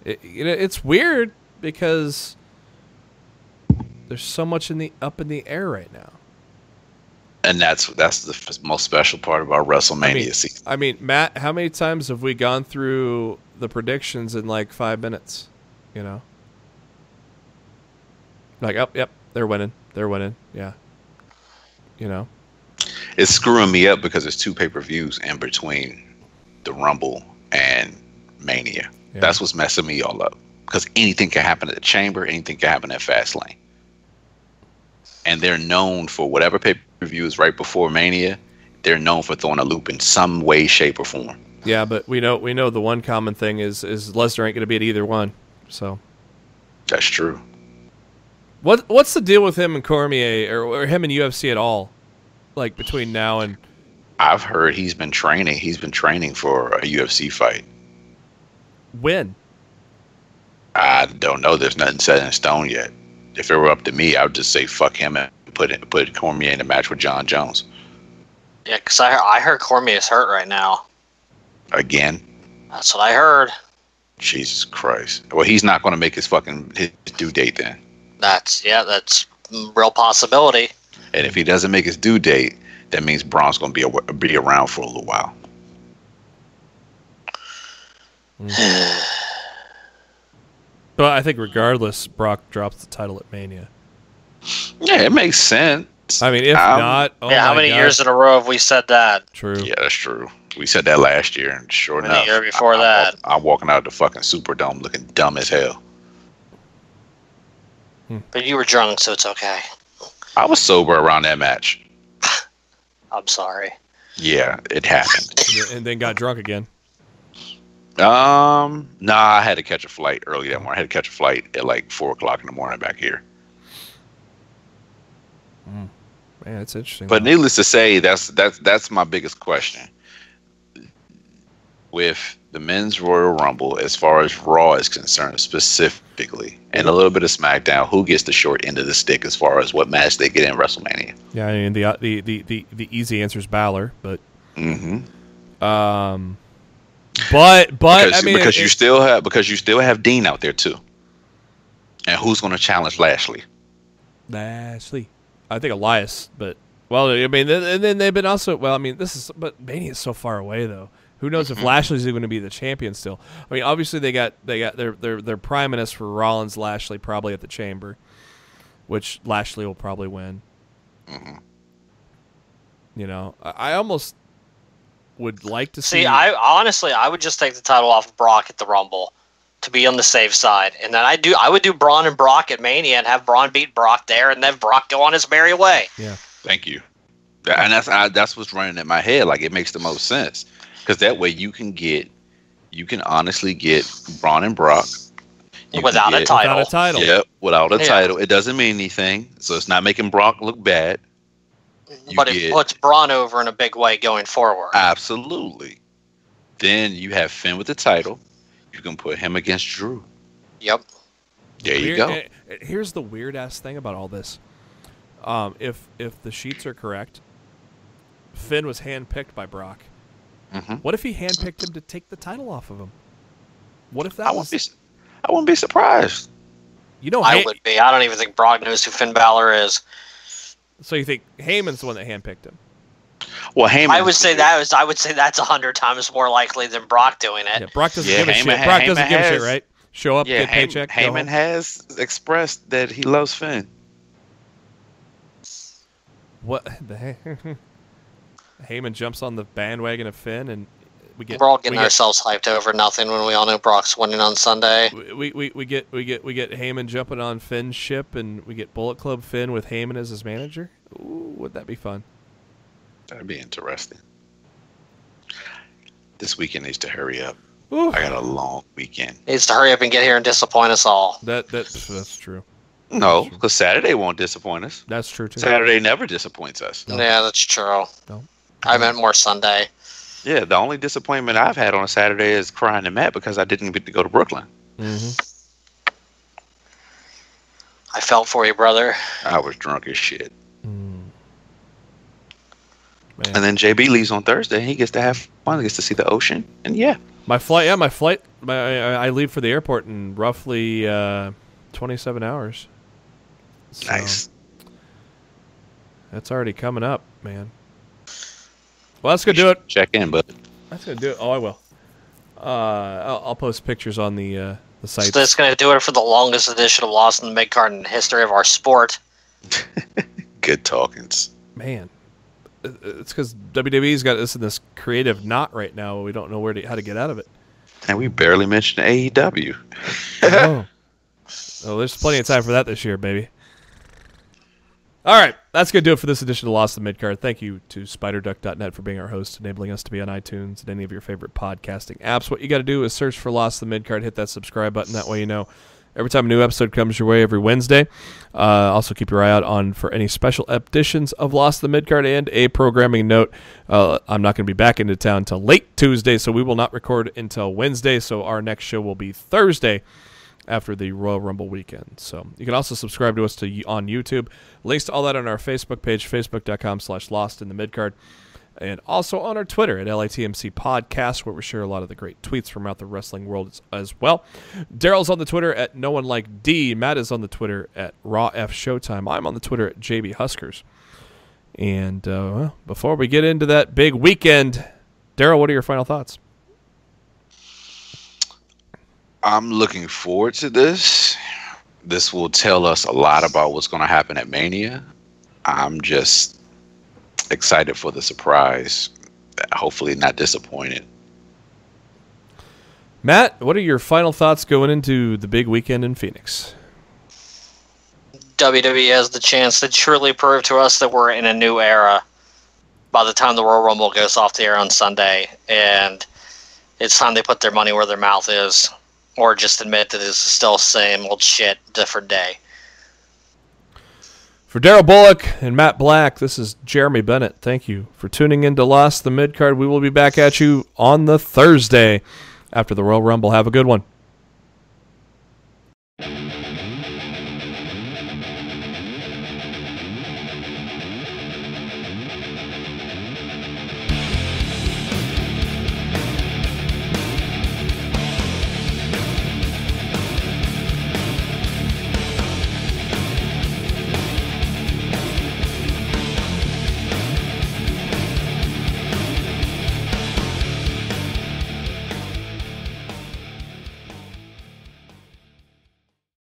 It's weird because there's so much up in the air right now. And that's the most special part about WrestleMania season. I mean, Matt, how many times have we gone through the predictions in like 5 minutes? You know, like, oh, yep, they're winning, yeah. You know, it's screwing me up because there's 2 pay-per-views in between the Rumble and Mania. Yeah. That's what's messing me all up. Because anything can happen at the Chamber, anything can happen at Fastlane. And they're known for whatever pay-per-view is right before Mania. They're known for throwing a loop in some way, shape, or form. Yeah, but we know the one common thing is Lesnar ain't going to be at either one. So that's true. What's the deal with him and Cormier or him and UFC at all? Like between now and I've heard he's been training. He's been training for a UFC fight. When? I don't know. There's nothing set in stone yet. If it were up to me, I would just say fuck him and put Cormier in a match with John Jones. Yeah, because I heard Cormier's hurt right now. Again? That's what I heard. Jesus Christ. Well, he's not going to make his due date then. That's real possibility. And if he doesn't make his due date, that means Braun's going to be around for a little while. But I think regardless, Brock drops the title at Mania. Yeah, it makes sense. I mean, if not, how many years in a row have we said that? True. Yeah, that's true. We said that last year, and sure enough, the year before that, I'm walking out of the fucking Superdome looking dumb as hell. But you were drunk, so it's okay. I was sober around that match. I'm sorry. Yeah, it happened. And then got drunk again. Nah, I had to catch a flight early that morning. I had to catch a flight at like 4:00 in the morning back here. Man, that's interesting. But needless to say, that's my biggest question. With the men's Royal Rumble, as far as Raw is concerned specifically, and a little bit of SmackDown, who gets the short end of the stick as far as what match they get in WrestleMania? Yeah, I mean the easy answer is Balor, but because you still have Dean out there too, and who's going to challenge Lashley? I think Elias, but I mean, and then they've been also but Mania is so far away though. Who knows if Lashley's going to be the champion still? I mean, obviously they're priming us for Rollins Lashley probably at the Chamber, which Lashley will probably win. You know, I almost would like to see. I would just take the title off of Brock at the Rumble to be on the safe side, and then I would do Braun and Brock at Mania and have Braun beat Brock there, and then Brock go on his merry way. Yeah, thank you. And that's what's running in my head. Like, it makes the most sense because that way you can get you can honestly get Braun and Brock without a title. Without a title. Yep, without a title. It doesn't mean anything, so it's not making Brock look bad. But it puts Braun over in a big way going forward. Absolutely. Then you have Finn with the title. You can put him against Drew. Yep. There you go. Here's the weird-ass thing about all this. If the sheets are correct, Finn was handpicked by Brock. Mm-hmm. What if he handpicked him to take the title off of him? What if that I wouldn't be surprised. You know, I would be. I don't even think Brock knows who Finn Balor is. So you think Heyman's the one that handpicked him? Well, Heyman. I would say that's 100 times more likely than Brock doing it. Yeah, Brock doesn't give a shit. Brock doesn't give a shit, right? Show up, get paycheck. Heyman has expressed that he loves Finn. What the heck? Heyman jumps on the bandwagon of Finn, and we're all getting ourselves hyped over nothing when we all know Brock's winning on Sunday. We get Heyman jumping on Finn's ship, and we get Bullet Club Finn with Heyman as his manager. Ooh, would that be fun? That'd be interesting. This weekend needs to hurry up. Ooh. I got a long weekend. Needs to hurry up and get here and disappoint us all. That's true. No, because Saturday won't disappoint us. That's true too. Saturday never disappoints us. No. Yeah, that's true. No. I meant more Sunday. Yeah, the only disappointment I've had on a Saturday is crying to Matt because I didn't get to go to Brooklyn. Mm-hmm. I felt for you, brother. I was drunk as shit. Man. And then JB leaves on Thursday. He gets to have fun. He gets to see the ocean. And my flight. I leave for the airport in roughly 27 hours. So nice. That's already coming up, man. Well, that's gonna do it. Check in, bud. That's gonna do it. Oh, I will. I'll post pictures on the site. So that's gonna do it for the longest edition of Lost in the Midcard in the history of our sport. Good talkings. Man, it's because WWE's got us in this creative knot right now. We don't know how to get out of it. And we barely mentioned AEW. Oh, there's plenty of time for that this year, baby. All right, that's going to do it for this edition of Lost in the Midcard. Thank you to SpiderDuck.net for being our host, enabling us to be on iTunes and any of your favorite podcasting apps. What you got to do is search for Lost in the Midcard, hit that subscribe button. That way you know every time a new episode comes your way every Wednesday. Also keep your eye out for any special editions of Lost in the Midcard. And a programming note, I'm not going to be back into town until late Tuesday, so we will not record until Wednesday. So our next show will be Thursday after the Royal Rumble weekend. So you can also subscribe to us on YouTube. Links to all that on our Facebook page, facebook.com/LostInTheMidcard. And also on our Twitter at LATMC Podcast, where we share a lot of the great tweets from out the wrestling world as well. Darryl's on the Twitter at NoOneLikeD. Matt is on the Twitter at RawFShowtime. I'm on the Twitter at JBHuskers. And before we get into that big weekend, Darryl, what are your final thoughts? I'm looking forward to this. This will tell us a lot about what's going to happen at Mania. I'm just excited for the surprise. Hopefully not disappointed. Matt, what are your final thoughts going into the big weekend in Phoenix? WWE has the chance to truly prove to us that we're in a new era by the time the Royal Rumble goes off the air on Sunday. And it's time they put their money where their mouth is. Or just admit that it's still the same old shit, different day. For Darryl Bullock and Matt Black, this is Jeremy Bennett. Thank you for tuning in to Lost the Midcard. We will be back at you on the Thursday after the Royal Rumble. Have a good one.